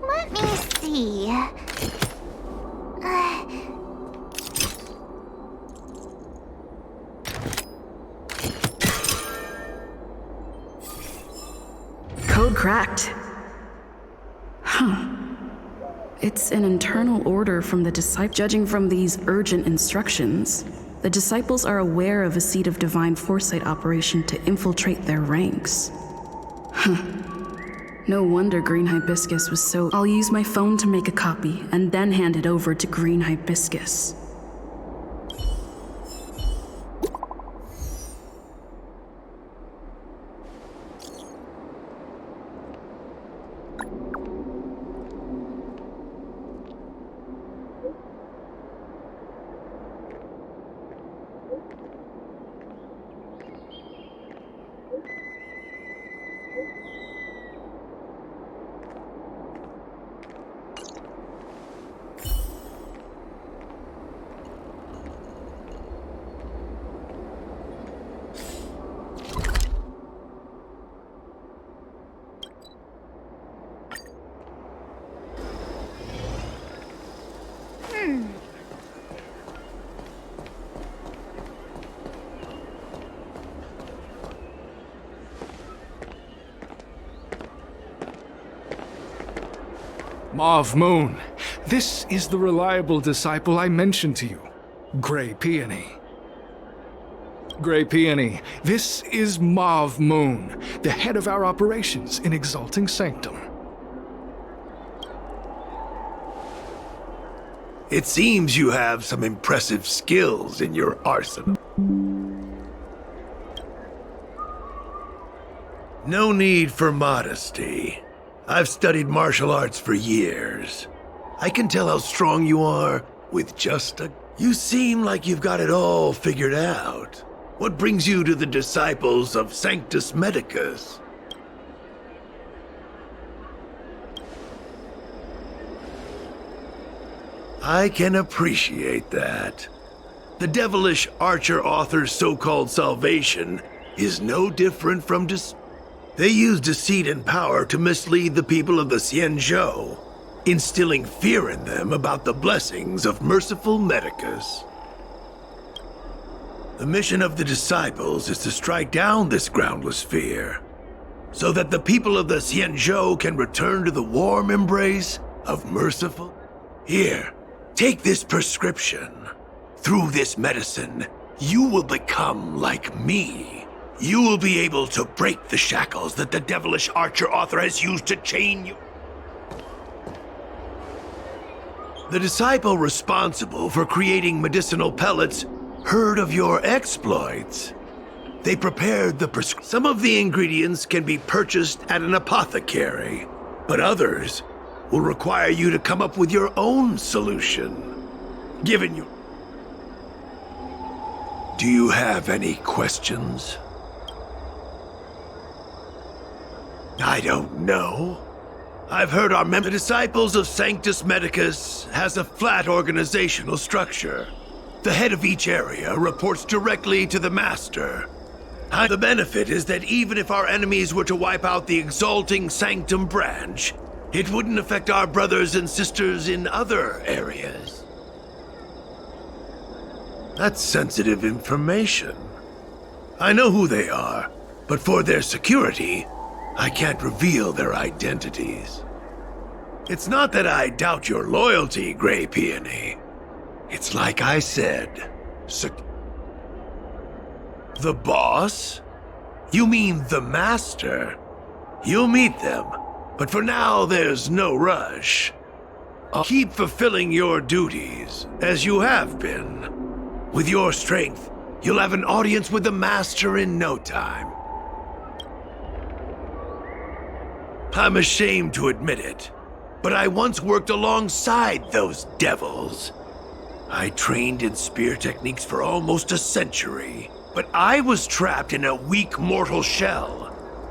Let me see. Code cracked. Huh. It's an internal order from the disciple. Judging from these urgent instructions, the disciples are aware of a Seat of Divine Foresight operation to infiltrate their ranks. Huh. No wonder Green Hibiscus was so... I'll use my phone to make a copy, and then hand it over to Green Hibiscus. Mauve Moon, this is the reliable disciple I mentioned to you, Gray Peony. Gray Peony, this is Mauve Moon, the head of our operations in Exalting Sanctum. It seems you have some impressive skills in your arsenal. No need for modesty. I've studied martial arts for years. I can tell how strong you are with just a... You seem like you've got it all figured out. What brings you to the disciples of Sanctus Medicus? I can appreciate that. The devilish archer author's so-called salvation is no different from They use deceit and power to mislead the people of the Xianzhou, instilling fear in them about the blessings of merciful Medicus. The mission of the disciples is to strike down this groundless fear, so that the people of the Xianzhou can return to the warm embrace of merciful... Here, take this prescription. Through this medicine, you will become like me. You will be able to break the shackles that the devilish archer author has used to chain you. The disciple responsible for creating medicinal pellets heard of your exploits. They prepared the prescription. Some of the ingredients can be purchased at an apothecary, but others will require you to come up with your own solution. Given you... Do you have any questions? I don't know. I've heard the Disciples of Sanctus Medicus has a flat organizational structure. The head of each area reports directly to the Master. The benefit is that even if our enemies were to wipe out the Exalting Sanctum branch, it wouldn't affect our brothers and sisters in other areas. That's sensitive information. I know who they are, but for their security, I can't reveal their identities. It's not that I doubt your loyalty, Grey Peony. It's like I said, the boss? You mean the Master? You'll meet them, but for now there's no rush. I'll keep fulfilling your duties, as you have been. With your strength, you'll have an audience with the Master in no time. I'm ashamed to admit it, but I once worked alongside those devils. I trained in spear techniques for almost a century, but I was trapped in a weak mortal shell.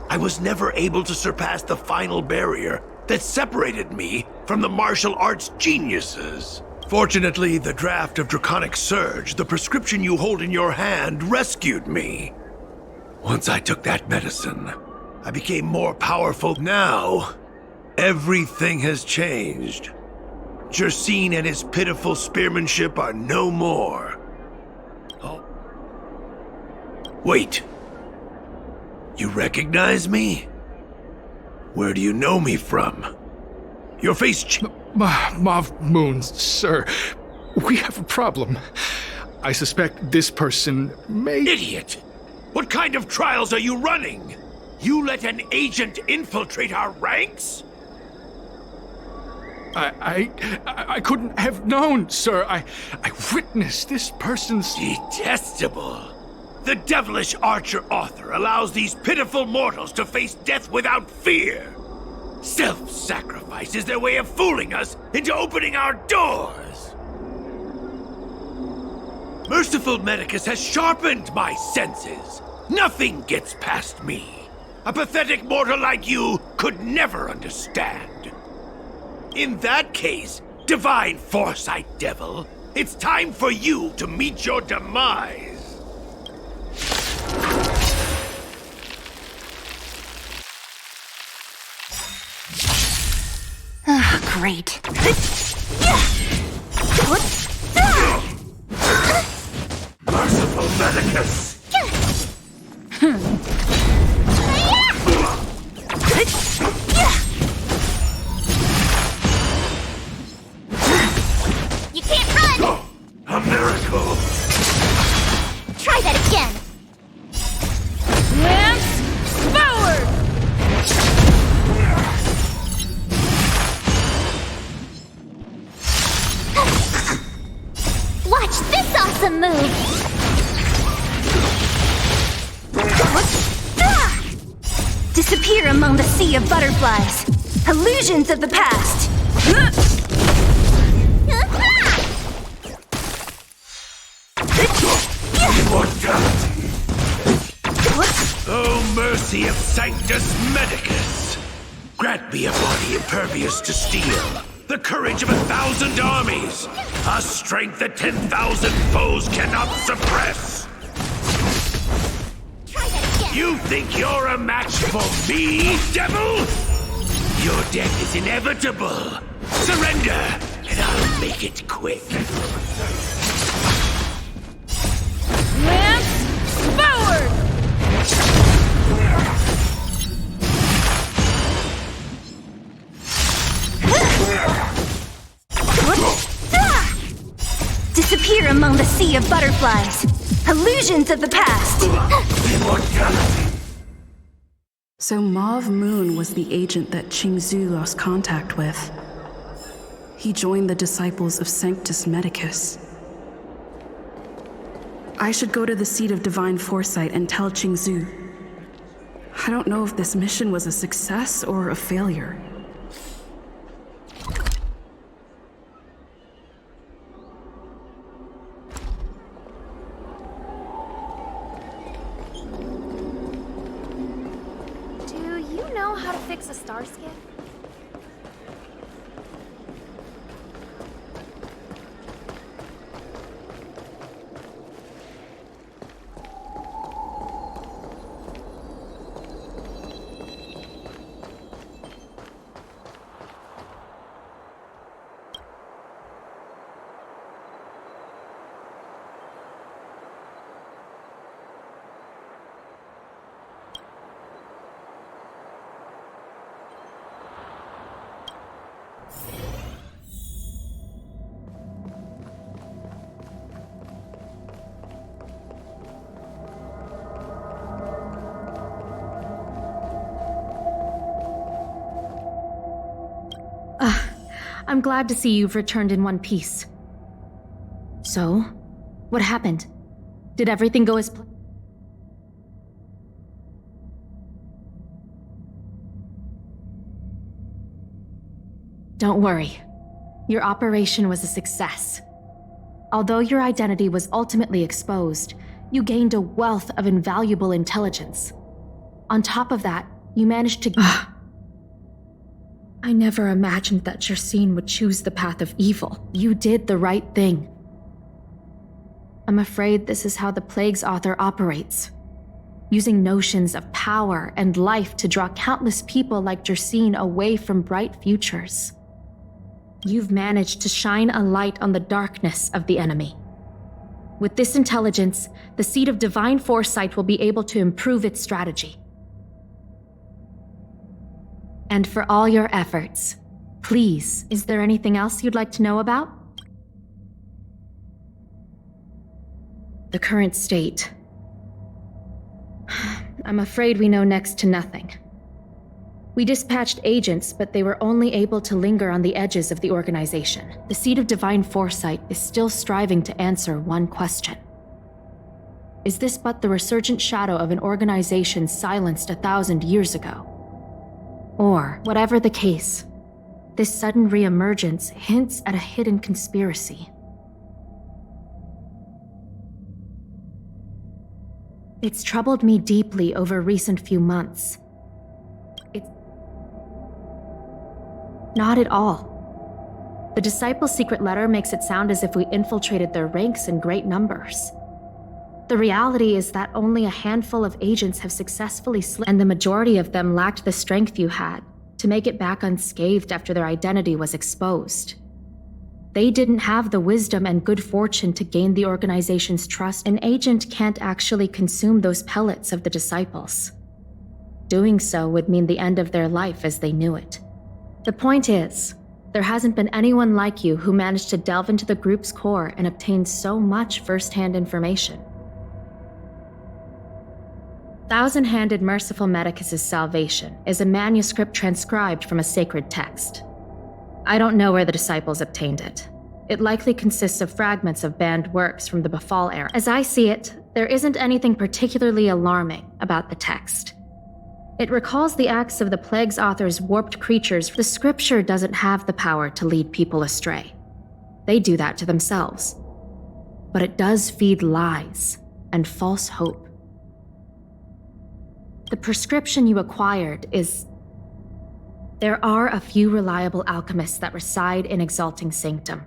I was never able to surpass the final barrier that separated me from the martial arts geniuses. Fortunately, the draft of Draconic Surge, the prescription you hold in your hand, rescued me. Once I took that medicine, I became more powerful. Now, everything has changed. Jersine and his pitiful spearmanship are no more. Oh. Wait. You recognize me? Where do you know me from? Your face Mav Moon, sir. We have a problem. I suspect this person may... Idiot! What kind of trials are you running? You let an agent infiltrate our ranks? I couldn't have known, sir. I witnessed this person's... Detestable. The devilish archer author allows these pitiful mortals to face death without fear. Self-sacrifice is their way of fooling us into opening our doors. Merciful Medicus has sharpened my senses. Nothing gets past me. A pathetic mortal like you could never understand. In that case, divine foresight devil, it's time for you to meet your demise. Great. Merciful Medicus! You can't run! A miracle! Try that again! Lance forward! Awesome move! Disappear among the sea of butterflies. Illusions of the past. Immortality. Oh, mercy of Sanctus Medicus! Grant me a body impervious to steel, the courage of 1,000 armies, a strength that 10,000 foes cannot suppress. You think you're a match for me, devil? Your death is inevitable. Surrender, and I'll make it quick. Lance forward! Disappear among the sea of butterflies. Illusions of the past. So Mauve Moon was the agent that Qingzhu lost contact with. He joined the disciples of Sanctus Medicus. I should go to the seat of divine foresight and tell Qingzhu. I don't know if this mission was a success or a failure. Do you know how to fix a star skiff? I'm glad to see you've returned in one piece. So, what happened? Did everything go as planned? Don't worry. Your operation was a success. Although your identity was ultimately exposed, you gained a wealth of invaluable intelligence. On top of that, you managed to... I never imagined that Jersine would choose the path of evil. You did the right thing. I'm afraid this is how the Plague's author operates, using notions of power and life to draw countless people like Jersine away from bright futures. You've managed to shine a light on the darkness of the enemy. With this intelligence, the Seed of Divine Foresight will be able to improve its strategy. And for all your efforts, please, is there anything else you'd like to know about? The current state. I'm afraid we know next to nothing. We dispatched agents, but they were only able to linger on the edges of the organization. The Seed of Divine Foresight is still striving to answer one question. Is this but the resurgent shadow of an organization silenced 1,000 years ago? Or, whatever the case, this sudden reemergence hints at a hidden conspiracy. It's troubled me deeply over recent few months. It's not at all. The Disciples' secret letter makes it sound as if we infiltrated their ranks in great numbers. The reality is that only a handful of agents have successfully slipped, and the majority of them lacked the strength you had to make it back unscathed after their identity was exposed. They didn't have the wisdom and good fortune to gain the organization's trust. An agent can't actually consume those pellets of the Disciples. Doing so would mean the end of their life as they knew it. The point is, there hasn't been anyone like you who managed to delve into the group's core and obtain so much first-hand information. Thousand-Handed Merciful Medicus' Salvation is a manuscript transcribed from a sacred text. I don't know where the Disciples obtained it, It likely consists of fragments of banned works from the Befall era. As I see it, there isn't anything particularly alarming about the text. It recalls the acts of the Plague's author's warped creatures. The scripture doesn't have the power to lead people astray. They do that to themselves. But it does feed lies and false hope. The prescription you acquired is... There are a few reliable alchemists that reside in Exalting Sanctum.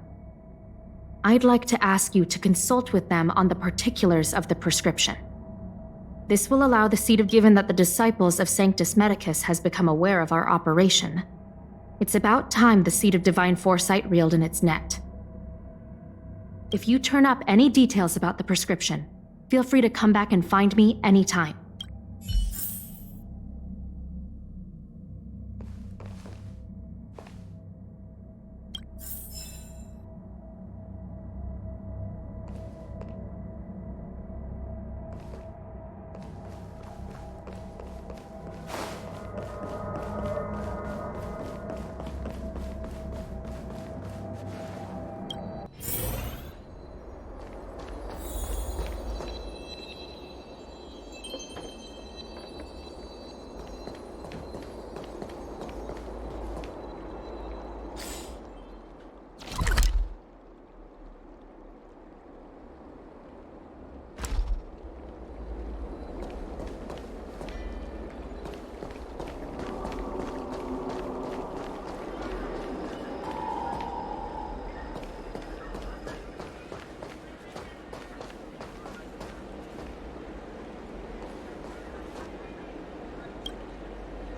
I'd like to ask you to consult with them on the particulars of the prescription. This will allow the seed of... Given that the disciples of Sanctus Medicus has become aware of our operation, it's about time the seed of divine foresight reeled in its net. If you turn up any details about the prescription, feel free to come back and find me anytime.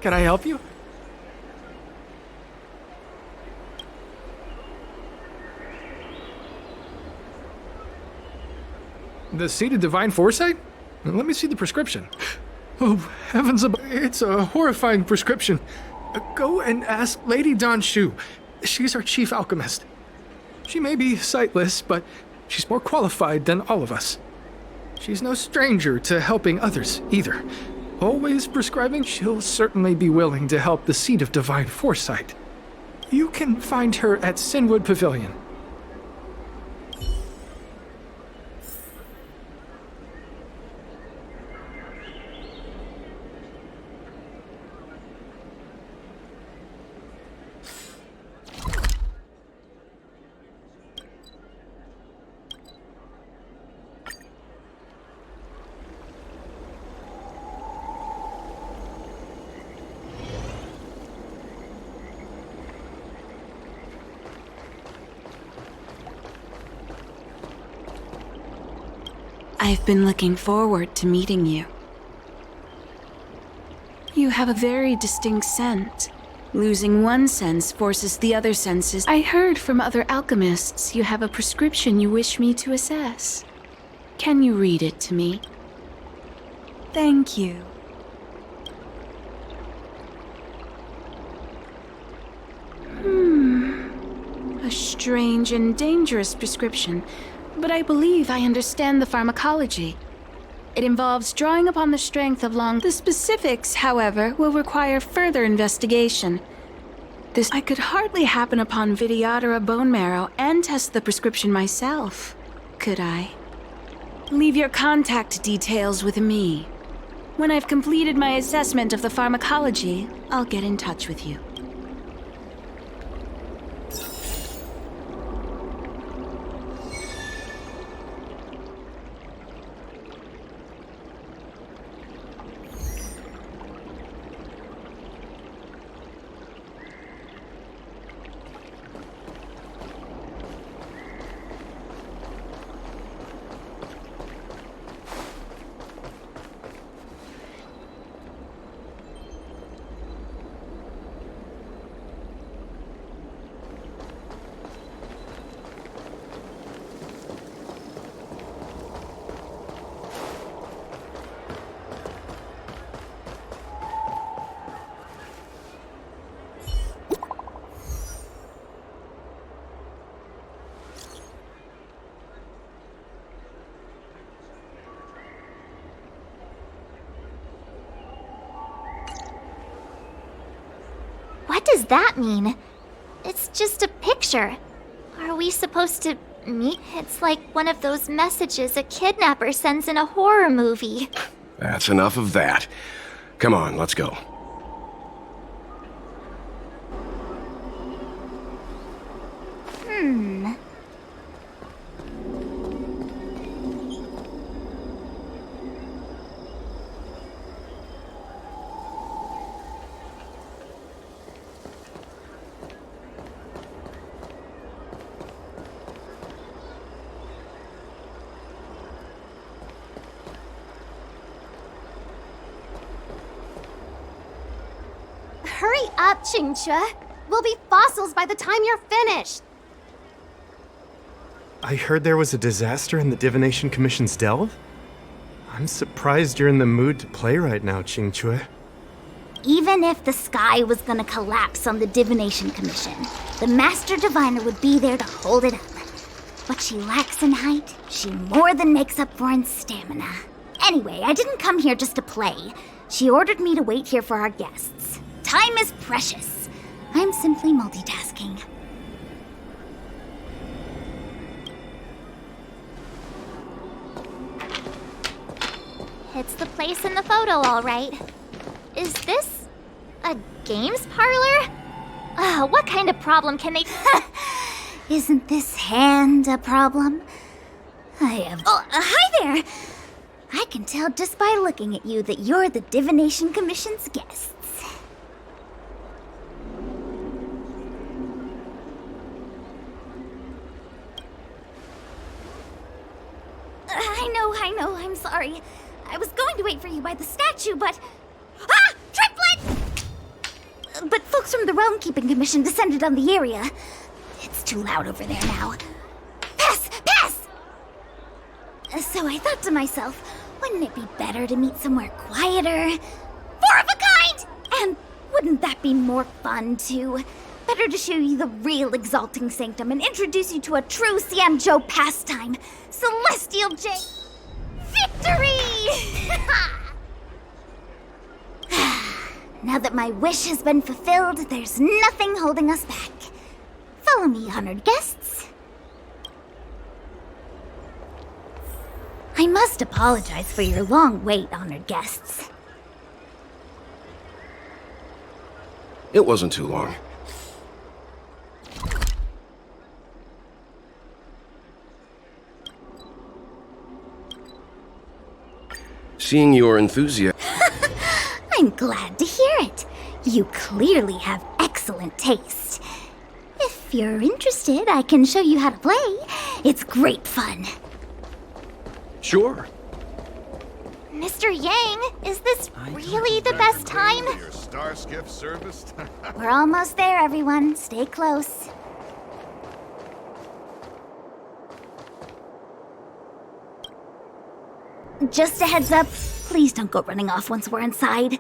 Can I help you? The seed of divine foresight? Let me see the prescription. Oh, heavens above. It's a horrifying prescription. Go and ask Lady Don Shu. She's our chief alchemist. She may be sightless, but she's more qualified than all of us. She's no stranger to helping others, either. Always prescribing, she'll certainly be willing to help the seed of divine foresight. You can find her at Sinwood Pavilion. I've been looking forward to meeting you. You have a very distinct scent. Losing one sense forces the other senses. I heard from other alchemists you have a prescription you wish me to assess. Can you read it to me? Thank you. A strange and dangerous prescription. But I believe I understand the pharmacology. It involves drawing upon the strength of The specifics, however, will require further investigation. I could hardly happen upon Vidyadhara bone marrow and test the prescription myself, could I? Leave your contact details with me. When I've completed my assessment of the pharmacology, I'll get in touch with you. What does that mean? It's just a picture. Are we supposed to meet? It's like one of those messages a kidnapper sends in a horror movie. That's enough of that. Come on, let's go. Hurry up, Qingque. We'll be fossils by the time you're finished. I heard there was a disaster in the Divination Commission's delve? I'm surprised you're in the mood to play right now, Qingque. Even if the sky was gonna collapse on the Divination Commission, the Master Diviner would be there to hold it up. What she lacks in height, she more than makes up for in stamina. Anyway, I didn't come here just to play. She ordered me to wait here for our guests. Time is precious. I'm simply multitasking. It's the place in the photo, all right. Is this a games parlor? What kind of problem can they... Isn't this hand a problem? Hi there! I can tell just by looking at you that you're the Divination Commission's guests. I know, I'm sorry. I was going to wait for you by the statue, but... Ah! Triplet! But folks from the Realm Keeping Commission descended on the area. It's too loud over there now. Pass! So I thought to myself, wouldn't it be better to meet somewhere quieter? Four of a kind! And wouldn't that be more fun, too? Better to show you the real Exalting Sanctum and introduce you to a true Xianzhou pastime. Celestial J... Victory! Now that my wish has been fulfilled, there's nothing holding us back. Follow me, honored guests. I must apologize for your long wait, honored guests. It wasn't too long. Seeing your enthusiasm... I'm glad to hear it. You clearly have excellent taste. If you're interested, I can show you how to play. It's great fun. Sure. Mr. Yang, is this really the best time? Your star skiff service? We're almost there, everyone. Stay close. Just a heads up, please don't go running off once we're inside.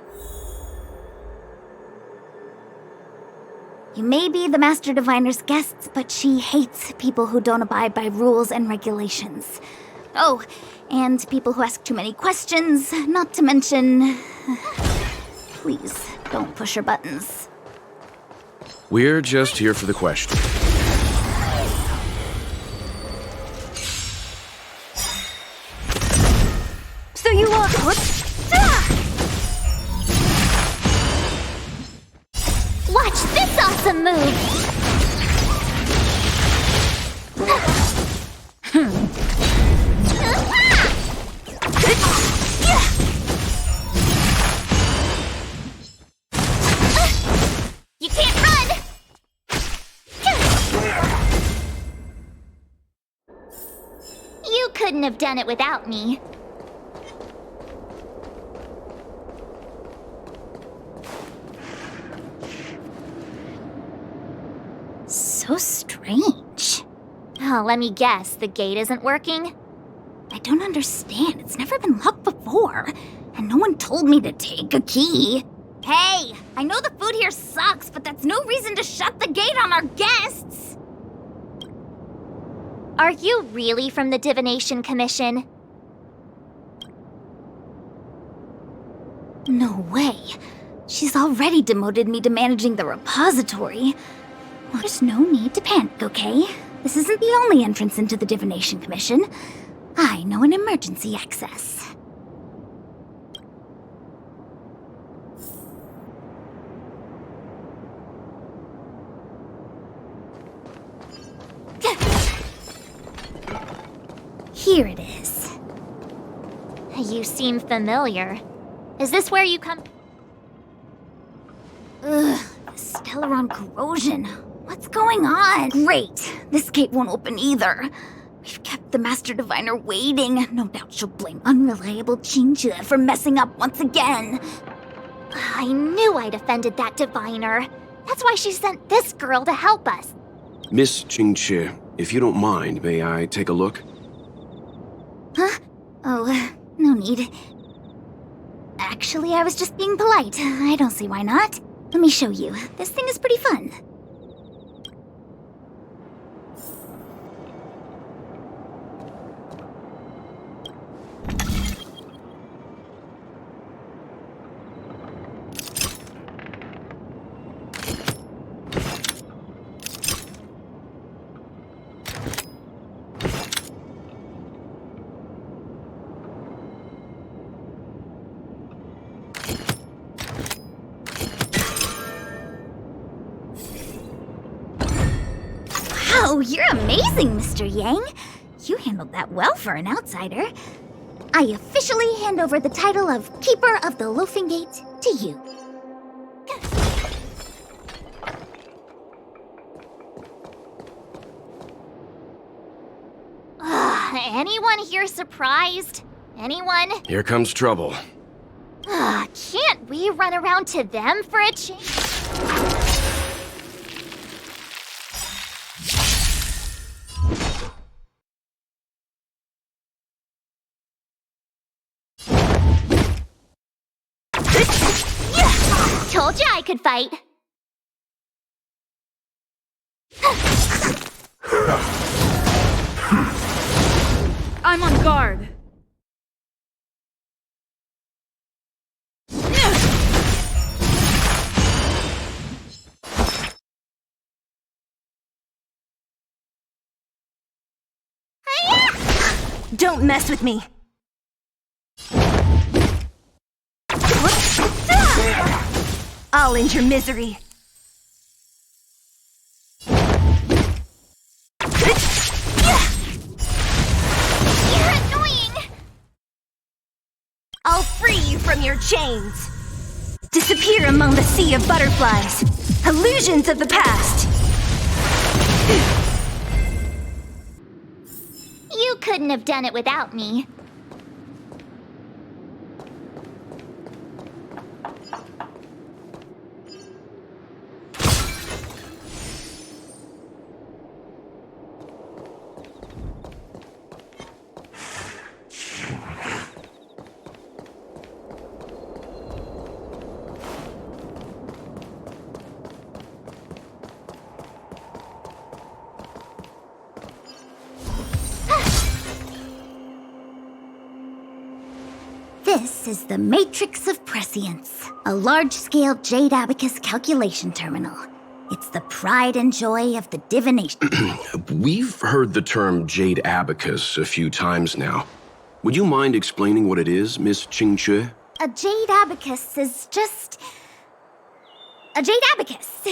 You may be the Master Diviner's guests, but she hates people who don't abide by rules and regulations. Oh, and people who ask too many questions, not to mention... Please, don't push her buttons. We're just here for the question. So you want... Watch this awesome move! You can't run! You couldn't have done it without me. So strange. Oh, let me guess, the gate isn't working? I don't understand. It's never been locked before. And no one told me to take a key. Hey, I know the food here sucks, but that's no reason to shut the gate on our guests. Are you really from the Divination Commission? No way. She's already demoted me to managing the repository. Well, there's no need to panic, okay? This isn't the only entrance into the Divination Commission. I know an emergency access. Here it is. You seem familiar. Is this where you come? Ugh, Stellaron corrosion. What's going on? Great. This gate won't open either. We've kept the Master Diviner waiting. No doubt she'll blame unreliable Qingque for messing up once again. I knew I'd offended that diviner. That's why she sent this girl to help us. Miss Qingque, if you don't mind, may I take a look? Huh? Oh, no need. Actually, I was just being polite. I don't see why not. Let me show you. This thing is pretty fun. Wow, you're amazing, Mr. Yang. You handled that well for an outsider. I officially hand over the title of Keeper of the Loafing Gate to you. Anyone here surprised? Anyone? Here comes trouble. Can't we run around to them for a change? Told you I could fight. I'm on guard. Don't mess with me. I'll end your misery. You're annoying! I'll free you from your chains. Disappear among the sea of butterflies. Illusions of the past. You couldn't have done it without me. This is the Matrix of Prescience, a large-scale jade abacus calculation terminal. It's the pride and joy of the divination. We've heard the term jade abacus a few times now. Would you mind explaining what it is, Miss Qingque? A jade abacus is just... a jade abacus.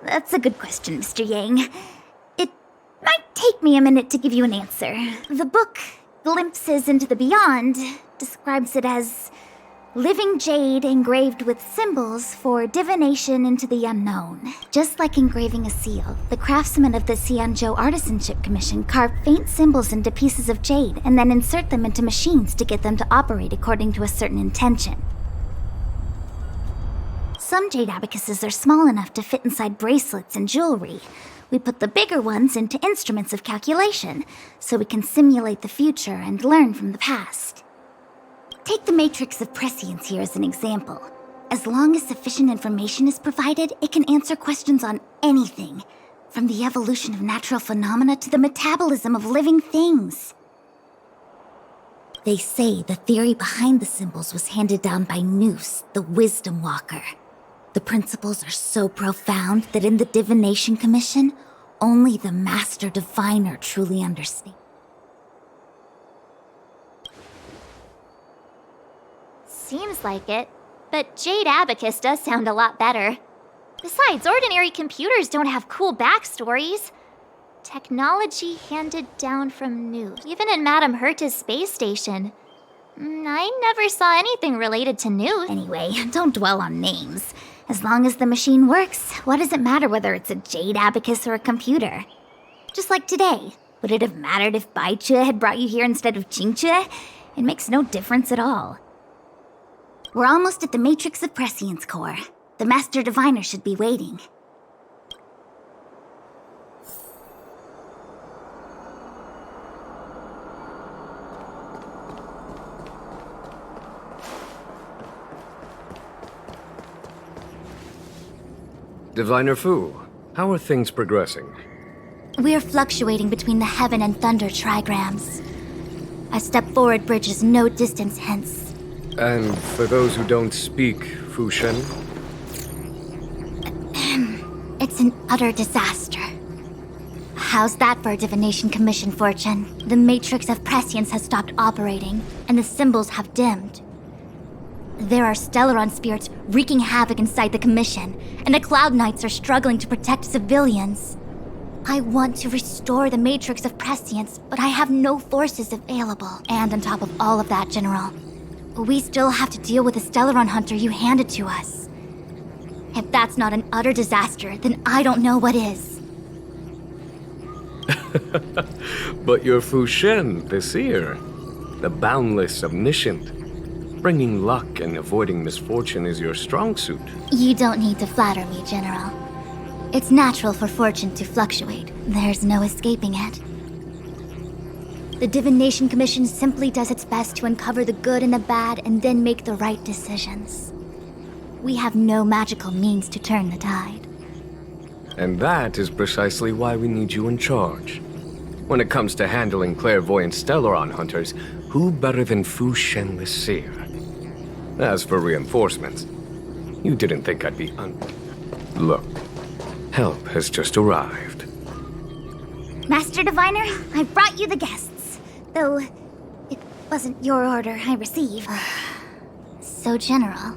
That's a good question, Mr. Yang. It might take me a minute to give you an answer. The book, Glimpses into the Beyond, describes it as living jade engraved with symbols for divination into the unknown. Just like engraving a seal, the craftsmen of the Xianzhou Artisanship Commission carve faint symbols into pieces of jade and then insert them into machines to get them to operate according to a certain intention. Some jade abacuses are small enough to fit inside bracelets and jewelry. We put the bigger ones into instruments of calculation, so we can simulate the future and learn from the past. Take the Matrix of Prescience here as an example. As long as sufficient information is provided, it can answer questions on anything, from the evolution of natural phenomena to the metabolism of living things. They say the theory behind the symbols was handed down by Noose, the Wisdom Walker. The principles are so profound that in the Divination Commission, Only the Master Diviner truly understands. Seems like it, but Jade Abacus does sound a lot better. Besides, ordinary computers don't have cool backstories. Technology handed down from News. Even in Madame Herta's space station. I never saw anything related to News. Anyway, don't dwell on names. As long as the machine works, what does it matter whether it's a Jade Abacus or a computer? Just like today. Would it have mattered if Baichue had brought you here instead of Qingchue? It makes no difference at all. We're almost at the Matrix of Prescience core. The Master Diviner should be waiting. Diviner Fu, how are things progressing? We're fluctuating between the heaven and thunder trigrams. A step forward bridges no distance hence. And for those who don't speak Fu Shen? It's an utter disaster. How's that for a divination commission, Fortune? The Matrix of Prescience has stopped operating, and the symbols have dimmed. There are Stellaron spirits wreaking havoc inside the commission, and the Cloud Knights are struggling to protect civilians. I want to restore the Matrix of Prescience, but I have no forces available. And on top of all of that, General, we still have to deal with the Stellaron hunter you handed to us. If that's not an utter disaster, then I don't know what is. But you're Fu Shen, the seer, the boundless omniscient. Bringing luck and avoiding misfortune is your strong suit. You don't need to flatter me, General. It's natural for fortune to fluctuate. There's no escaping it. The Divination Commission simply does its best to uncover the good and the bad and then make the right decisions. We have no magical means to turn the tide. And that is precisely why we need you in charge. When it comes to handling clairvoyant Stellaron hunters, who better than Fu Shen the Seer? As for reinforcements, you didn't think I'd be Look, help has just arrived. Master Diviner, I brought you the guests. Though, it wasn't your order I received. So, General,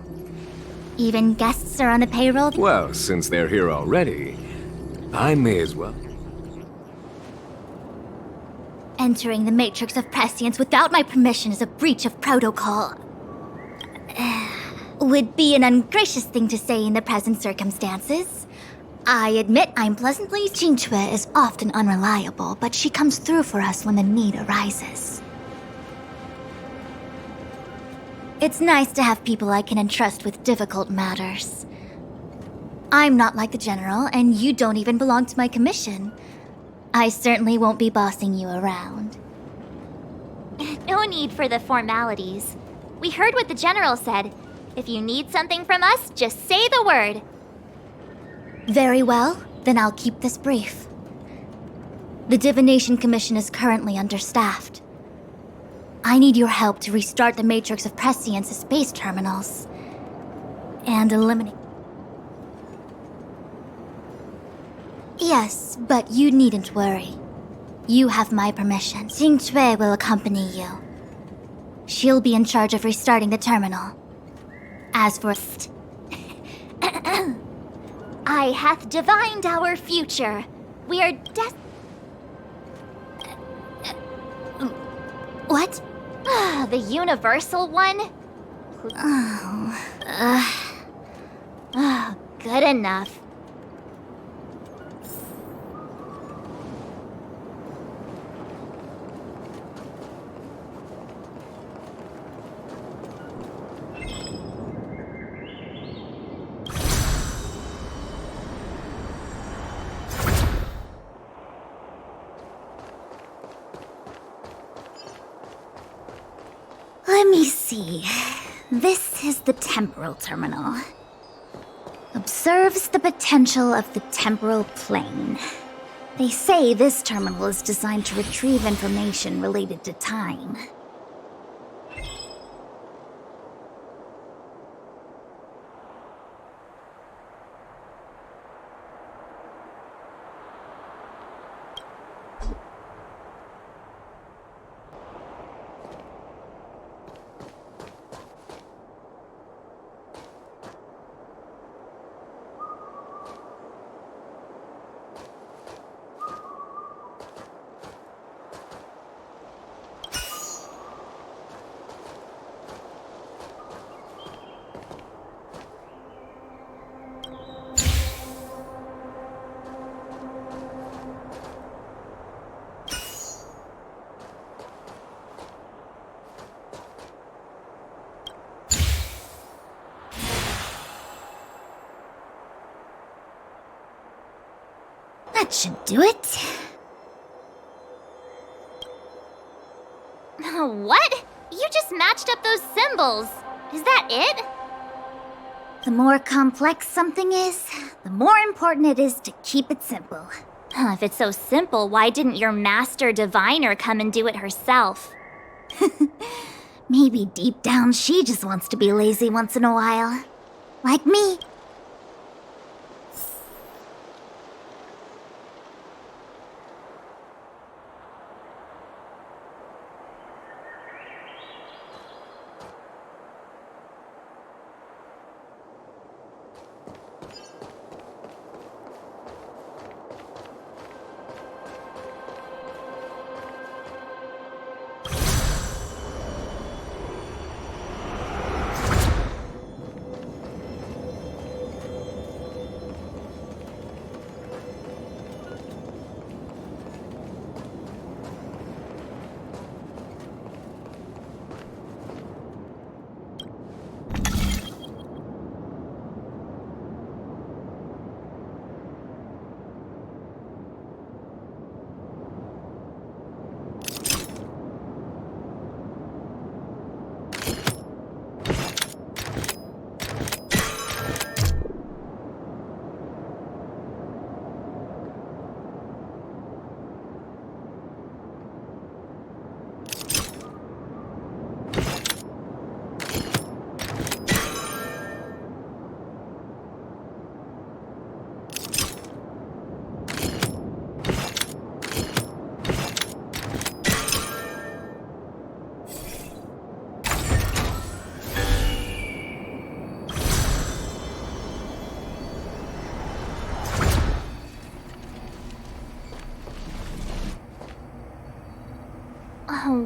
even guests are on the payroll? Well, since they're here already, I may as well. Entering the Matrix of Prescience without my permission is a breach of protocol. Would be an ungracious thing to say in the present circumstances. I admit I'm pleasantly... Qingchue is often unreliable, but she comes through for us when the need arises. It's nice to have people I can entrust with difficult matters. I'm not like the General, and you don't even belong to my commission. I certainly won't be bossing you around. No need for the formalities. We heard what the General said. If you need something from us, just say the word. Very well, then I'll keep this brief. The Divination Commission is currently understaffed. I need your help to restart the Matrix of Prescience's space terminals. And eliminate... Yes, but you needn't worry. You have my permission. Qingchue will accompany you. She'll be in charge of restarting the terminal. As for... I hath divined our future. We are What? The universal one? Good enough. Let me see. This is the temporal terminal. Observes the potential of the temporal plane. They say this terminal is designed to retrieve information related to time. That should do it. What? You just matched up those symbols. Is that it? The more complex something is, the more important it is to keep it simple. If it's so simple, why didn't your master diviner come and do it herself? Maybe deep down she just wants to be lazy once in a while. Like me.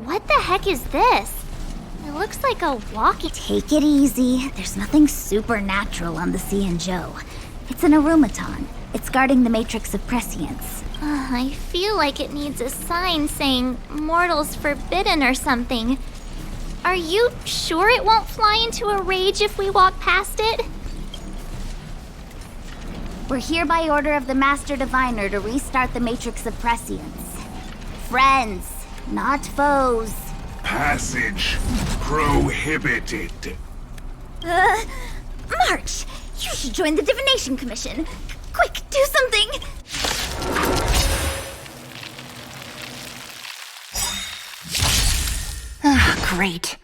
What the heck is this? It looks like a walkie. Take it easy. There's nothing supernatural on the Joe. It's an aromaton. It's guarding the matrix of prescience. I feel like it needs a sign saying mortals forbidden or something. Are you sure it won't fly into a rage if we walk past it? We're here by order of the Master Diviner to restart the matrix of prescience. Friends, not foes. Passage prohibited. March! You should join the Divination Commission. Quick, do something! Great.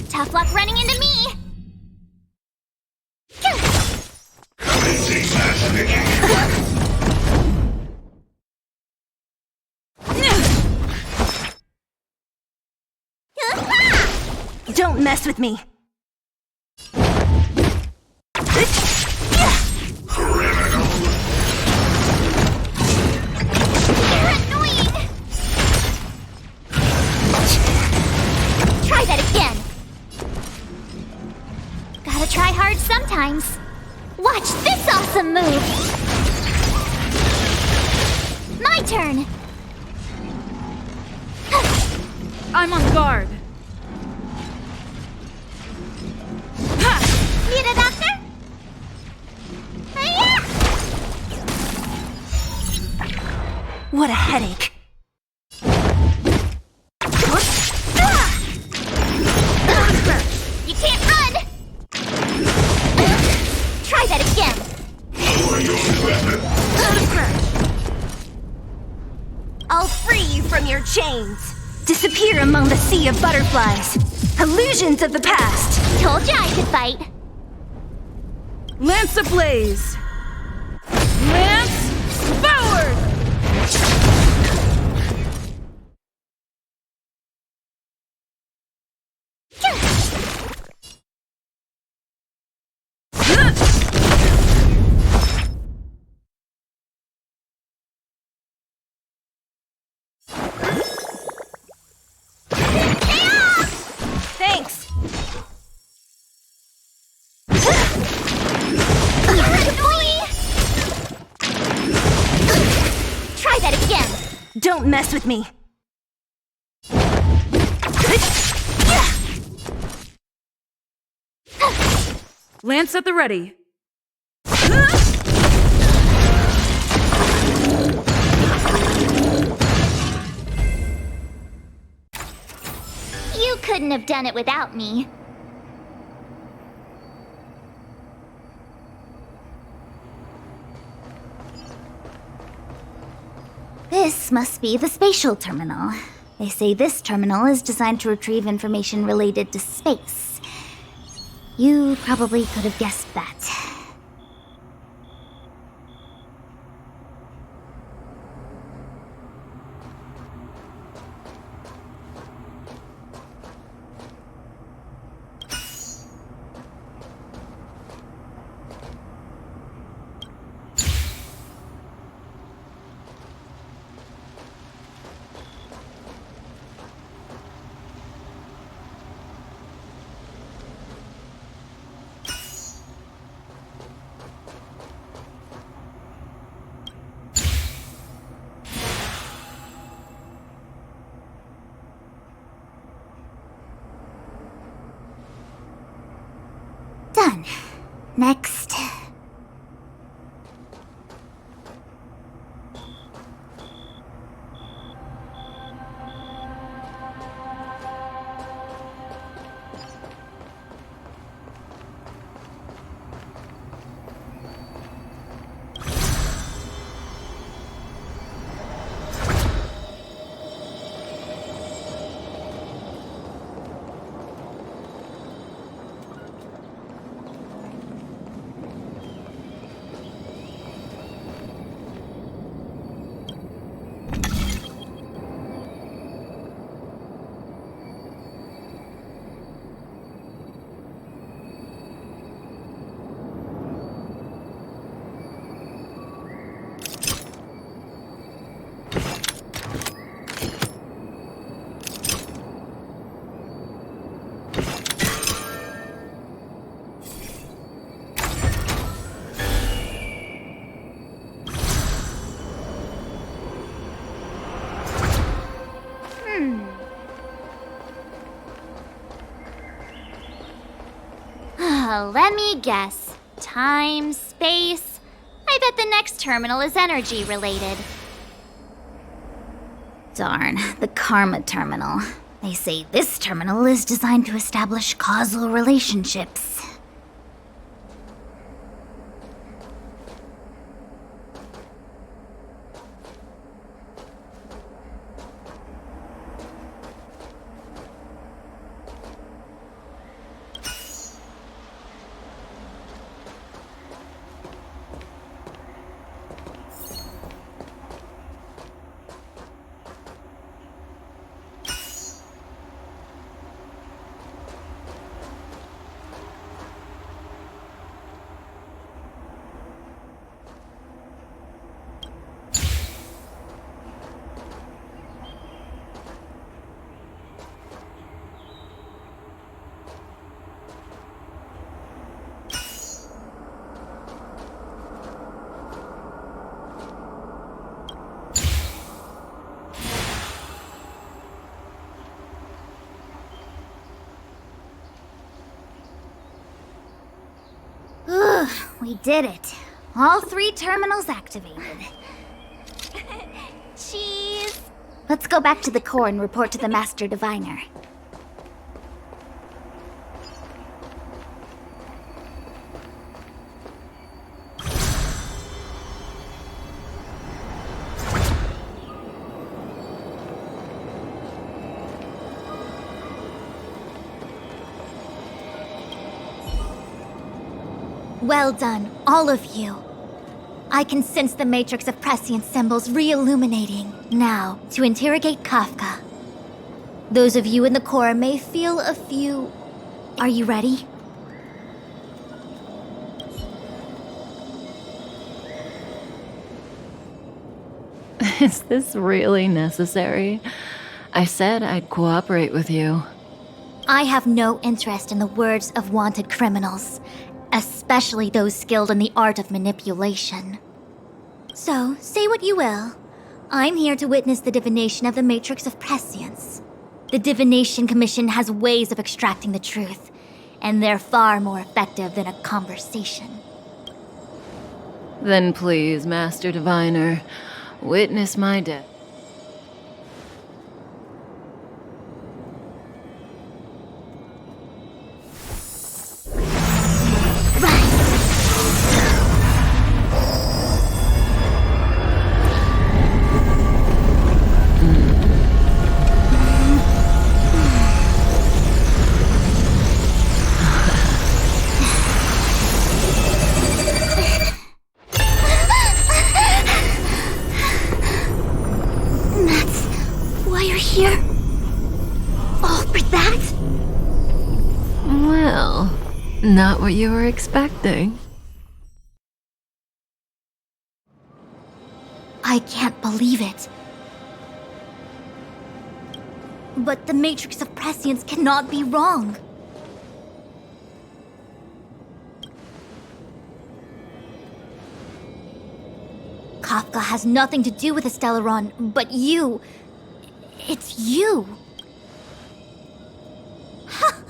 Tough luck running into me! Don't mess with me. Try that again. Gotta try hard sometimes. Watch this awesome move. My turn. I'm on guard. Need a doctor? Hiya! What a headache. You can't run! Try that again. I'll free you from your chains. Disappear among the sea of butterflies. Illusions of the past. Told you I could fight. Lance ablaze! Lance forward! Thanks. Try that again. Don't mess with me. Lance at the ready. You couldn't have done it without me. This must be the spatial terminal. They say this terminal is designed to retrieve information related to space. You probably could have guessed that. Done. Next. Let me guess. Time, space. I bet the next terminal is energy related. Darn, the karma terminal. They say this terminal is designed to establish causal relationships. We did it. All 3 terminals activated. Cheese! Let's go back to the core and report to the Master Diviner. Well done, all of you. I can sense the matrix of prescient symbols re-illuminating. Now, to interrogate Kafka. Those of you in the core may feel a few... Are you ready? Is this really necessary? I said I'd cooperate with you. I have no interest in the words of wanted criminals, especially those skilled in the art of manipulation. So, say what you will. I'm here to witness the divination of the matrix of prescience. The Divination Commission has ways of extracting the truth, and they're far more effective than a conversation. Then please, Master Diviner, witness my death. Not what you were expecting. I can't believe it. But the Matrix of Prescience cannot be wrong. Kafka has nothing to do with the Stellaron, but you... It's you. Ha!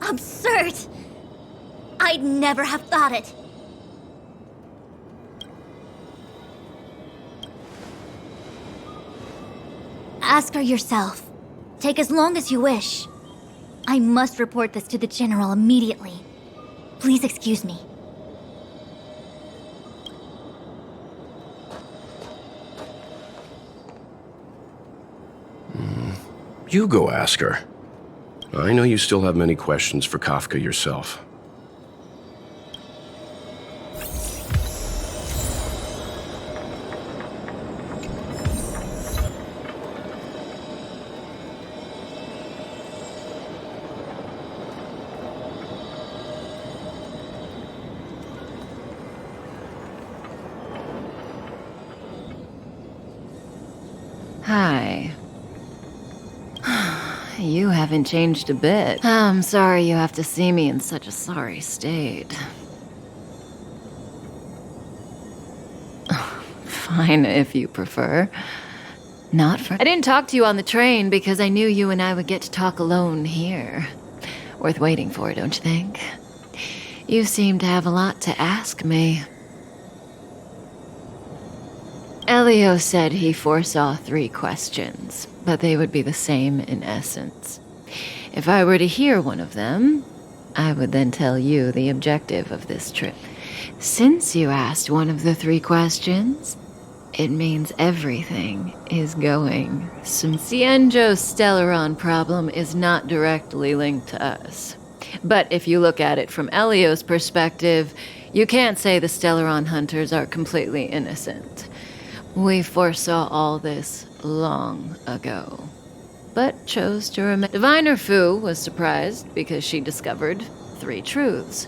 Absurd! I'd never have thought it. Ask her yourself. Take as long as you wish. I must report this to the General immediately. Please excuse me. You go ask her. I know you still have many questions for Kafka yourself. Hi. You haven't changed a bit. I'm sorry you have to see me in such a sorry state. Fine, if you prefer. Not for... I didn't talk to you on the train because I knew you and I would get to talk alone here. Worth waiting for, don't you think? You seem to have a lot to ask me. Elio said he foresaw 3 questions, but they would be the same in essence. If I were to hear one of them, I would then tell you the objective of this trip. Since you asked one of the 3 questions, it means everything is going. Cienjo's Stellaron problem is not directly linked to us. But if you look at it from Elio's perspective, you can't say the Stellaron hunters are completely innocent. We foresaw all this long ago, but chose to remain. Diviner Fu was surprised because she discovered 3 truths.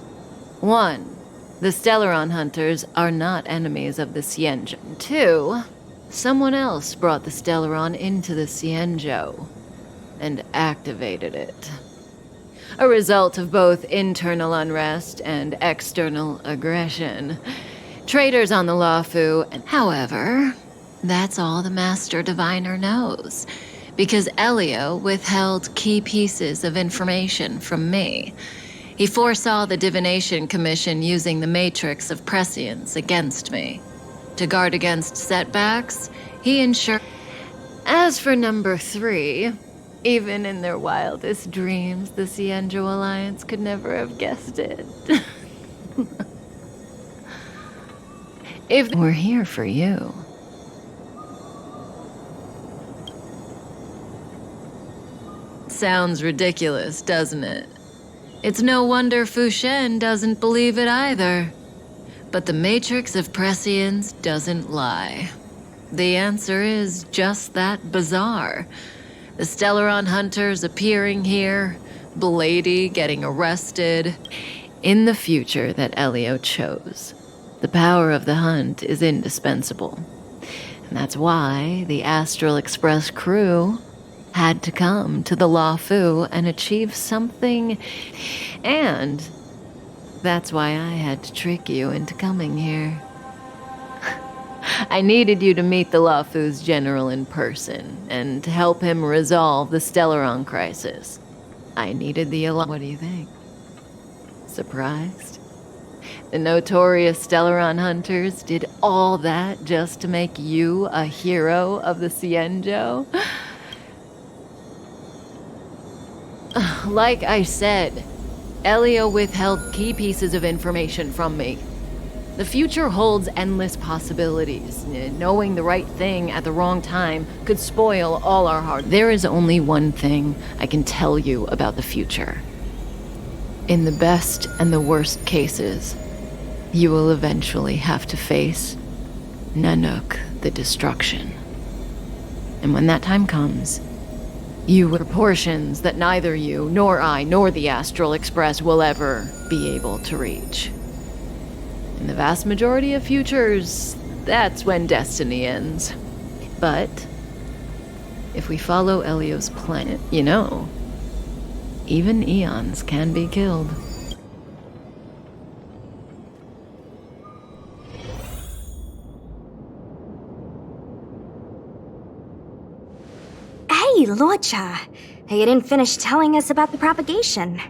1, the Stellaron hunters are not enemies of the Cienjo. 2, someone else brought the Stellaron into the Cienjo and activated it. A result of both internal unrest and external aggression. Traitors on the Luofu, and however, that's all the Master Diviner knows, because Elio withheld key pieces of information from me. He foresaw the Divination Commission using the Matrix of Prescience against me. To guard against setbacks, he ensured... As for number 3, even in their wildest dreams, the Cienjo Alliance could never have guessed it. If we're here for you. Sounds ridiculous, doesn't it? It's no wonder Fu Shen doesn't believe it either. But the Matrix of Prescience doesn't lie. The answer is just that bizarre. The Stellaron hunters appearing here, Blady getting arrested, in the future that Elio chose. The power of the hunt is indispensable. And that's why the Astral Express crew had to come to the Luofu and achieve something. And that's why I had to trick you into coming here. I needed you to meet the Luofu's general in person and to help him resolve the Stellaron crisis. I needed the What do you think? Surprised? The notorious Stellaron hunters did all that just to make you a hero of the Cienjo? Like I said, Elio withheld key pieces of information from me. The future holds endless possibilities. Knowing the right thing at the wrong time could spoil all our hard. There is only one thing I can tell you about the future. In the best and the worst cases, you will eventually have to face Nanook, the destruction. And when that time comes, you will proportions that neither you, nor I, nor the Astral Express will ever be able to reach. In the vast majority of futures, that's when destiny ends. But if we follow Elio's plan, even eons can be killed. Hey, Lorcha! You didn't finish telling us about the propagation.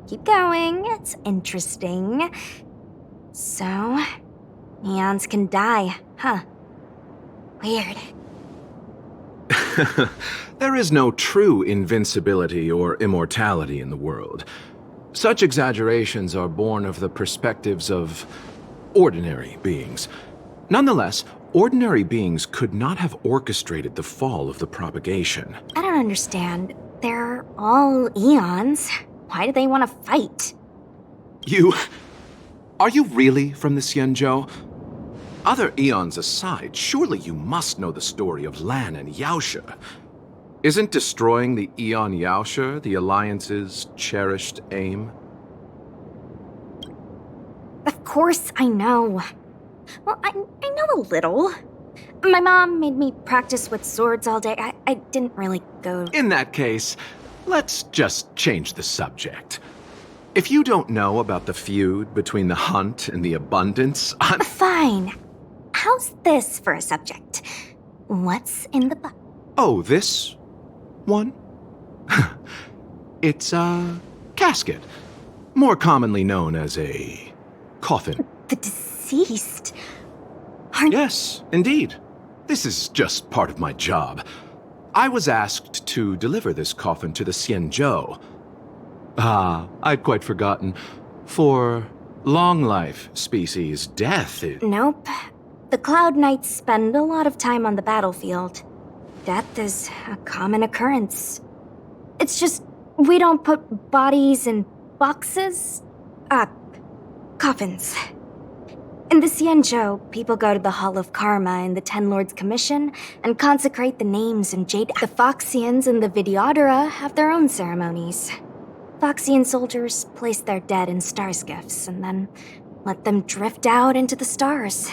Keep going, it's interesting. So, eons can die, huh? Weird. There is no true invincibility or immortality in the world. Such exaggerations are born of the perspectives of ordinary beings. Nonetheless, ordinary beings could not have orchestrated the fall of the propagation. I don't understand. They're all eons. Why do they want to fight? Are you really from the Cienjo? Other eons aside, surely you must know the story of Lan and Yaoshe. Isn't destroying the Eon Yaoshe the Alliance's cherished aim? Of course I know. Well, I know a little. My mom made me practice with swords all day. I didn't really go... In that case, let's just change the subject. If you don't know about the feud between the Hunt and the Abundance, Fine. How's this for a subject? What's in the book? Oh, this one? It's a casket. More commonly known as a coffin. The deceased? Yes, indeed. This is just part of my job. I was asked to deliver this coffin to the Cienjo. I'd quite forgotten. For long life species, death is... Nope. The Cloud Knights spend a lot of time on the battlefield. Death is a common occurrence. It's just, we don't put bodies in boxes. Coffins. In the Cienjo, people go to the Hall of Karma in the Ten Lords Commission and consecrate the names in jade. The Foxians and the Vidyadhara have their own ceremonies. Foxian soldiers place their dead in star skiffs and then let them drift out into the stars.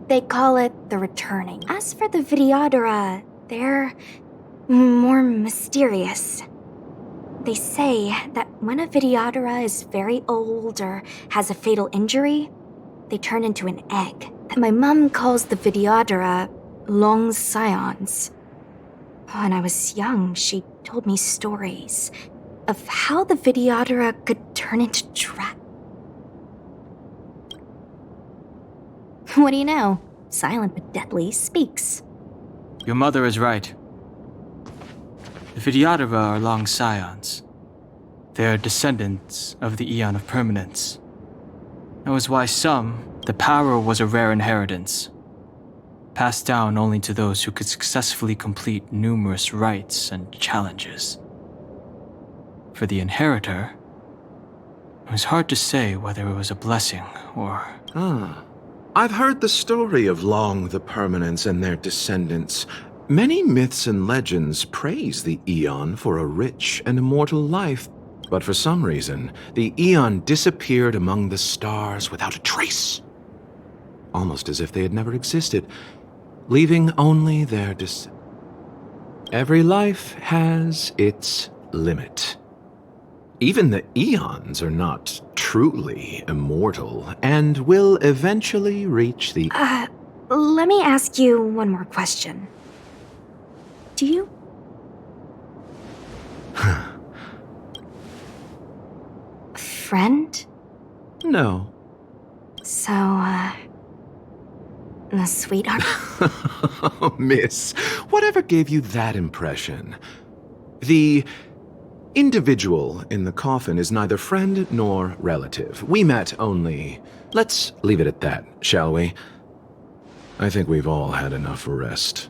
They call it the returning. As for the Vidyadhara, they're more mysterious. They say that when a Vidyadhara is very old or has a fatal injury, they turn into an egg. My mom calls the Vidyadhara long scions. When I was young, she told me stories of how the Vidyadhara could turn into What do you know? Silent but deadly speaks. Your mother is right. The Vidyadhara are long scions. They are descendants of the Eon of Permanence. That was why the power was a rare inheritance, passed down only to those who could successfully complete numerous rites and challenges. For the inheritor, it was hard to say whether it was a blessing or... I've heard the story of Long the Permanence and their descendants. Many myths and legends praise the Eon for a rich and immortal life, but for some reason, the Eon disappeared among the stars without a trace. Almost as if they had never existed, leaving only their Every life has its limit. Even the Eons are not truly immortal, and will eventually reach the... Let me ask you one more question. Do you? Friend? No. So, the sweetheart? Oh, miss, whatever gave you that impression? The individual in the coffin is neither friend nor relative. We met only... Let's leave it at that, shall we? I think we've all had enough rest.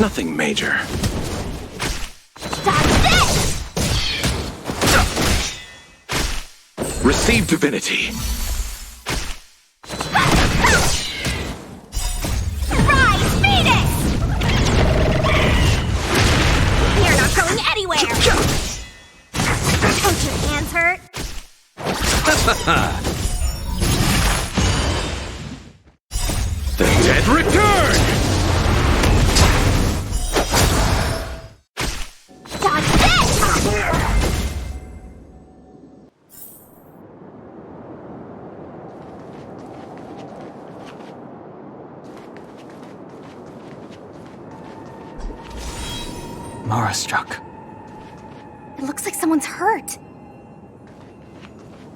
Nothing major. Receive divinity. Rise, Phoenix! You're not going anywhere! Don't your hands hurt? The dead return! Dodge this! Mara struck. It looks like someone's hurt.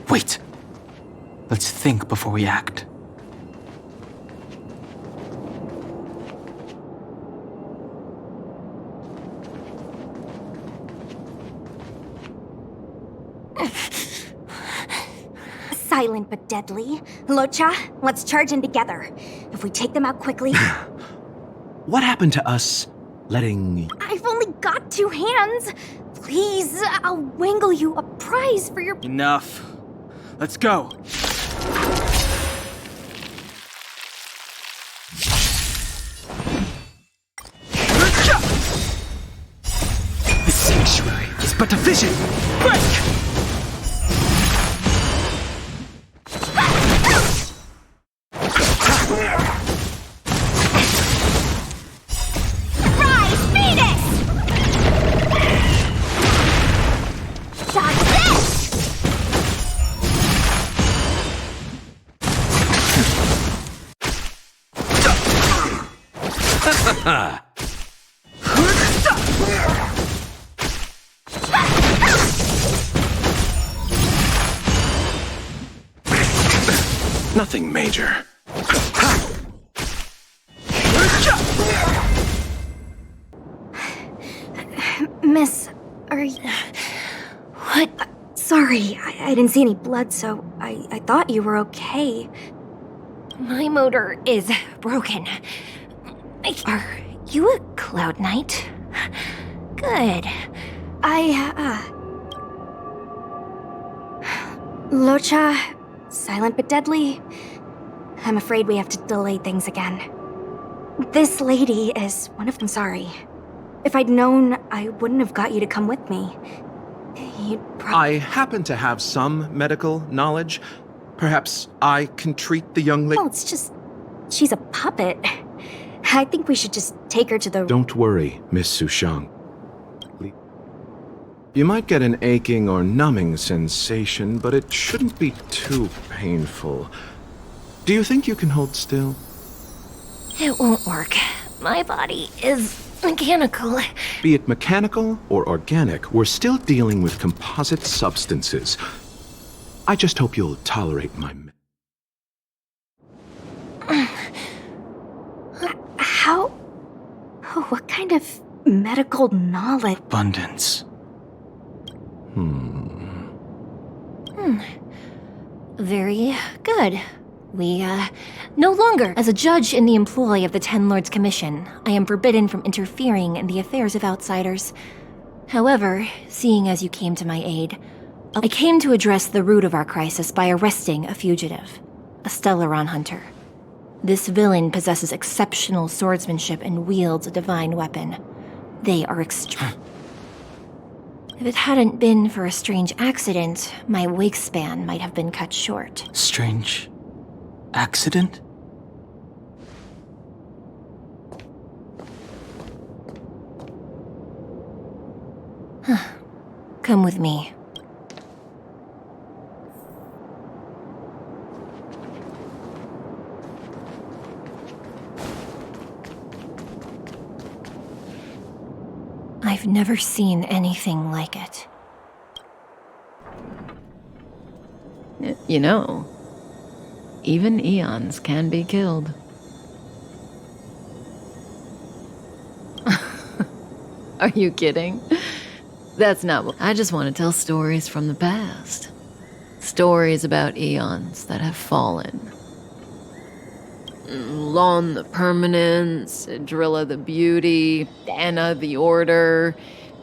Wait. Let's think before we act. Silent but deadly. Locha, let's charge in together. If we take them out quickly... What happened to us letting... I've only got 2 hands. Please, I'll wangle you a prize for your... Enough. Let's go. The sanctuary is but a vision. Break! Rise, Phoenix! Dodge this! Nothing major. Miss, are you... What? Sorry, I didn't see any blood, so I thought you were okay. My motor is broken. Are you a Cloud Knight? Good. Locha, silent but deadly. I'm afraid we have to delay things again. This lady is one of them. Sorry. If I'd known, I wouldn't have got you to come with me. I happen to have some medical knowledge. Perhaps I can treat the young lady. Well, it's just... she's a puppet. I think we should just take her to the... Don't worry, Miss Sushang. You might get an aching or numbing sensation, but it shouldn't be too painful. Do you think you can hold still? It won't work. My body is mechanical. Be it mechanical or organic, we're still dealing with composite substances. I just hope you'll tolerate my... How... what kind of medical knowledge? Abundance. Very good. We, no longer. As a judge in the employ of the Ten Lords Commission, I am forbidden from interfering in the affairs of outsiders. However, seeing as you came to my aid, I came to address the root of our crisis by arresting a fugitive, a Stellaron hunter. This villain possesses exceptional swordsmanship and wields a divine weapon. They are extreme. If it hadn't been for a strange accident, my wakespan might have been cut short. Strange accident? Come with me. I've never seen anything like it. You know, even eons can be killed. Are you kidding? That's not what... I just want to tell stories from the past. Stories about eons that have fallen. Lon the Permanence, Drilla the Beauty, Anna the Order,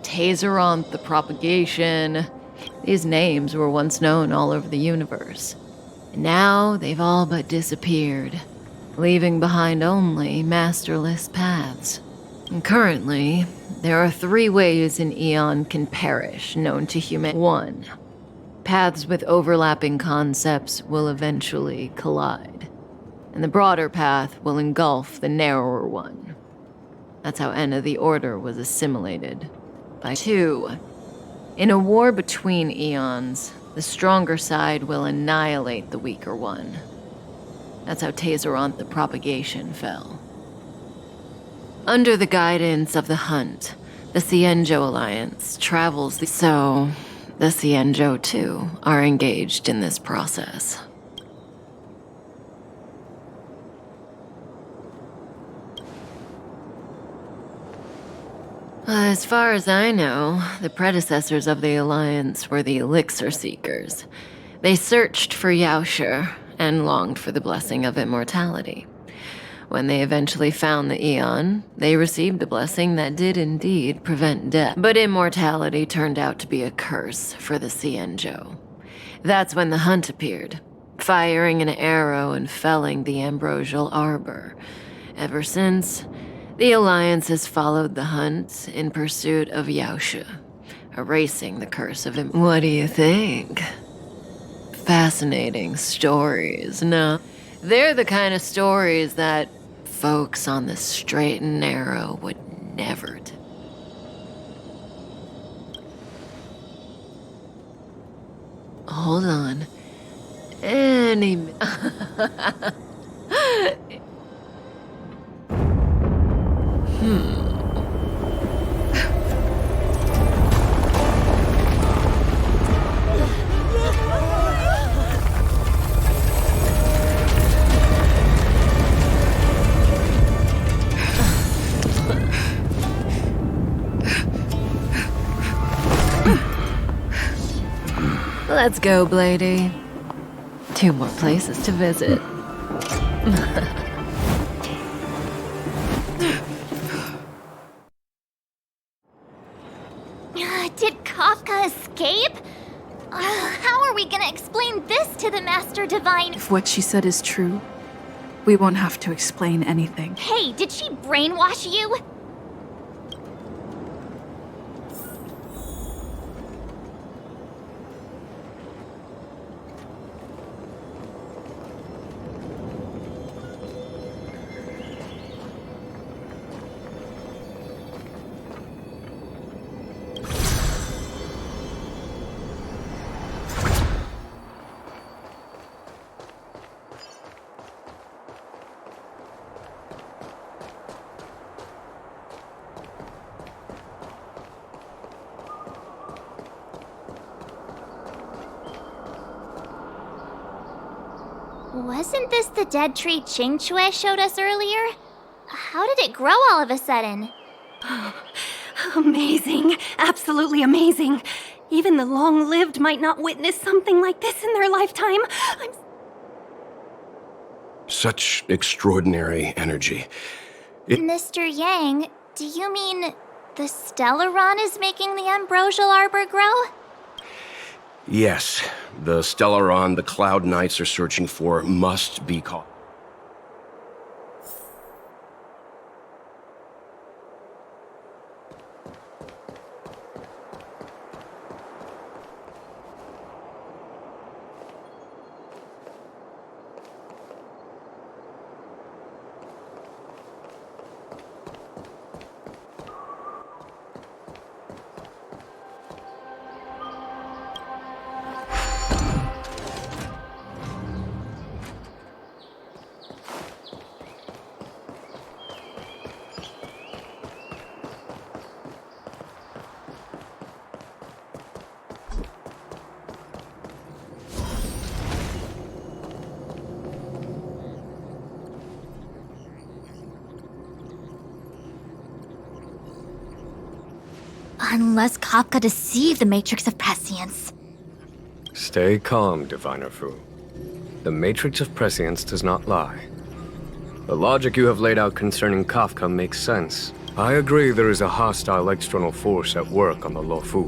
Tazeronth the Propagation. These names were once known all over the universe. And now they've all but disappeared, leaving behind only masterless paths. And currently, there are 3 ways an eon can perish known to human. 1. Paths with overlapping concepts will eventually collide, and the broader path will engulf the narrower one. That's how Enna the Order was assimilated. By 2. In a war between eons, the stronger side will annihilate the weaker one. That's how Tazeronth the Propagation fell. Under the guidance of the Hunt, the Cienjo Alliance travels so the Cienjo, too, are engaged in this process. As far as I know, the predecessors of the Alliance were the Elixir Seekers. They searched for Yaoshi and longed for the blessing of immortality. When they eventually found the Eon, they received a blessing that did indeed prevent death. But immortality turned out to be a curse for the Cienjo. That's when the Hunt appeared, firing an arrow and felling the ambrosial arbor. Ever since, the Alliance has followed the Hunt in pursuit of Yaoshi, erasing the curse of him. What do you think? Fascinating stories, no? They're the kind of stories that folks on the straight and narrow would never do. Hold on. Let's go, Blady. 2 more places to visit. Did Kafka escape? How are we gonna explain this to the Master Divine? If what she said is true, we won't have to explain anything. Hey, did she brainwash you? Wasn't this the dead tree Qingque showed us earlier? How did it grow all of a sudden? Amazing. Absolutely amazing. Even the long-lived might not witness something like this in their lifetime. Such extraordinary energy. Mr. Yang, do you mean the Stellaron is making the ambrosial arbor grow? Yes, the Stellaron the Cloud Knights are searching for must be caught. Unless Kafka deceived the Matrix of Prescience. Stay calm, Diviner Fu. The Matrix of Prescience does not lie. The logic you have laid out concerning Kafka makes sense. I agree there is a hostile external force at work on the Luofu.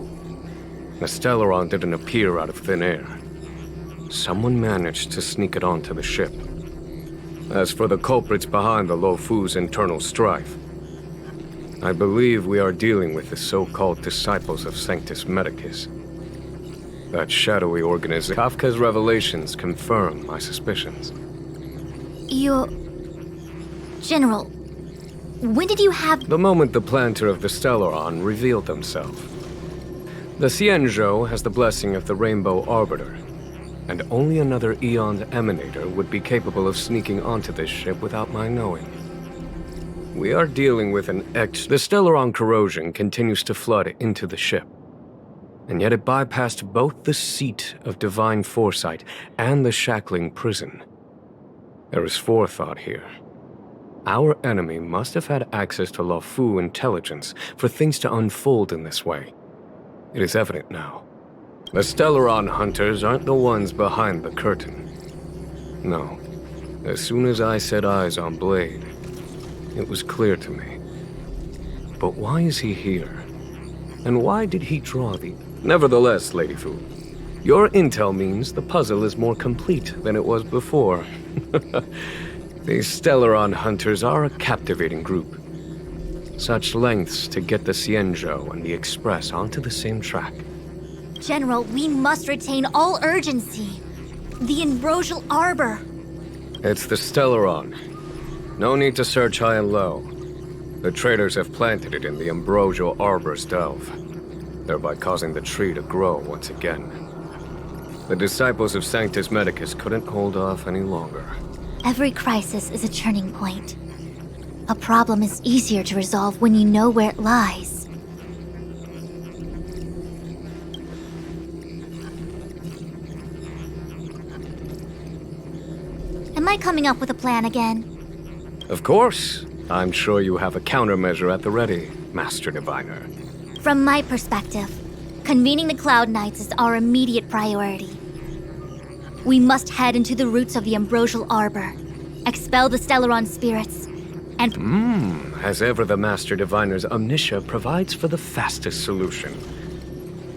The Stellaron didn't appear out of thin air. Someone managed to sneak it onto the ship. As for the culprits behind the Luofu's internal strife, I believe we are dealing with the so-called disciples of Sanctus Medicus. That shadowy organism. Kafka's revelations confirm my suspicions. General, when did you have— The moment the planter of the Stellaron revealed himself. The Xianzhou has the blessing of the Rainbow Arbiter, and only another Eon's Emanator would be capable of sneaking onto this ship without my knowing. We are dealing with an The Stellaron corrosion continues to flood into the ship. And yet it bypassed both the seat of divine foresight and the shackling prison. There is forethought here. Our enemy must have had access to Luofu intelligence for things to unfold in this way. It is evident now. The Stellaron hunters aren't the ones behind the curtain. No. As soon as I set eyes on Blade, it was clear to me. But why is he here? And why did he draw the... Nevertheless, Lady Fu, your intel means the puzzle is more complete than it was before. These Stellaron hunters are a captivating group. Such lengths to get the Xianzhou and the Express onto the same track. General, we must retain all urgency. The ambrosial arbor. It's the Stellaron. No need to search high and low. The traders have planted it in the ambrosial arbor's delve, thereby causing the tree to grow once again. The disciples of Sanctus Medicus couldn't hold off any longer. Every crisis is a turning point. A problem is easier to resolve when you know where it lies. Am I coming up with a plan again? Of course. I'm sure you have a countermeasure at the ready, Master Diviner. From my perspective, convening the Cloud Knights is our immediate priority. We must head into the roots of the ambrosial arbor, expel the Stellaron spirits, and... As ever, the Master Diviner's omniscia provides for the fastest solution.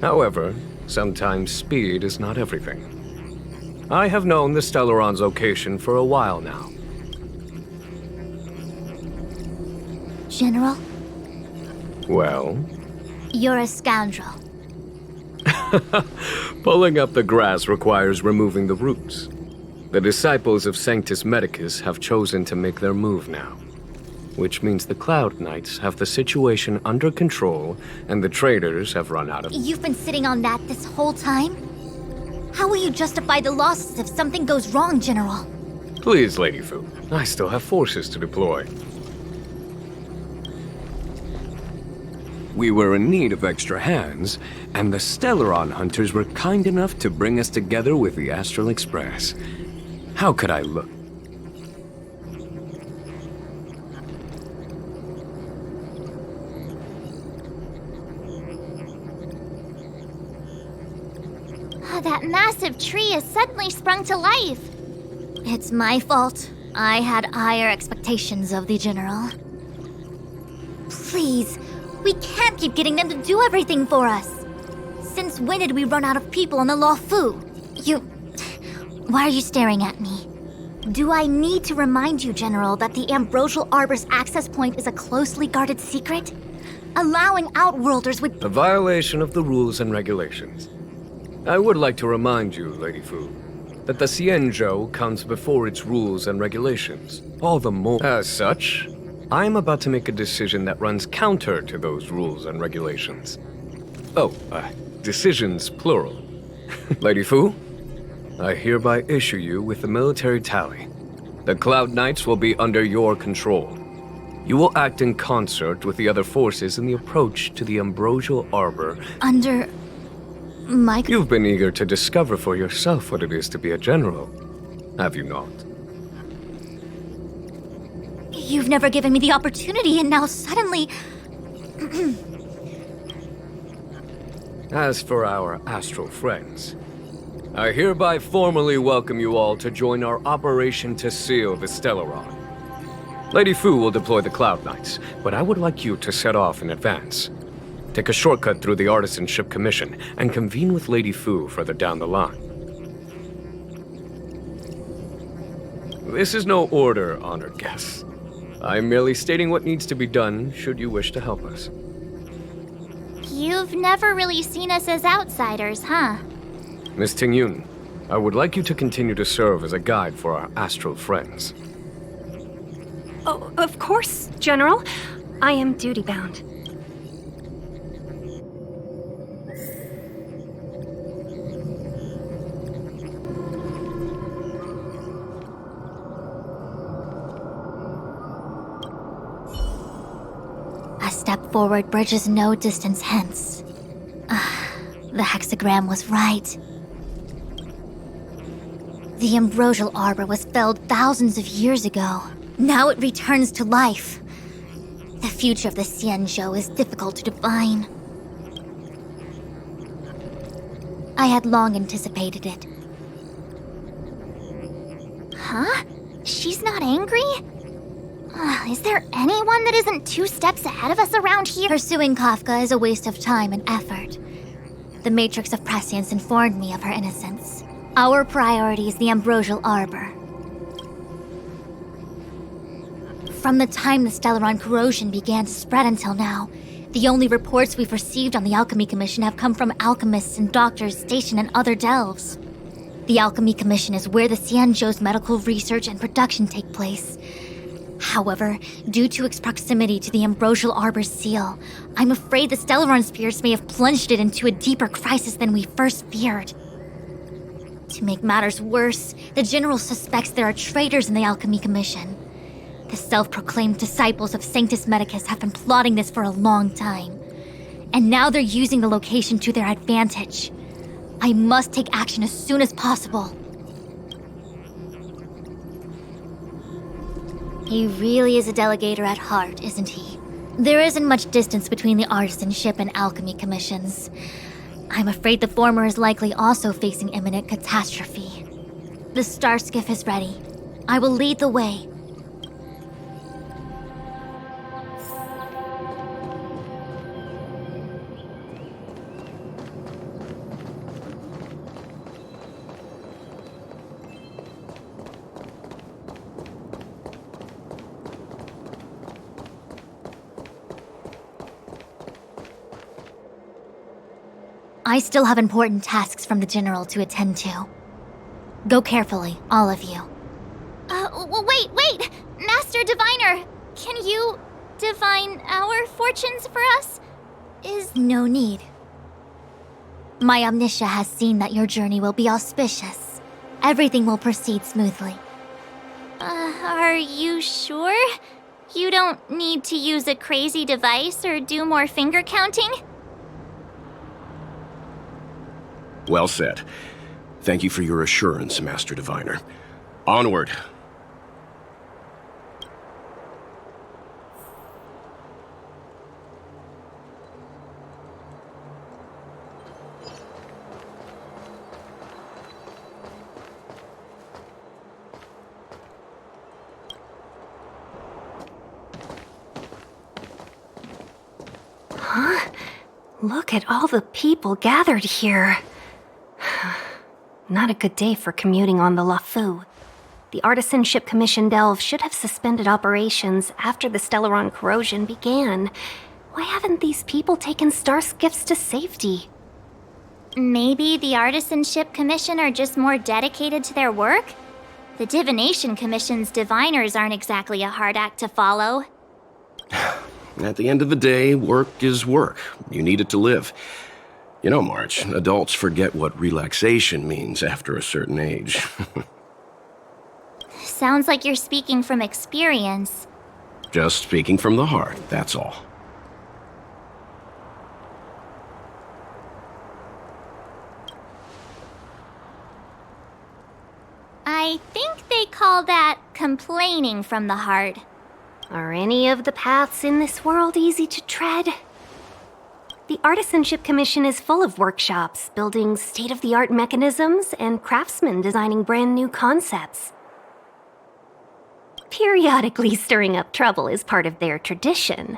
However, sometimes speed is not everything. I have known the Stellaron's location for a while now. General? Well? You're a scoundrel. Pulling up the grass requires removing the roots. The disciples of Sanctus Medicus have chosen to make their move now, which means the Cloud Knights have the situation under control and the traders have run out of... You've been sitting on that this whole time? How will you justify the losses if something goes wrong, General? Please, Lady Fu. I still have forces to deploy. We were in need of extra hands, and the Stellaron hunters were kind enough to bring us together with the Astral Express. How could I look? That massive tree has suddenly sprung to life. It's my fault. I had higher expectations of the General. Please, we can't keep getting them to do everything for us. Since when did we run out of people on the Luofu? Why are you staring at me? Do I need to remind you, General, that the Ambrosial Arbor's access point is a closely guarded secret? Allowing Outworlders would— A violation of the rules and regulations. I would like to remind you, Lady Fu, that the Xianzhou comes before its rules and regulations. All the more. As such, I am about to make a decision that runs counter to those rules and regulations. Decisions plural. Lady Fu, I hereby issue you with the military tally. The Cloud Knights will be under your control. You will act in concert with the other forces in the approach to the Ambrosial Arbor. Under my— You've been eager to discover for yourself what it is to be a general, have you not? You've never given me the opportunity, and now suddenly— As for our astral friends, I hereby formally welcome you all to join our operation to seal the Stellaron. Lady Fu will deploy the Cloud Knights, but I would like you to set off in advance. Take a shortcut through the Artisanship Commission and convene with Lady Fu further down the line. This is no order, honored guests. I'm merely stating what needs to be done should you wish to help us. You've never really seen us as outsiders, huh? Miss Tingyun, I would like you to continue to serve as a guide for our astral friends. Oh, of course, General. I am duty-bound. A step forward bridges no distance hence. The hexagram was right. The Ambrosial Arbor was felled thousands of years ago. Now it returns to life. The future of the Xianzhou is difficult to define. I had long anticipated it. Huh? She's not angry? Is there anyone that isn't 2 steps ahead of us around here? Pursuing Kafka is a waste of time and effort. The Matrix of Prescience informed me of her innocence. Our priority is the Ambrosial Arbor. From the time the Stellaron corrosion began to spread until now, the only reports we've received on the Alchemy Commission have come from alchemists and doctors stationed in other delves. The Alchemy Commission is where the Xianzhou's medical research and production take place. However, due to its proximity to the Ambrosial Arbor's seal, I'm afraid the Stellaron spirits may have plunged it into a deeper crisis than we first feared. To make matters worse, the General suspects there are traitors in the Alchemy Commission. The self-proclaimed disciples of Sanctus Medicus have been plotting this for a long time. And now they're using the location to their advantage. I must take action as soon as possible. He really is a delegator at heart, isn't he? There isn't much distance between the Artisanship and Alchemy Commissions. I'm afraid the former is likely also facing imminent catastrophe. The star skiff is ready. I will lead the way. I still have important tasks from the General to attend to. Go carefully, all of you. Wait! Master Diviner! Can you divine our fortunes for us? No need. My omniscia has seen that your journey will be auspicious. Everything will proceed smoothly. Are you sure? You don't need to use a crazy device or do more finger counting? Well said. Thank you for your assurance, Master Diviner. Onward. Huh? Look at all the people gathered here. Not a good day for commuting on the Lafu. The Artisanship Commission Delve should have suspended operations after the Stellaron corrosion began. Why haven't these people taken star skiffs to safety? Maybe the Artisanship Commission are just more dedicated to their work? The Divination Commission's diviners aren't exactly a hard act to follow. At the end of the day, work is work. You need it to live. You know, March, adults forget what relaxation means after a certain age. Sounds like you're speaking from experience. Just speaking from the heart, that's all. I think they call that complaining from the heart. Are any of the paths in this world easy to tread? The Artisanship Commission is full of workshops, building state-of-the-art mechanisms, and craftsmen designing brand new concepts. Periodically stirring up trouble is part of their tradition.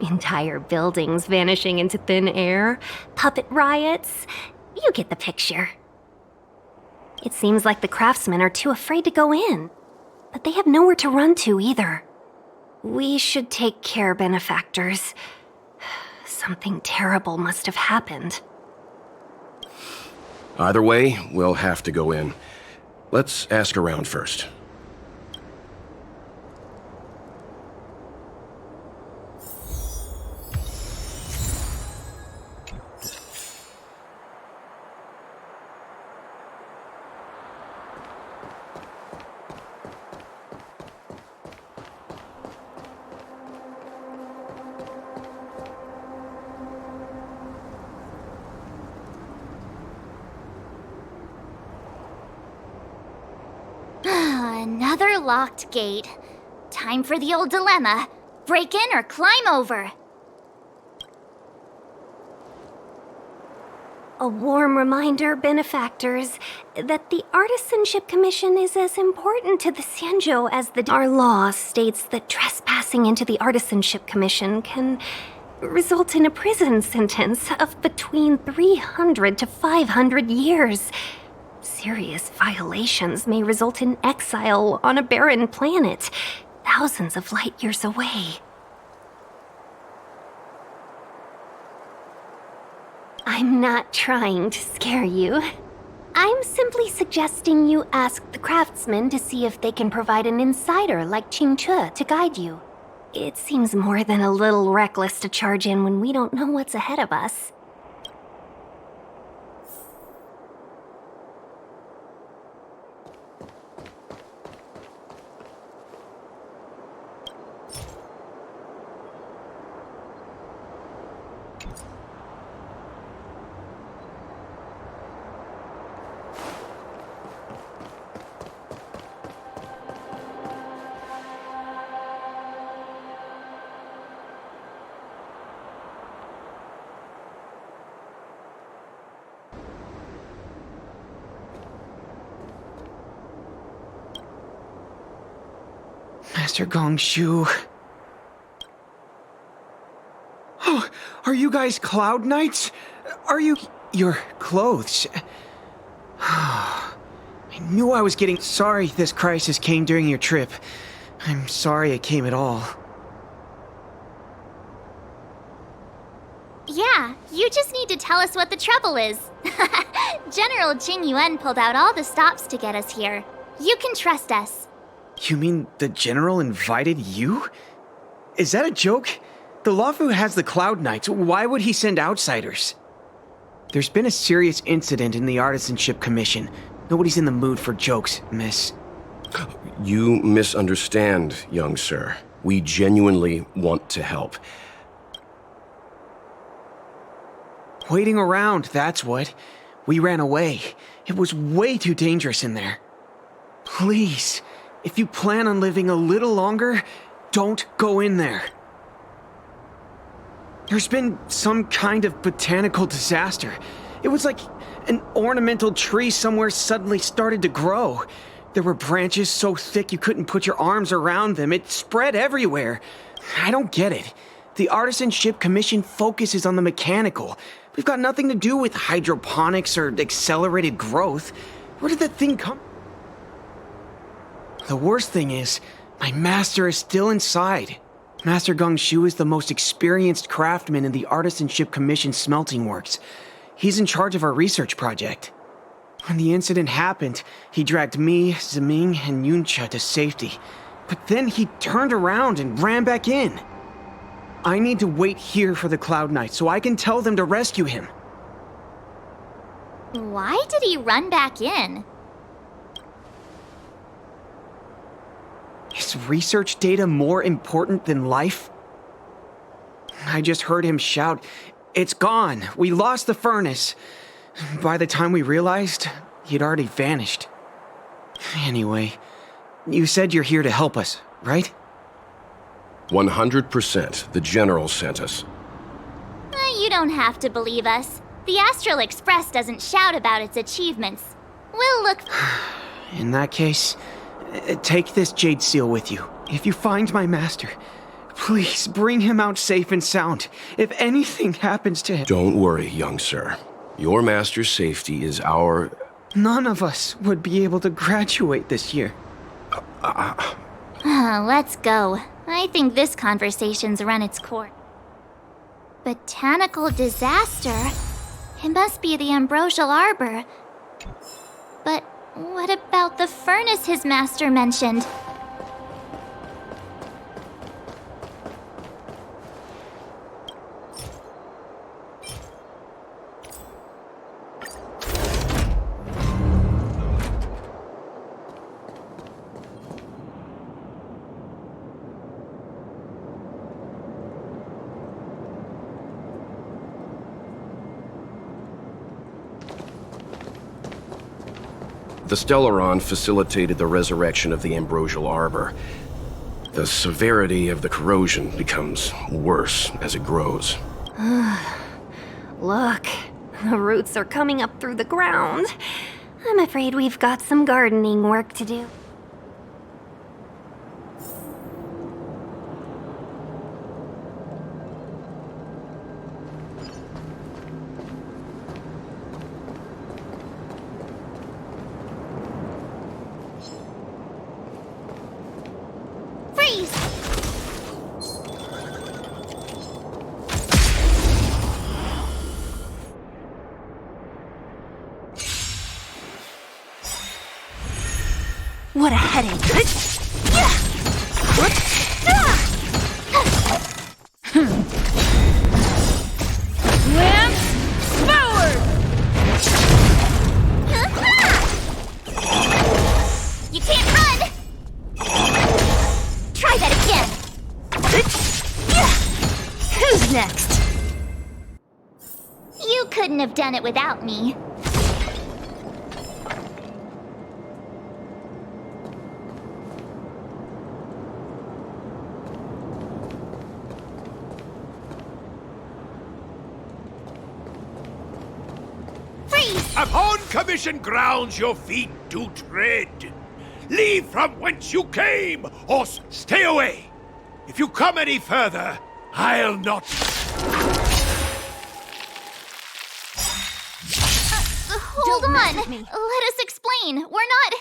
Entire buildings vanishing into thin air, puppet riots. You get the picture. It seems like the craftsmen are too afraid to go in, but they have nowhere to run to either. We should take care, benefactors. Something terrible must have happened. Either way, we'll have to go in. Let's ask around first. Another locked gate. Time for the old dilemma. Break in or climb over. A warm reminder, benefactors, that the Artisanship Commission is as important to the Xianzhou as our law states that trespassing into the Artisanship Commission can result in a prison sentence of between 300 to 500 years. Serious violations may result in exile on a barren planet, thousands of light years away. I'm not trying to scare you. I'm simply suggesting you ask the craftsmen to see if they can provide an insider like Qingche to guide you. It seems more than a little reckless to charge in when we don't know what's ahead of us. Master Gongshu. Oh, are you guys Cloud Knights? Are you... your clothes? I knew I was getting... Sorry this crisis came during your trip. I'm sorry it came at all. Yeah, you just need to tell us what the trouble is. General Jing Yuan pulled out all the stops to get us here. You can trust us. You mean the General invited you? Is that a joke? The Lafu has the Cloud Knights. Why would he send outsiders? There's been a serious incident in the Artisanship Commission. Nobody's in the mood for jokes, miss. You misunderstand, young sir. We genuinely want to help. Waiting around, that's what. We ran away. It was way too dangerous in there. Please, if you plan on living a little longer, don't go in there. There's been some kind of botanical disaster. It was like an ornamental tree somewhere suddenly started to grow. There were branches so thick you couldn't put your arms around them. It spread everywhere. I don't get it. The Artisanship Commission focuses on the mechanical. We've got nothing to do with hydroponics or accelerated growth. Where did that thing come? The worst thing is, my master is still inside. Master Gongshu is the most experienced craftsman in the Artisanship Commission smelting works. He's in charge of our research project. When the incident happened, he dragged me, Zeming, and Yuncha to safety. But then he turned around and ran back in. I need to wait here for the Cloud Knight so I can tell them to rescue him. Why did he run back in? Is research data more important than life? I just heard him shout, "It's gone! We lost the furnace!" By the time we realized, he'd already vanished. Anyway, you said you're here to help us, right? 100%. The General sent us. You don't have to believe us. The Astral Express doesn't shout about its achievements. We'll look... In that case, take this jade seal with you. If you find my master, please bring him out safe and sound. If anything happens to him... Don't worry, young sir. Your master's safety is our... None of us would be able to graduate this year. Let's go. I think this conversation's run its course. Botanical disaster? It must be the ambrosial arbor. But what about the furnace his master mentioned? The Stellaron facilitated the resurrection of the ambrosial arbor. The severity of the corrosion becomes worse as it grows. Look, the roots are coming up through the ground. I'm afraid we've got some gardening work to do. What a headache. Lance forward! You can't run! Try that again! Who's next? You couldn't have done it without me. Upon commission grounds your feet do tread. Leave from whence you came, or stay away. If you come any further, I'll not... Hold on. Let us explain. We're not...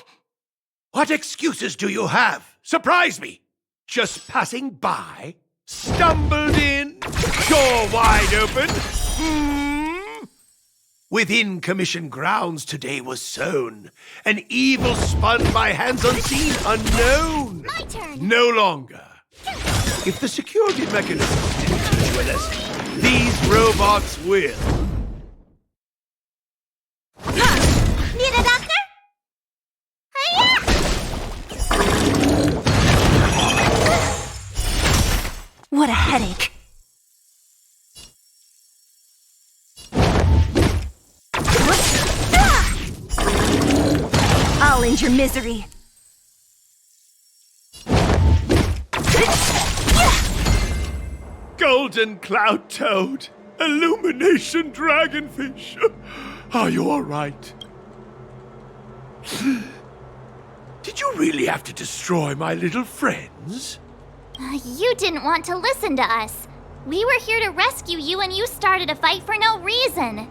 What excuses do you have? Surprise me. Just passing by? Stumbled in? Door wide open? Within commission grounds today was sown. An evil spun by hands unseen, unknown. My turn. No longer. If the security mechanism didn't teach you a lesson, these robots will. Need a doctor? What a headache. I'll end your misery. Golden cloud toad, illumination dragonfish. Are you all right? Did you really have to destroy my little friends? You didn't want to listen to us. We were here to rescue you and you started a fight for no reason.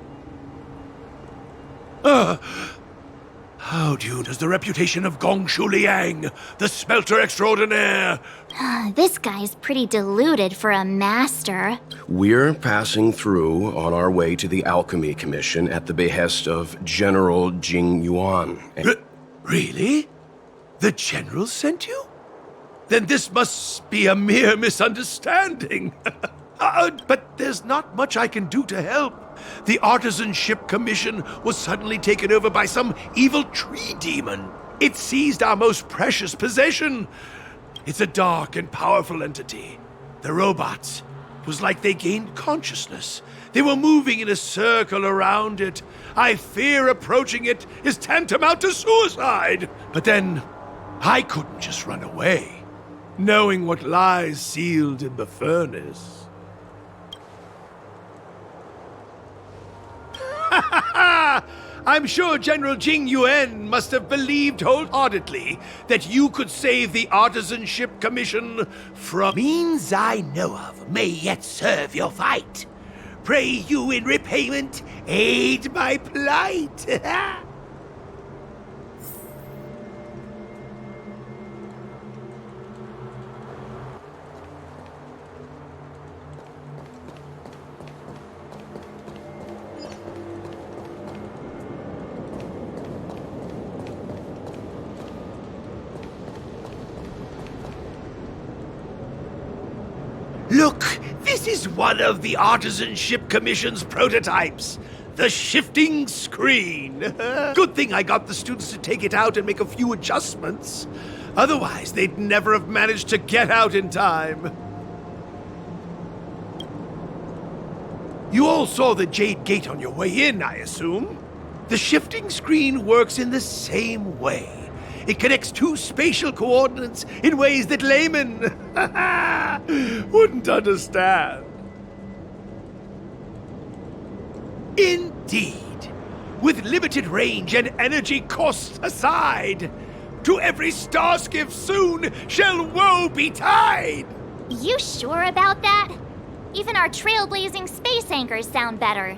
How does the reputation of Gongshu Liang, the smelter extraordinaire? This guy's pretty deluded for a master. We're passing through on our way to the Alchemy Commission at the behest of General Jing Yuan. Really? The General sent you? Then this must be a mere misunderstanding. But there's not much I can do to help. The Artisanship Commission was suddenly taken over by some evil tree demon. It seized our most precious possession. It's a dark and powerful entity. The robots. It was like they gained consciousness. They were moving in a circle around it. I fear approaching it is tantamount to suicide. But then, I couldn't just run away, knowing what lies sealed in the furnace. I'm sure General Jing Yuan must have believed wholeheartedly that you could save the Artisanship Commission from means I know of may yet serve your fight. Pray you in repayment aid my plight. Look, this is one of the Artisanship Commission's prototypes. The shifting screen. Good thing I got the students to take it out and make a few adjustments. Otherwise, they'd never have managed to get out in time. You all saw the Jade Gate on your way in, I assume? The shifting screen works in the same way. It connects two spatial coordinates in ways that laymen wouldn't understand. Indeed. With limited range and energy costs aside, to every star skiff soon shall woe betide! You sure about that? Even our trailblazing space anchors sound better.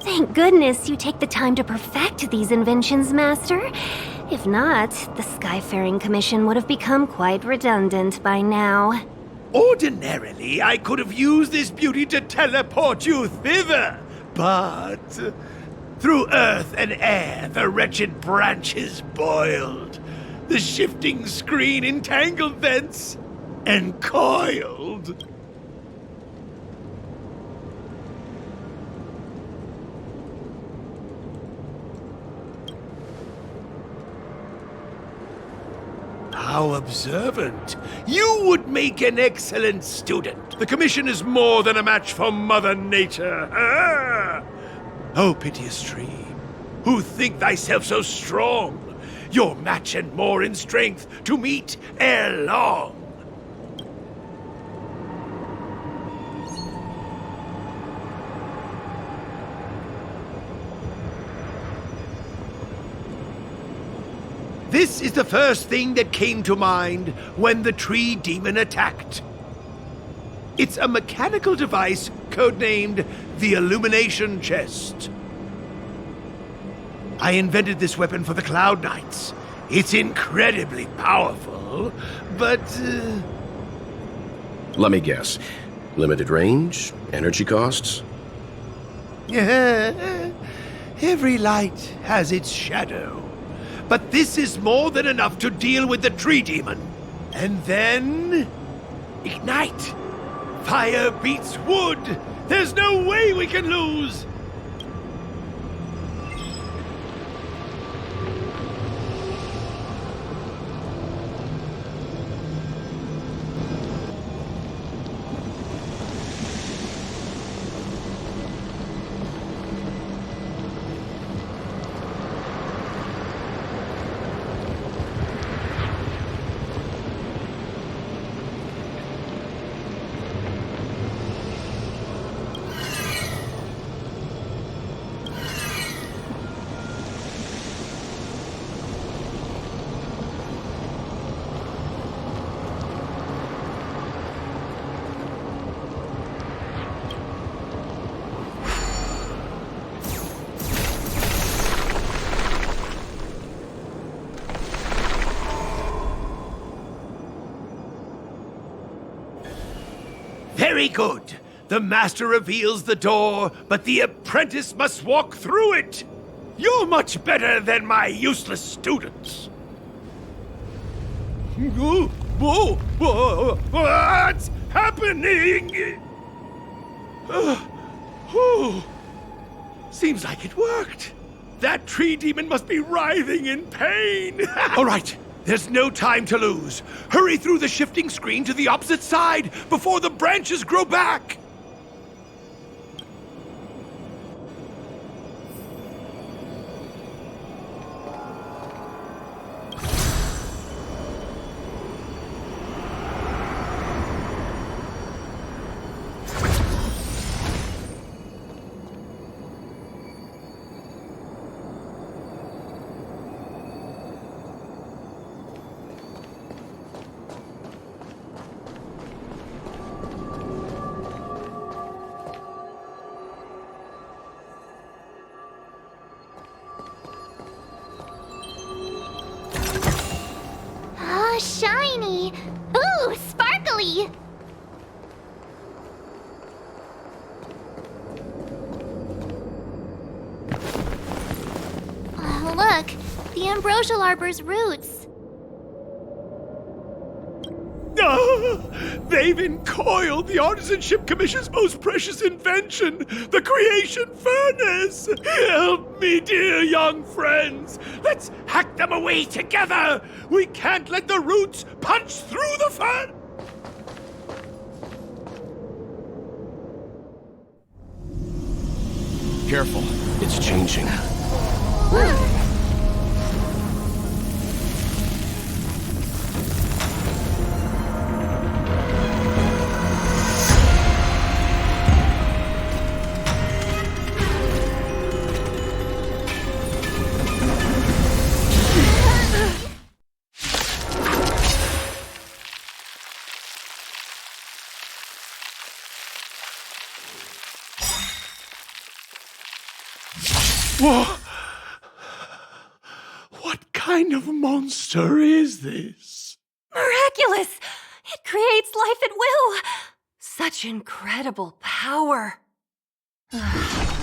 Thank goodness you take the time to perfect these inventions, Master. If not, the Skyfaring Commission would have become quite redundant by now. Ordinarily, I could have used this beauty to teleport you thither, but through earth and air the wretched branches boiled. The shifting screen entangled thence and coiled. How observant. You would make an excellent student. The Commission is more than a match for Mother Nature. Oh, piteous tree, who think thyself so strong, your match and more in strength to meet ere long. This is the first thing that came to mind when the tree demon attacked. It's a mechanical device codenamed the Illumination Chest. I invented this weapon for the Cloud Knights. It's incredibly powerful, but... Let me guess. Limited range? Energy costs? Every light has its shadow. But this is more than enough to deal with the tree demon. And then... ignite! Fire beats wood! There's no way we can lose! Very good. The master reveals the door, but the apprentice must walk through it. You're much better than my useless students. What's happening? Seems like it worked. That tree demon must be writhing in pain. All right, there's no time to lose. Hurry through the shifting screen to the opposite side before the branches grow back. Shiny! Ooh, sparkly! Oh, look! The ambrosial arbor's roots. They've encoiled the Artisanship Commission's most precious invention, the creation furnace! Help me, dear young friends! Let's hack them away together! We can't let the roots punch through the furnace! Careful, it's changing. Whoa! What kind of monster is this? Miraculous! It creates life at will! Such incredible power!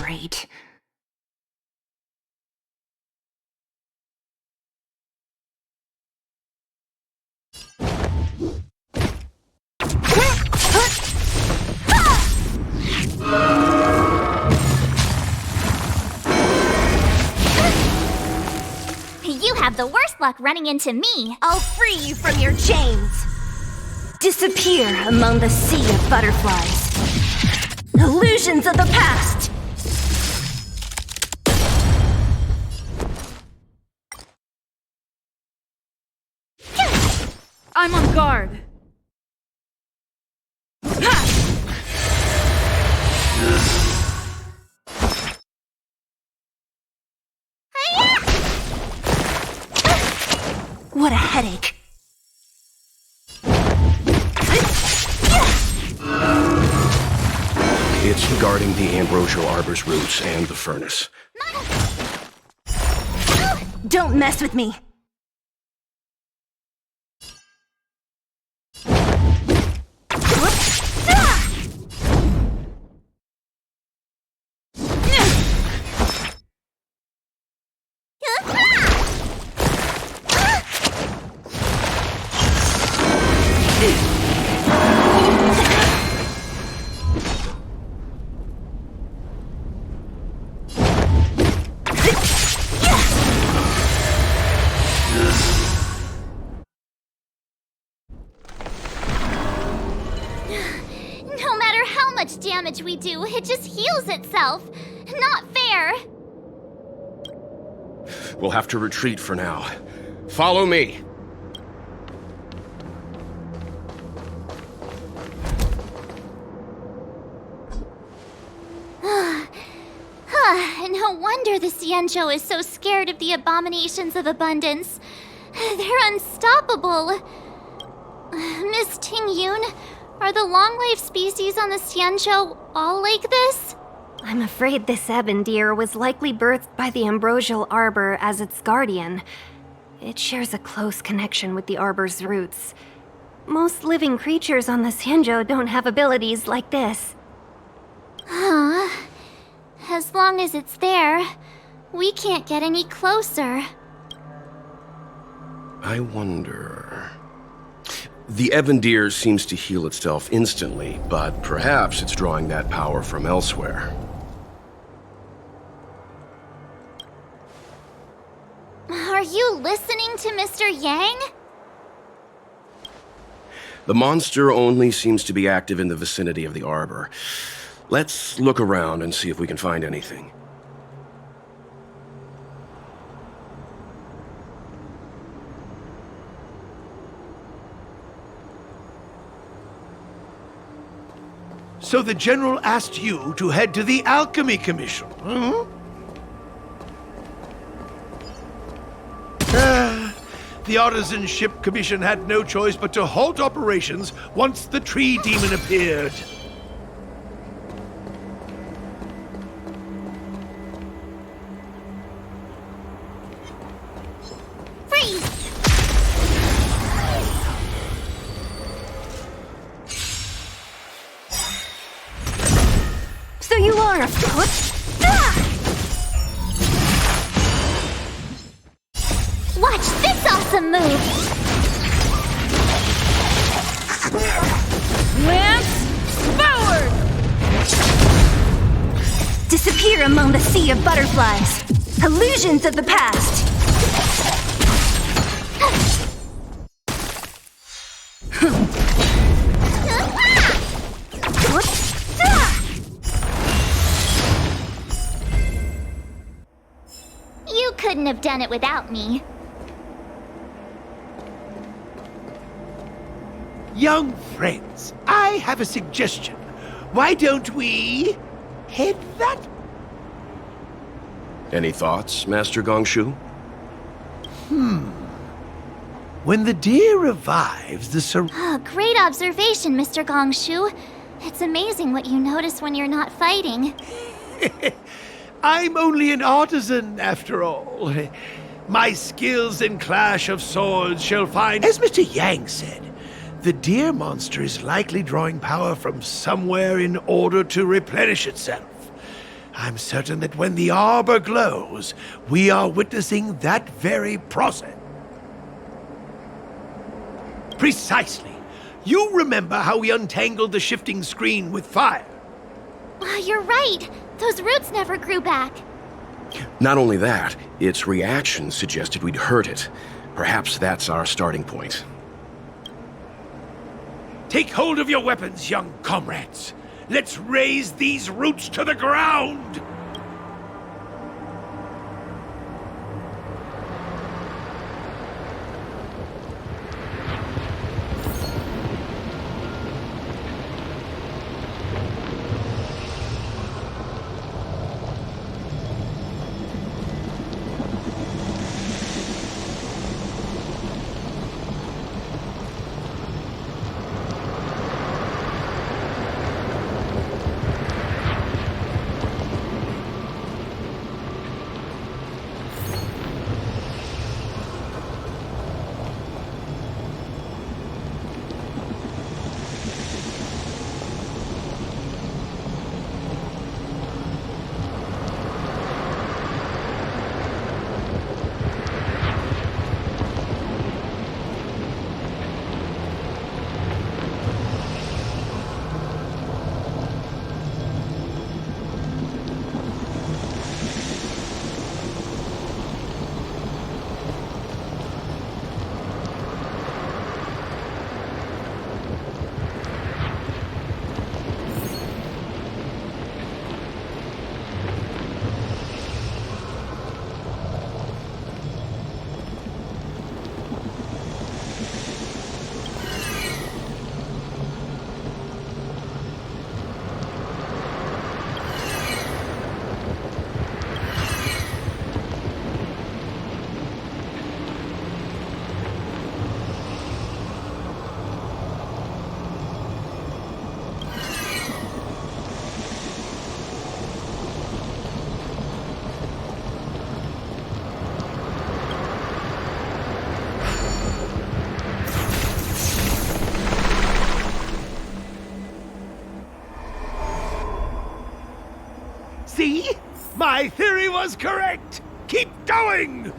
Great. You have the worst luck running into me. I'll free you from your chains. Disappear among the sea of butterflies. Illusions of the past. I'm on guard. What a headache. It's guarding the ambrosial arbor's roots and the furnace. Don't mess with me. No matter how much damage we do, it just heals itself. Not fair. We'll have to retreat for now. Follow me. No wonder the Xianzhou is so scared of the abominations of abundance. They're unstoppable. Miss Tingyun, are the long-life species on the Xianzhou all like this? I'm afraid this ebon deer was likely birthed by the ambrosial arbor as its guardian. It shares a close connection with the arbor's roots. Most living creatures on the Sanjo don't have abilities like this. As long as it's there, we can't get any closer. I wonder... The Evandir seems to heal itself instantly, but perhaps it's drawing that power from elsewhere. Are you listening to Mr. Yang? The monster only seems to be active in the vicinity of the arbor. Let's look around and see if we can find anything. So the General asked you to head to the Alchemy Commission, huh? The Artisanship Commission had no choice but to halt operations once the tree demon appeared. Freeze! So you are a foot? Watch this awesome move! Lance forward! Disappear among the sea of butterflies. Illusions of the past. You couldn't have done it without me. Young friends, I have a suggestion. Why don't we head that? Any thoughts, Master Gongshu? When the deer revives, the Great observation, Mr. Gongshu. It's amazing what you notice when you're not fighting. I'm only an artisan, after all. My skills in Clash of Swords shall find... As Mr. Yang said, the deer monster is likely drawing power from somewhere in order to replenish itself. I'm certain that when the arbor glows, we are witnessing that very process. Precisely. You remember how we untangled the shifting screen with fire? You're right. Those roots never grew back. Not only that, its reaction suggested we'd hurt it. Perhaps that's our starting point. Take hold of your weapons, young comrades. Let's raze these roots to the ground! My theory was correct! Keep going!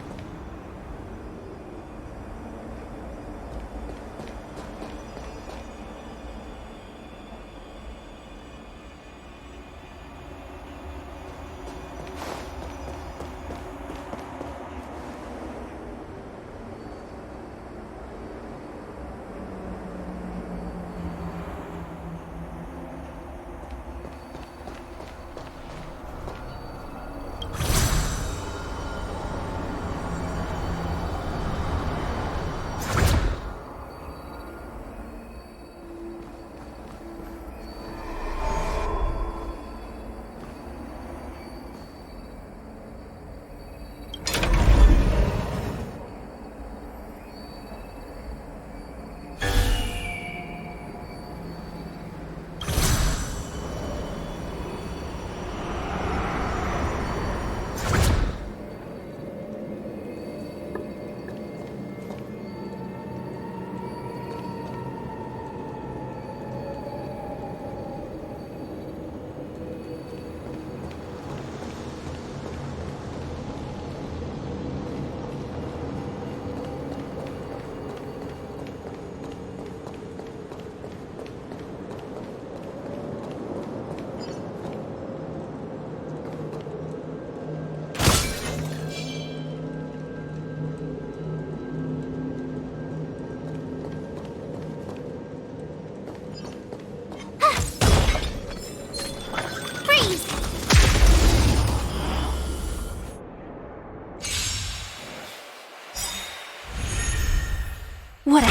What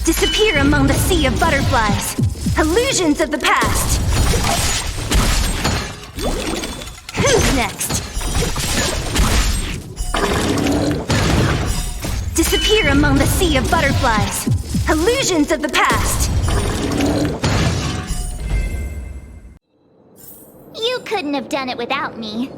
disappear among the sea of butterflies. Illusions of the past. Who's next? Disappear among the sea of butterflies. Illusions of the past. You couldn't have done it without me.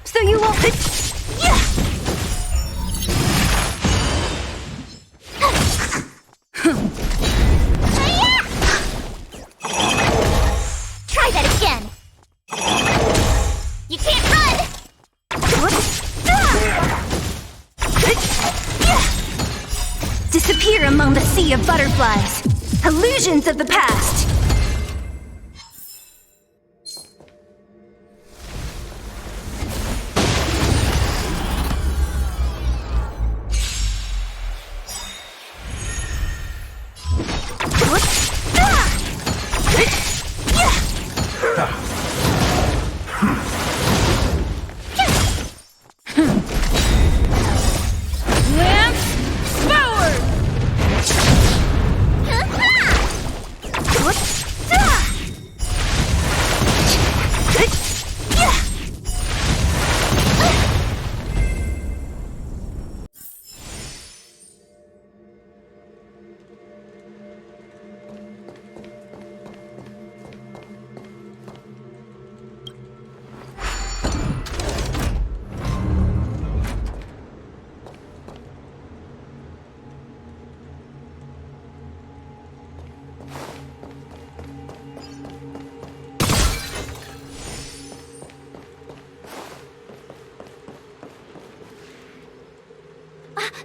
So you won't... Try that again. You can't run. Disappear among the sea of butterflies. Illusions of the past.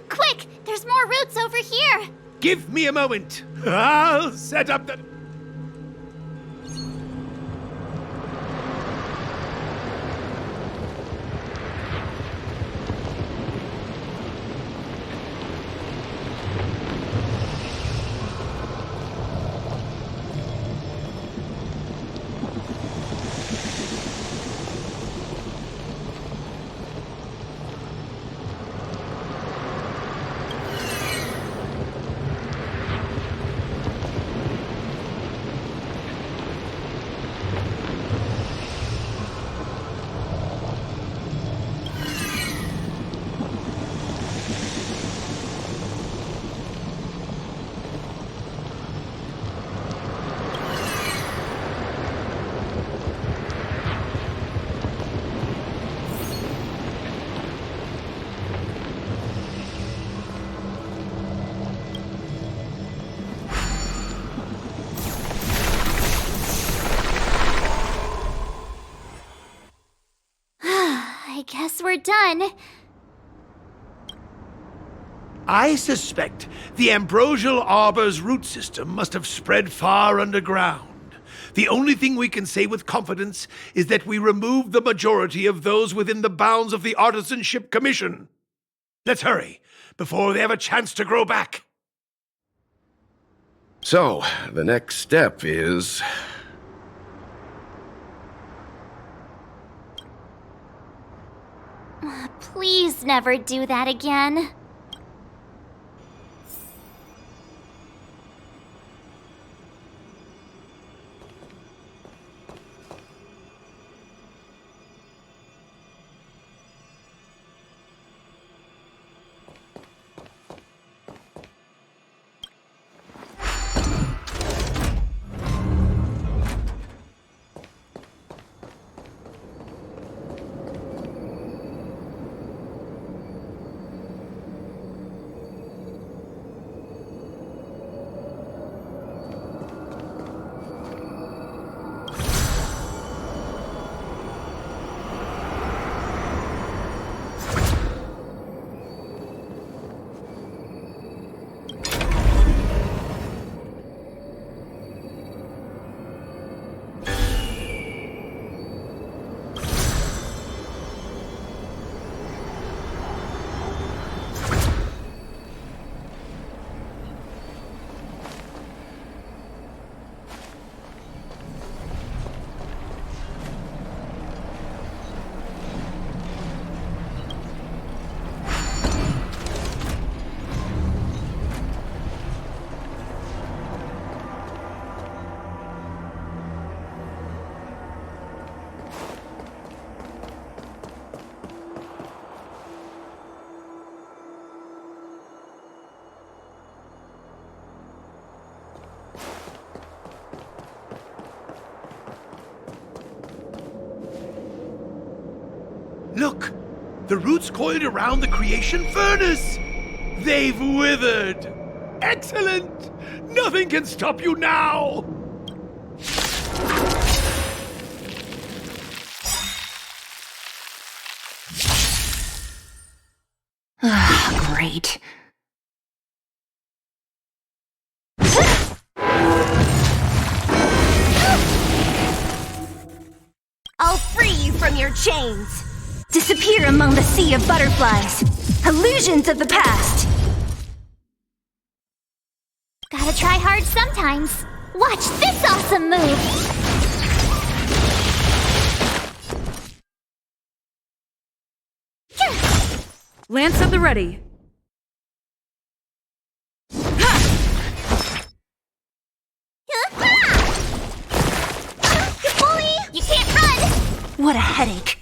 Quick! There's more routes over here! Give me a moment. I'll set up the... we're done. I suspect the ambrosial arbor's root system must have spread far underground. The only thing we can say with confidence is that we removed the majority of those within the bounds of the Artisanship Commission. Let's hurry, before they have a chance to grow back. So, the next step is... Please never do that again. Look! The roots coiled around the creation furnace! They've withered! Excellent! Nothing can stop you now! Great. I'll free you from your chains. Disappear among the sea of butterflies. Illusions of the past. Gotta try hard sometimes. Watch this awesome move! Lance at the ready. You bully! You can't run! What a headache.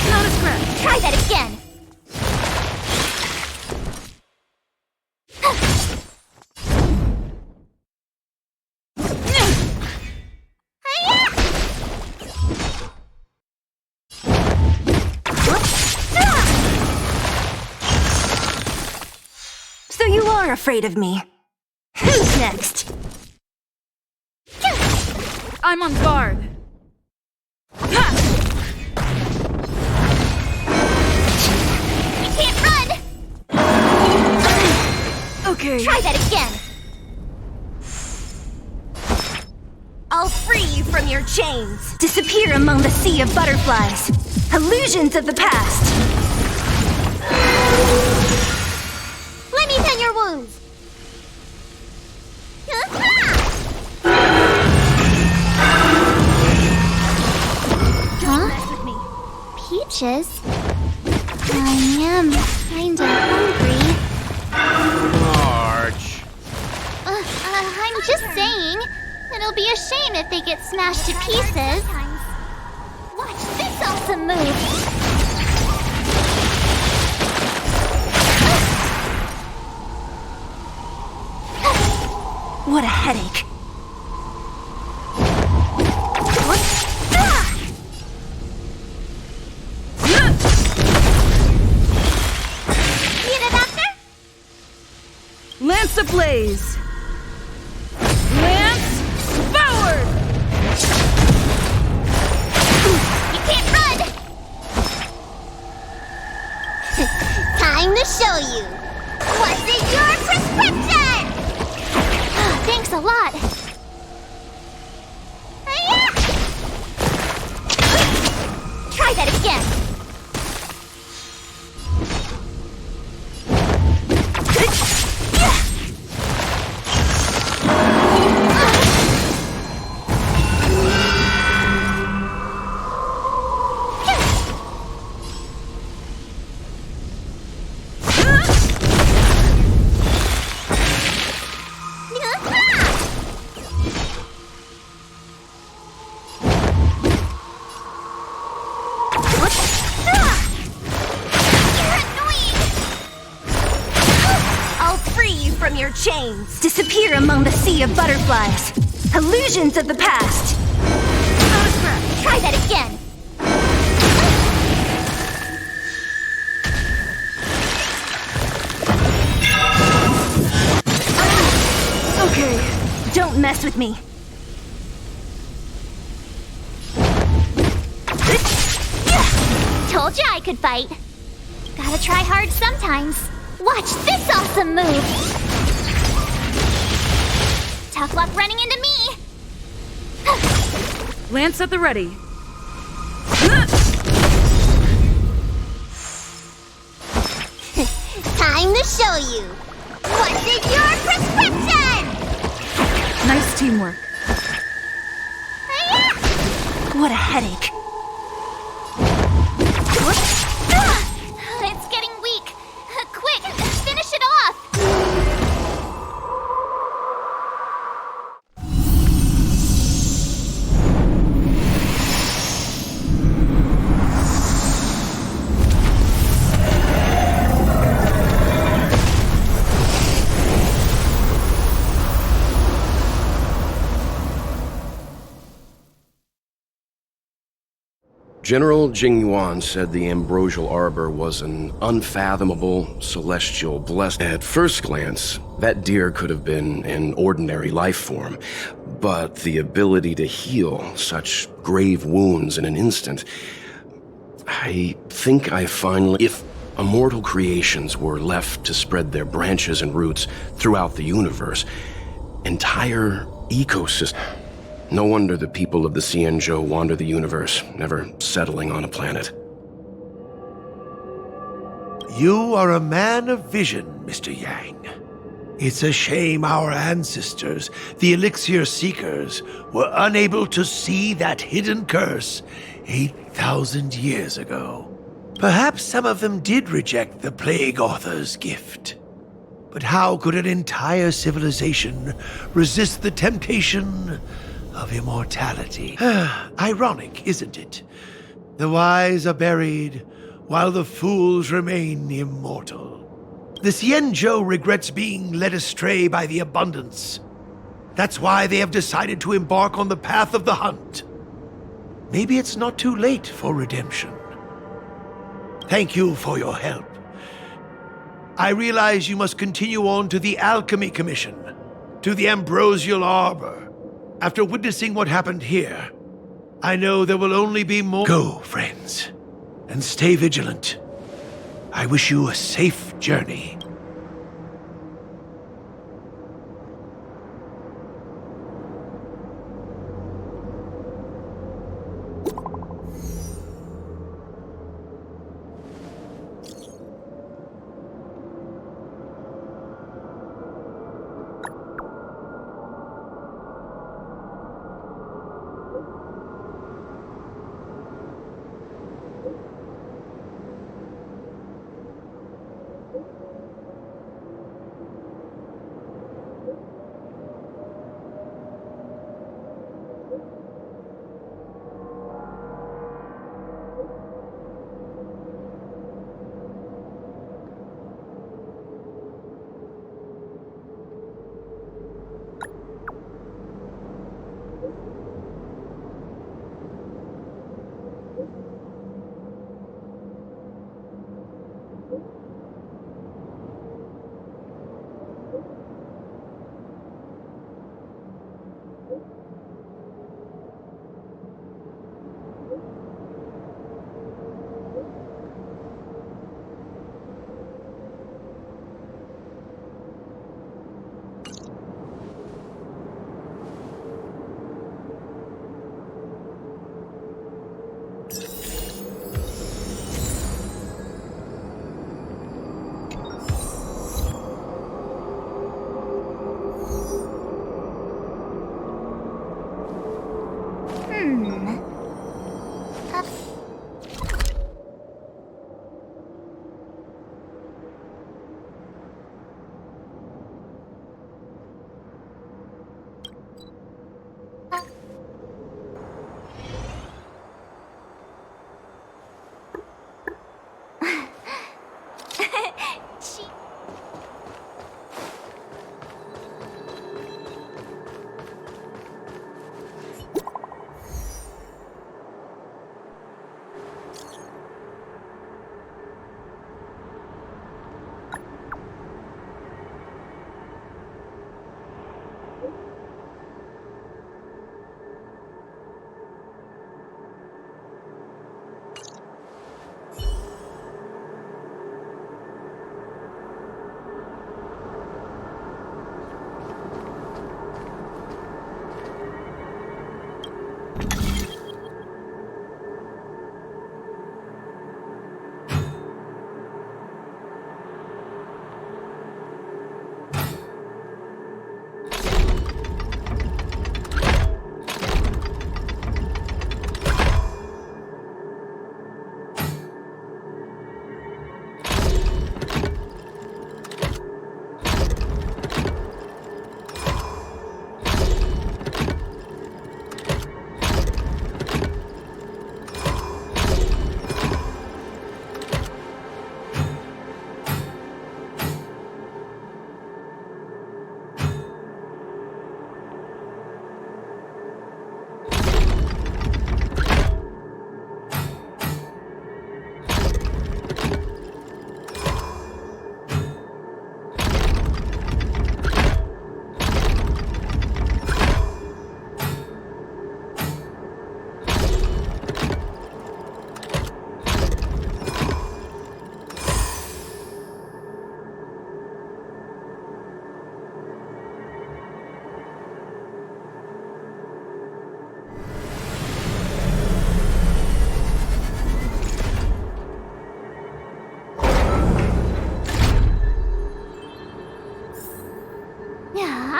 Not a scratch. Try that again! So you are afraid of me. Who's next? I'm on guard. You can't run! Okay. Try that again! I'll free you from your chains. Disappear among the sea of butterflies. Illusions of the past. Let me tend your wounds! Huh? Peaches? I am kinda hungry. March. I'm just saying. It'll be a shame if they get smashed to pieces. Watch this awesome move! What a headache. Lance Lance ablaze! Lance forward! You can't run! Time to show you. Was it your prescription? Thanks a lot. Try that again. Chains disappear among the sea of butterflies. Illusions of the past. Try that again. Okay, don't mess with me. Told you I could fight. Gotta try hard sometimes. Watch this awesome move. Tough luck running into me! Lance at the ready. Time to show you. Was it your prescription? Nice teamwork. What a headache. It's getting weak. Quick, finish it off. General Jingyuan said the ambrosial arbor was an unfathomable, celestial blessing. At first glance, that deer could have been an ordinary life form, but the ability to heal such grave wounds in an instant, I think I finally... If immortal creations were left to spread their branches and roots throughout the universe, entire ecosystems... No wonder the people of the Xianzhou wander the universe, never settling on a planet. You are a man of vision, Mr. Yang. It's a shame our ancestors, the Elixir Seekers, were unable to see that hidden curse 8,000 years ago. Perhaps some of them did reject the Plague Author's gift. But how could an entire civilization resist the temptation of immortality? Ironic, isn't it? The wise are buried, while the fools remain immortal. The Xianzhou regrets being led astray by the abundance. That's why they have decided to embark on the path of the hunt. Maybe it's not too late for redemption. Thank you for your help. I realize you must continue on to the Alchemy Commission, to the Ambrosial Arbor. After witnessing what happened here, I know there will only be more. Go, friends, and stay vigilant. I wish you a safe journey.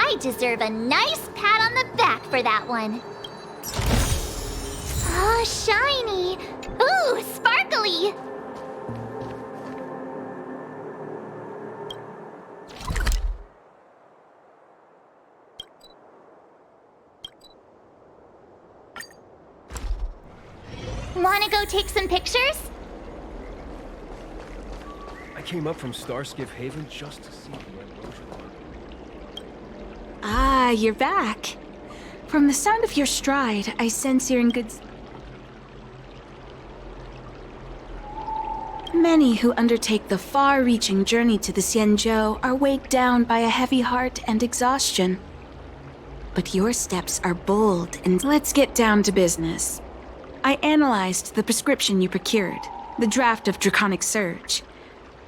I deserve a nice pat on the back for that one. Oh, shiny! Ooh, sparkly! Wanna go take some pictures? I came up from Starskiff Haven just to see the Ambrosia. Ah, you're back. From the sound of your stride, I sense you're in good... Many who undertake the far-reaching journey to the Xianzhou are weighed down by a heavy heart and exhaustion. But your steps are bold, and let's get down to business. I analyzed the prescription you procured, the draft of Draconic Surge.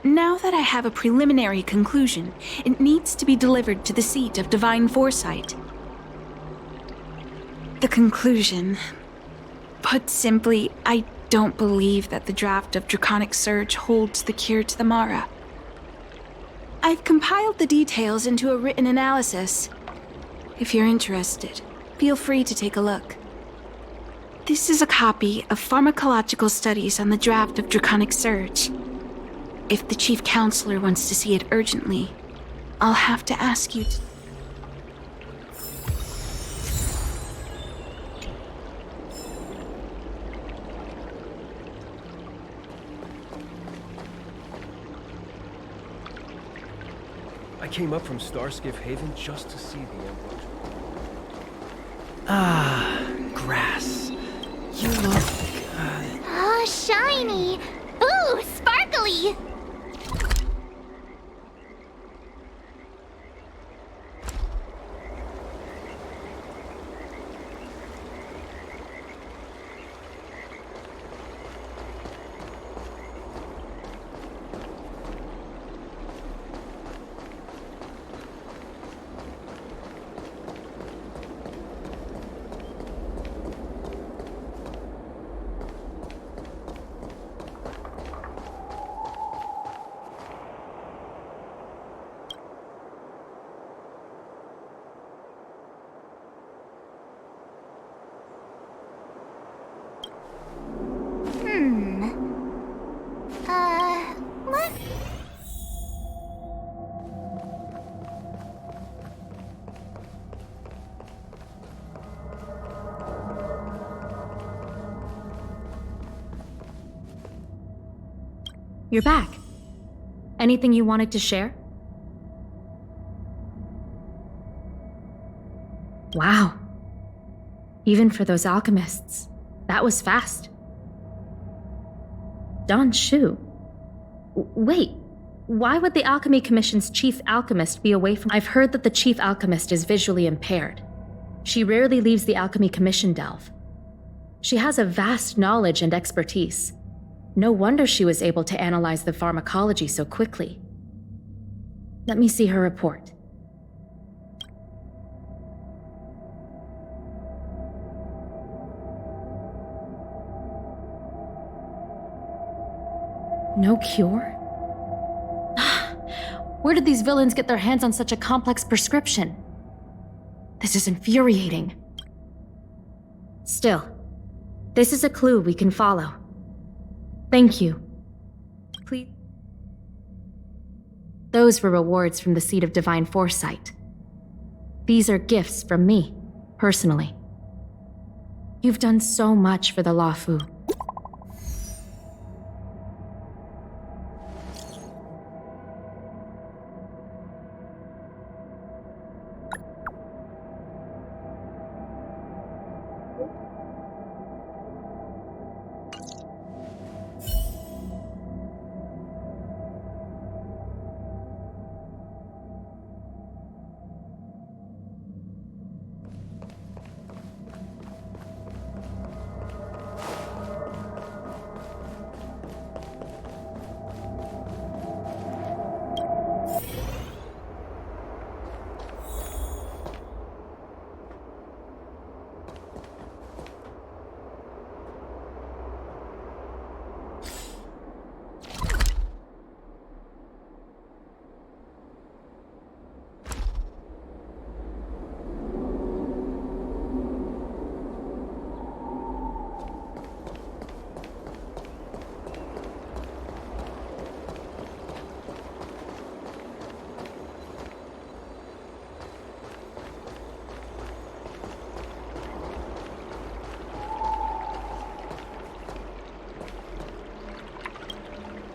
Now that I have a preliminary conclusion, it needs to be delivered to the seat of Divine Foresight. The conclusion... Put simply, I don't believe that the draft of Draconic Surge holds the cure to the marea. I've compiled the details into a written analysis. If you're interested, feel free to take a look. This is a copy of pharmacological studies on the draft of Draconic Surge. If the Chief Counselor wants to see it urgently, I'll have to ask you to... I came up from Starskiff Haven just to see the Ambrosia. Ah, grass. You look... Oh, shiny! Ooh, sparkly! you're back. Anything you wanted to share? Wow. Even for those alchemists, that was fast. Don Shu. Wait, why would the Alchemy Commission's chief alchemist be away from— I've heard that the chief alchemist is visually impaired. She rarely leaves the Alchemy Commission delve. She has a vast knowledge and expertise. No wonder she was able to analyze the pharmacology so quickly. Let me see her report. No cure? Where did these villains get their hands on such a complex prescription? This is infuriating. Still, this is a clue we can follow. Thank you. Please. Those were rewards from the Seed of Divine Foresight. These are gifts from me, personally. You've done so much for the Luofu.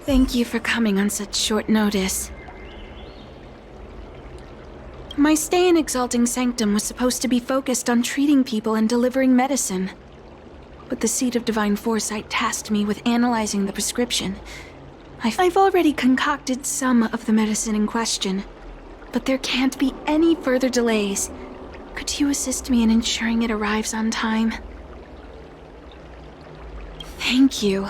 Thank you for coming on such short notice. My stay in Exalting Sanctum was supposed to be focused on treating people and delivering medicine. But the Seed of Divine Foresight tasked me with analyzing the prescription. I've already concocted some of the medicine in question, but there can't be any further delays. Could you assist me in ensuring it arrives on time? Thank you.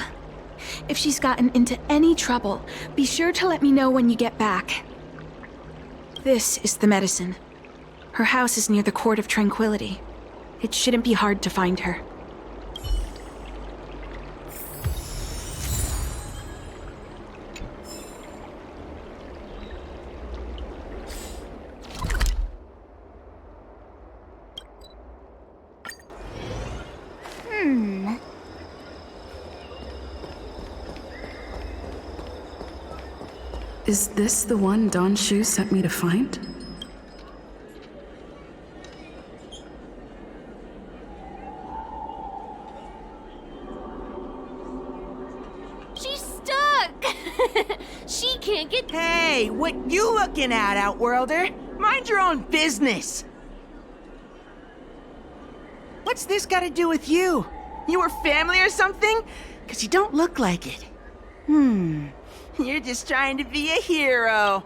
If she's gotten into any trouble, be sure to let me know when you get back. This is the medicine. Her house is near the Court of Tranquility. It shouldn't be hard to find her. Is this the one Don Shu sent me to find? She's stuck! She can't get— Hey, what you looking at, Outworlder? Mind your own business! What's this got to do with you? You were family or something? 'Cause you don't look like it. You're just trying to be a hero.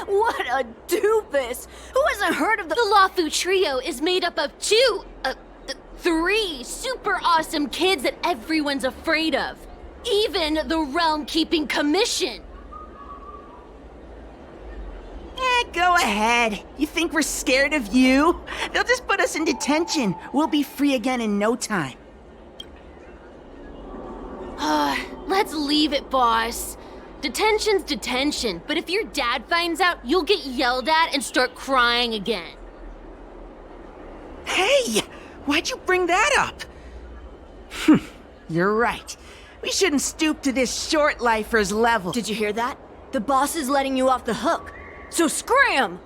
What a doofus! Who hasn't heard of the Luofu Trio is made up of three super awesome kids that everyone's afraid of. Even the Realm-Keeping Commission. Go ahead. You think we're scared of you? They'll just put us in detention. We'll be free again in no time. Let's leave it, boss. Detention's detention, but if your dad finds out, you'll get yelled at and start crying again. Hey! Why'd you bring that up? You're right. We shouldn't stoop to this short-lifer's level. Did you hear that? The boss is letting you off the hook. So scram!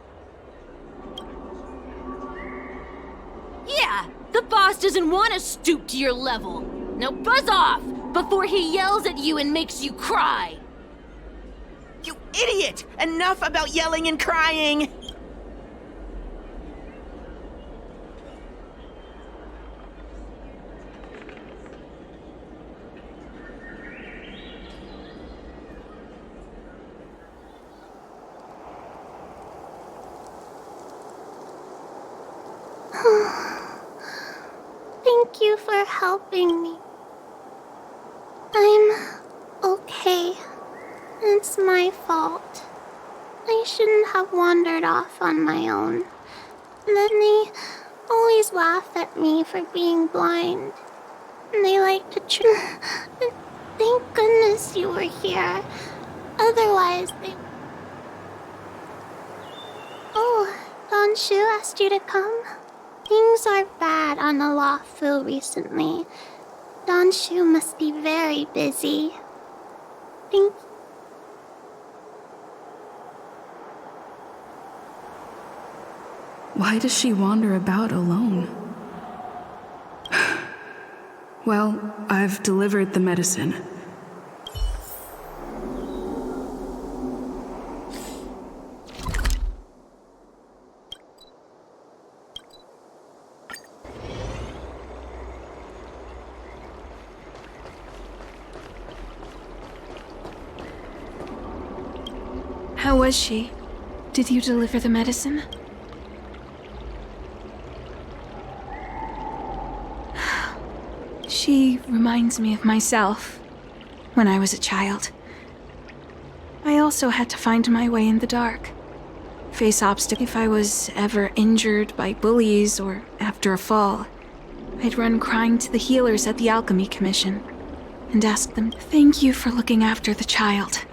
Yeah, the boss doesn't want to stoop to your level. Now buzz off! before he yells at you and makes you cry. You idiot! Enough about yelling and crying! Thank you for helping me. I'm okay. It's my fault. I shouldn't have wandered off on my own. Then they always laugh at me for being blind. And they like to Thank goodness you were here. Otherwise, they... Oh, Don Shu asked you to come? Things are bad on the Lafu recently. Don Shu must be very busy. Thank you. Why does she wander about alone? Well, I've delivered the medicine. How was she? Did you deliver the medicine? She reminds me of myself when I was a child. I also had to find my way in the dark, face obstacles. If I was ever injured by bullies or after a fall, I'd run crying to the healers at the Alchemy Commission and ask them, "Thank you for looking after the child.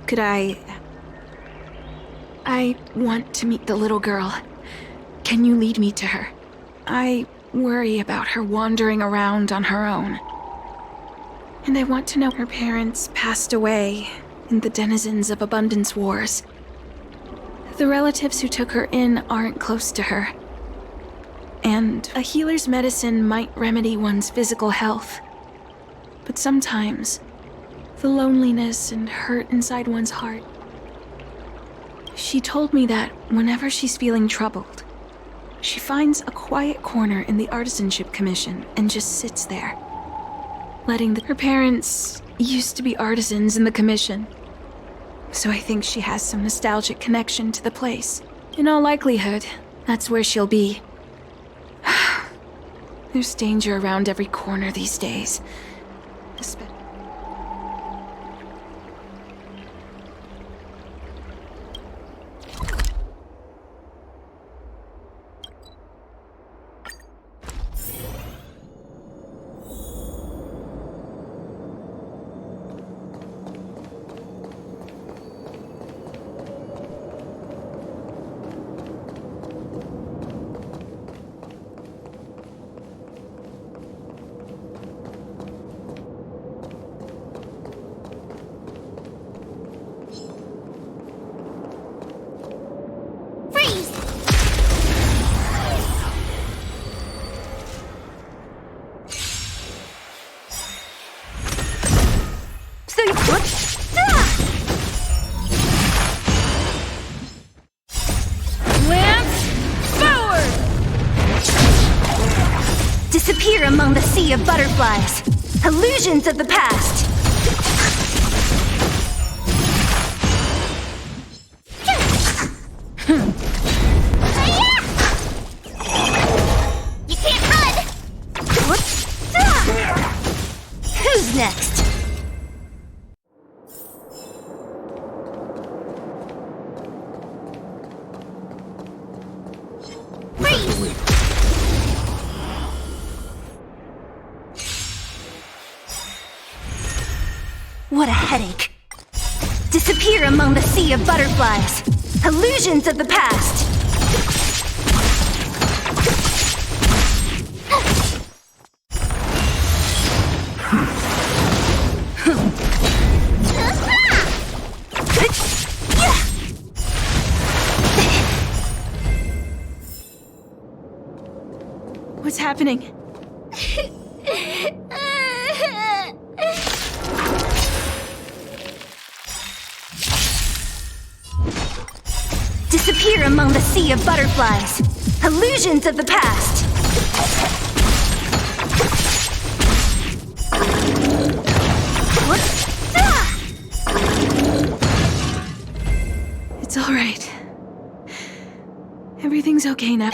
Could I want to meet the little girl. Can you lead me to her? I worry about her wandering around on her own. And I want to know her parents passed away in the denizens of Abundance Wars. The relatives who took her in aren't close to her. And a healer's medicine might remedy one's physical health. But sometimes, the loneliness and hurt inside one's heart. She told me that whenever she's feeling troubled, she finds a quiet corner in the Artisanship Commission and just sits there, letting her parents used to be artisans in the commission. So I think she has some nostalgic connection to the place. In all likelihood, that's where she'll be. There's danger around every corner these days. Disappear among the sea of butterflies. Illusions of the past. You can't run! Who's next? What a headache. Disappear among the sea of butterflies. Illusions of the past. What's happening? disappear among the sea of butterflies. Illusions of the past. What? Ah! It's all right. Everything's okay now.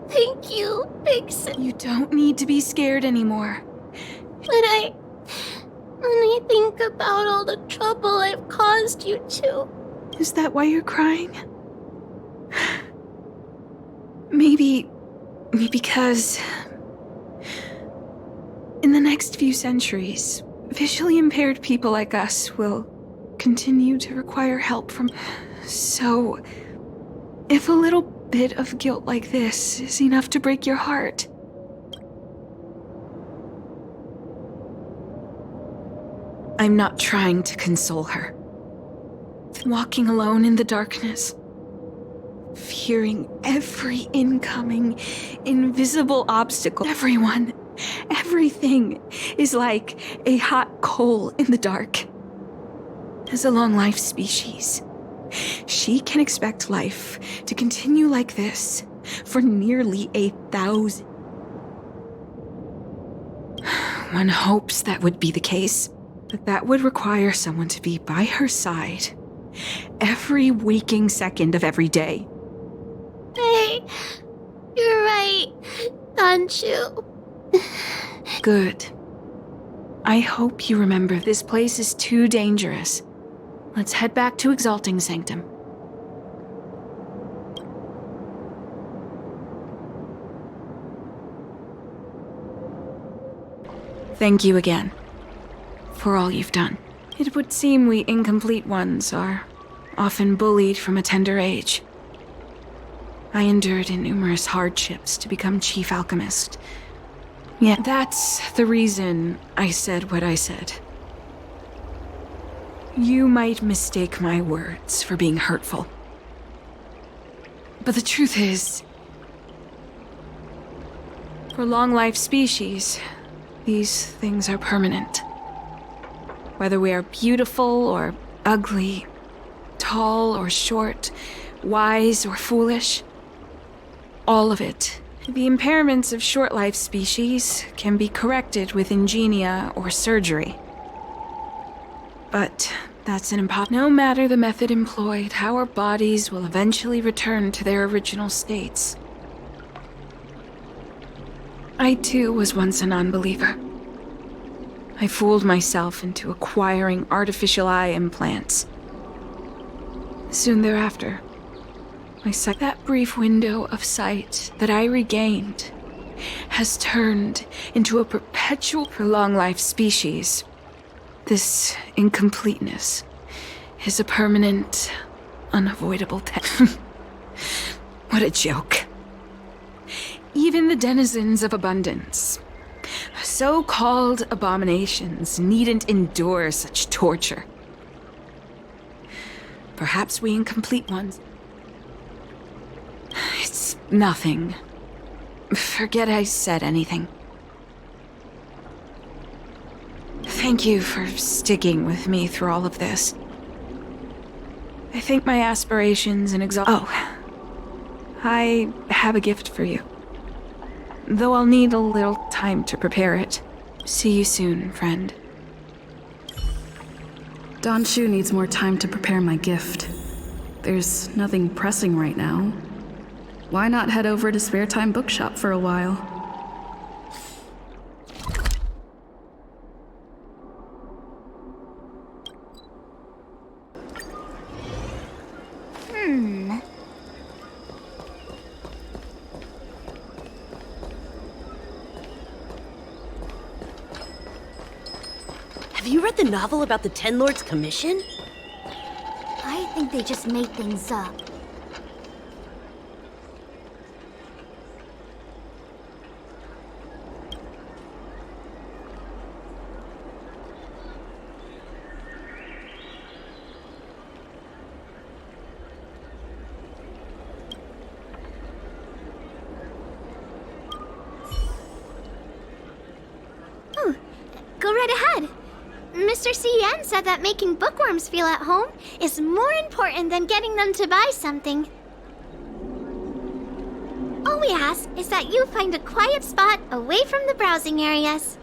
Thank you, Vixen. You don't need to be scared anymore. When I think about all the trouble I've caused you two. Is that why you're crying? Maybe because in the next few centuries, visually impaired people like us will continue to require help from... So, if a little bit of guilt like this is enough to break your heart... I'm not trying to console her. Walking alone in the darkness, fearing every incoming, invisible obstacle. Everything is like a hot coal in the dark. As a long-life species, she can expect life to continue like this for nearly 1,000. One hopes that would be the case, but that would require someone to be by her side every waking second of every day. Hey, you're right, aren't you? Good. I hope you remember this place is too dangerous. Let's head back to Exalting Sanctum. Thank you again for all you've done. It would seem we incomplete ones are often bullied from a tender age. I endured numerous hardships to become chief alchemist. Yet that's the reason I said what I said. You might mistake my words for being hurtful. But the truth is, for long-life species, these things are permanent. Whether we are beautiful or ugly, tall or short, wise or foolish, all of it. The impairments of short-life species can be corrected with ingenia or surgery. But that's an impossibility. No matter the method employed, our bodies will eventually return to their original states. I too was once a non-believer. I fooled myself into acquiring artificial eye implants. Soon thereafter, that brief window of sight that I regained has turned into a perpetual for long-life species. This incompleteness is a permanent, unavoidable What a joke. Even the denizens of abundance, so-called abominations, needn't endure such torture. Perhaps we incomplete ones. It's nothing. Forget I said anything. Thank you for sticking with me through all of this. I think my aspirations and I have a gift for you. Though I'll need a little time to prepare it. See you soon, friend. Don Shu needs more time to prepare my gift. There's nothing pressing right now. Why not head over to Spare Time Bookshop for a while? Have you read the novel about the Ten Lords Commission? I think they just made things up. Go right ahead. Mr. Master CN said that making bookworms feel at home is more important than getting them to buy something. All we ask is that you find a quiet spot away from the browsing areas.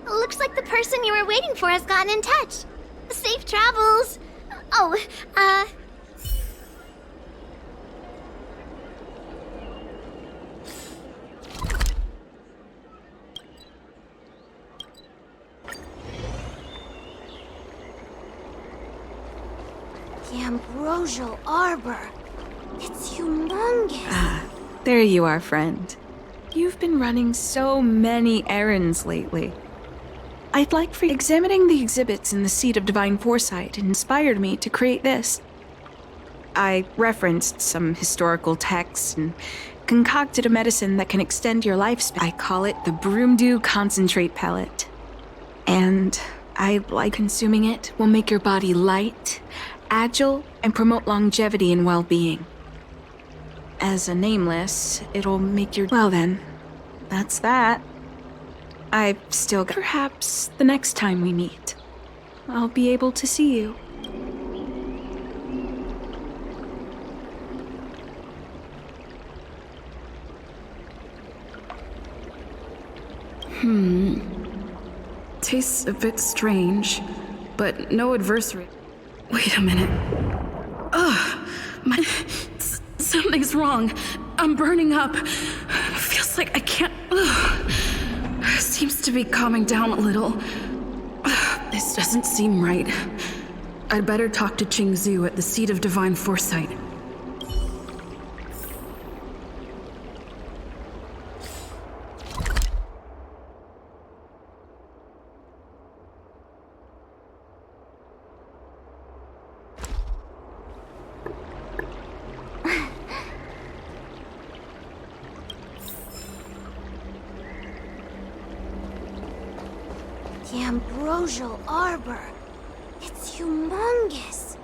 Looks like the person you were waiting for has gotten in touch. Safe travels. Oh, The ambrosial arbor. It's humongous. There you are, friend. You've been running so many errands lately. I'd like for you examining the exhibits in the Seat of Divine Foresight inspired me to create this. I referenced some historical texts and concocted a medicine that can extend your lifespan. I call it the Broomdew Concentrate Pellet. And I like consuming it will make your body light, agile, and promote longevity and well-being. As a nameless, it'll make your... Well then, that's that. I've still got... Perhaps the next time we meet, I'll be able to see you. Tastes a bit strange, but no adversary. Wait a minute. Ugh! Something's wrong. I'm burning up. Feels like I can't... Ugh. Seems to be calming down a little. This doesn't seem right. I'd better talk to Qingzhu at the Seat of Divine Foresight. The ambrosial arbor. It's humongous.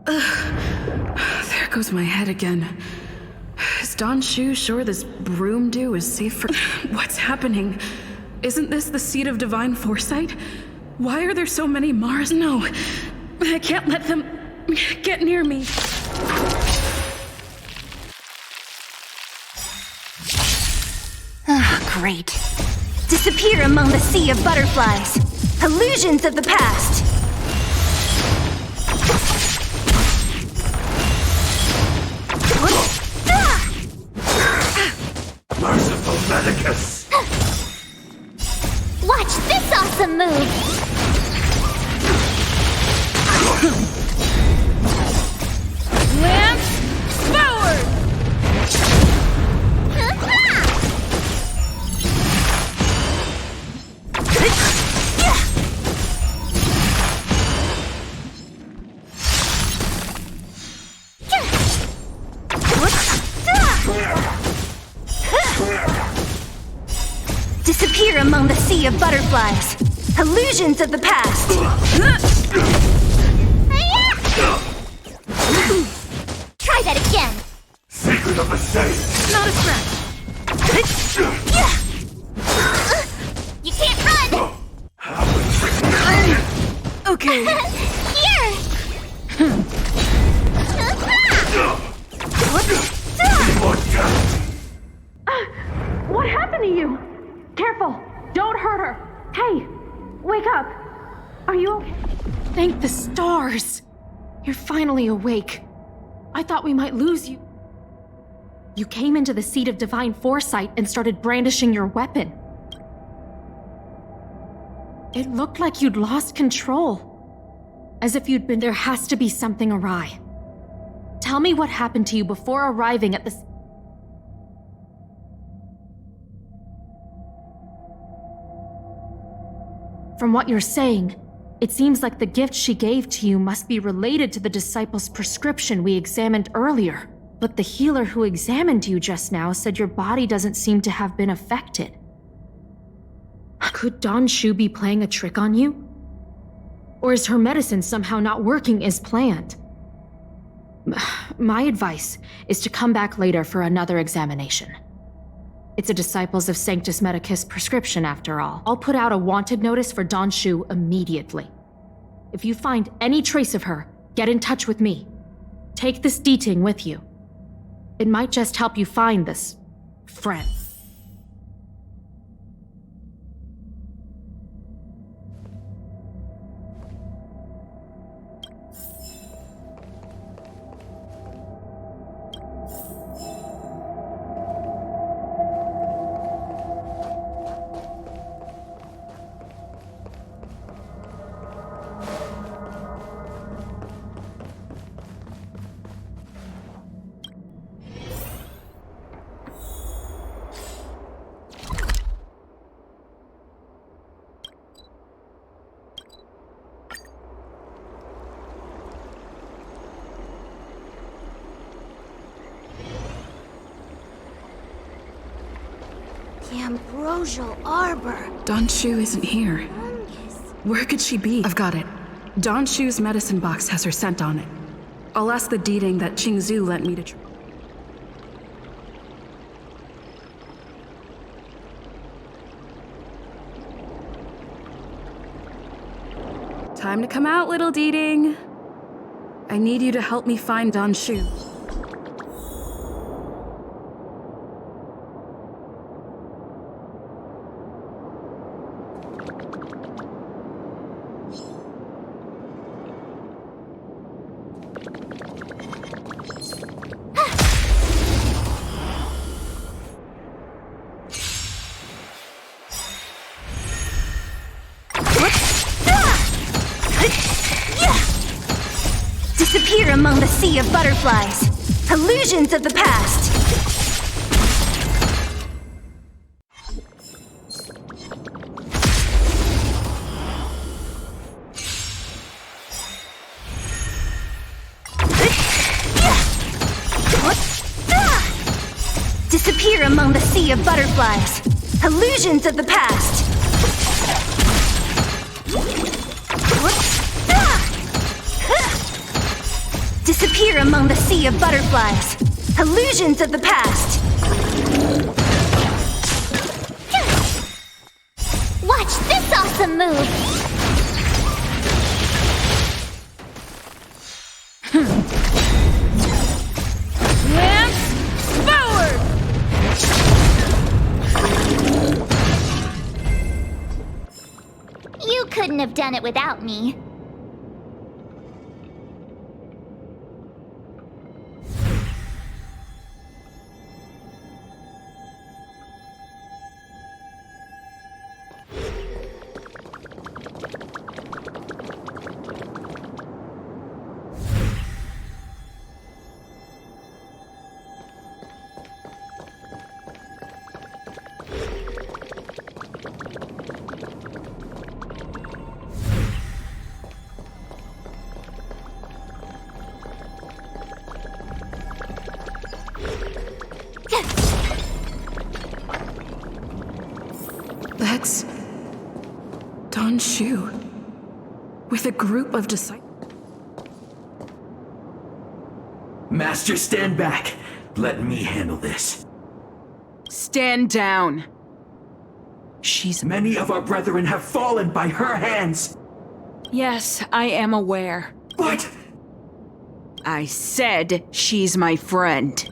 There goes my head again. Is Don Shu sure this Broomdew is safe for... What's happening? Isn't this the Seat of Divine Foresight? Why are there so many Mars? No, I can't let them get near me. Great. Disappear among the sea of butterflies. Illusions of the past. Merciful Medicus! watch this awesome move! Lance forward! Disappear among the sea of butterflies. Illusions of the past. Try that again. Secret of the safe. Not a threat. You can't run. Okay. Here. What happened to you? Careful! Don't hurt her! Hey! You're finally awake. I thought we might lose you. You came into the seat of divine foresight and started brandishing your weapon. It looked like you'd lost control. As if you'd been... There has to be something awry. Tell me what happened to you before arriving at the... From what you're saying, it seems like the gift she gave to you must be related to the disciple's prescription we examined earlier. But the healer who examined you just now said your body doesn't seem to have been affected. Could Don Shu be playing a trick on you? Or is her medicine somehow not working as planned? My advice is to come back later for another examination. It's a Disciples of Sanctus Medicus prescription, after all. I'll put out a wanted notice for Don Shu immediately. If you find any trace of her, get in touch with me. Take this deeting with you. It might just help you find this friend. The ambrosial arbor. Don Shu isn't here. Where could she be? I've got it. Don Shu's medicine box has her scent on it. I'll ask the deeding that Qingzhu lent me to... Time to come out, little deeding. I need you to help me find Don Shu. Disappear among the sea of butterflies. Illusions of the past. Disappear among the sea of butterflies. Illusions of the past. Disappear among the sea of butterflies. Illusions of the past. Watch this awesome move! Lance forward! You couldn't have done it without me. That's Don Shu with a group of disciples. Master, stand back. Let me handle this. Stand down. Many of our brethren have fallen by her hands. Yes, I am aware. But... I said she's my friend.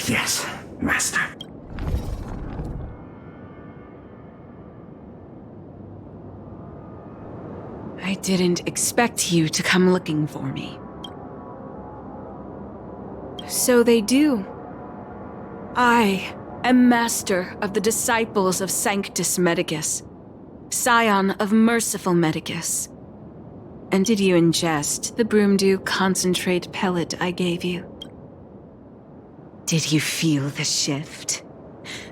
Yes, Master. I didn't expect you to come looking for me. So they do. I am master of the disciples of Sanctus Medicus, scion of merciful Medicus. And did you ingest the broomdew concentrate pellet I gave you? Did you feel the shift?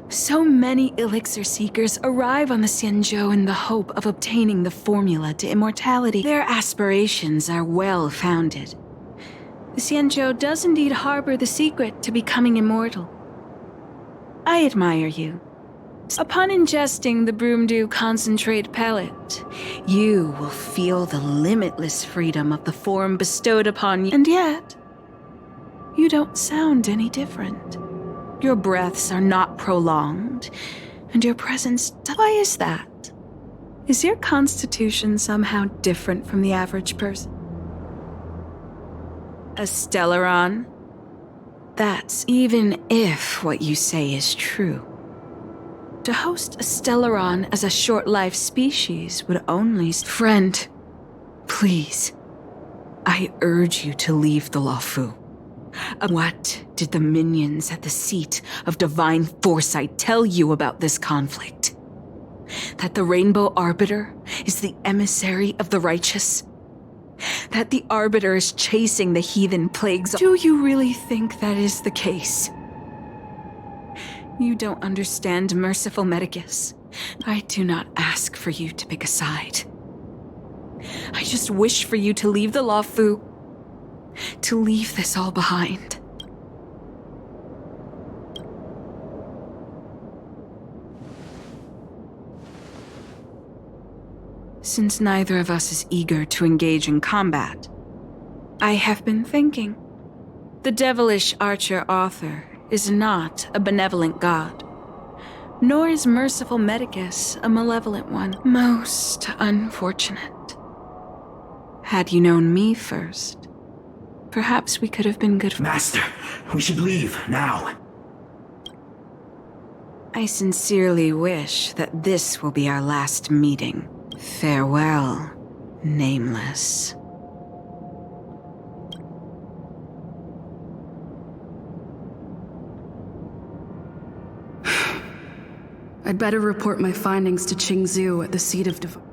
So many elixir seekers arrive on the Xianzhou in the hope of obtaining the formula to immortality. Their aspirations are well founded. The Xianzhou does indeed harbor the secret to becoming immortal. I admire you. Upon ingesting the broomdew concentrate pellet, you will feel the limitless freedom of the form bestowed upon you. And yet, you don't sound any different. Your breaths are not prolonged, and your presence... Why is that? Is your constitution somehow different from the average person? A Stellaron? That's even if what you say is true. To host a Stellaron as a short-life species would only... Friend, please, I urge you to leave the Luofu. What did the minions at the seat of divine foresight tell you about this conflict? That the Rainbow Arbiter is the emissary of the righteous? That the Arbiter is chasing the heathen plagues? Do you really think that is the case? You don't understand merciful Medicus. I do not ask for you to pick a side. I just wish for you to leave the Luofu, to leave this all behind. Since neither of us is eager to engage in combat, I have been thinking. The devilish archer author is not a benevolent god, nor is merciful Medicus a malevolent one. Most unfortunate. Had you known me first, perhaps we could have been good friends. Master, we should leave now. I sincerely wish that this will be our last meeting. Farewell, Nameless. I'd better report my findings to Qingzhou at the seat of divine.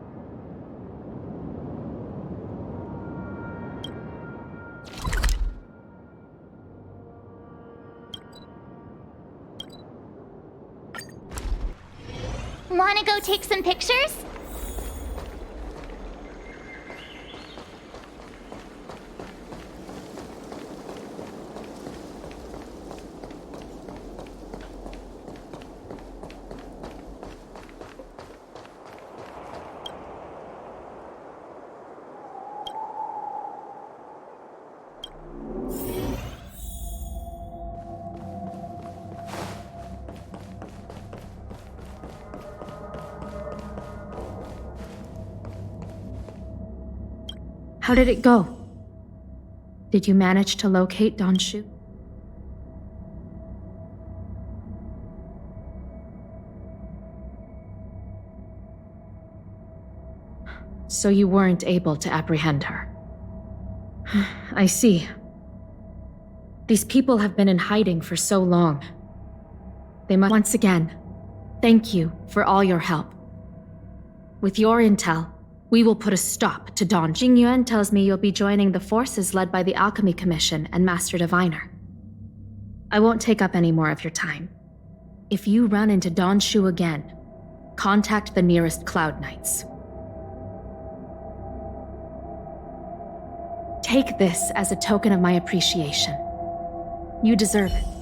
Wanna go take some pictures? How did it go? Did you manage to locate Donshu? So you weren't able to apprehend her. I see. These people have been in hiding for so long. They must... Once again, thank you for all your help. With your intel, we will put a stop to Don. Jingyuan tells me you'll be joining the forces led by the Alchemy Commission and Master Diviner. I won't take up any more of your time. If you run into Donshu again, contact the nearest Cloud Knights. Take this as a token of my appreciation. You deserve it.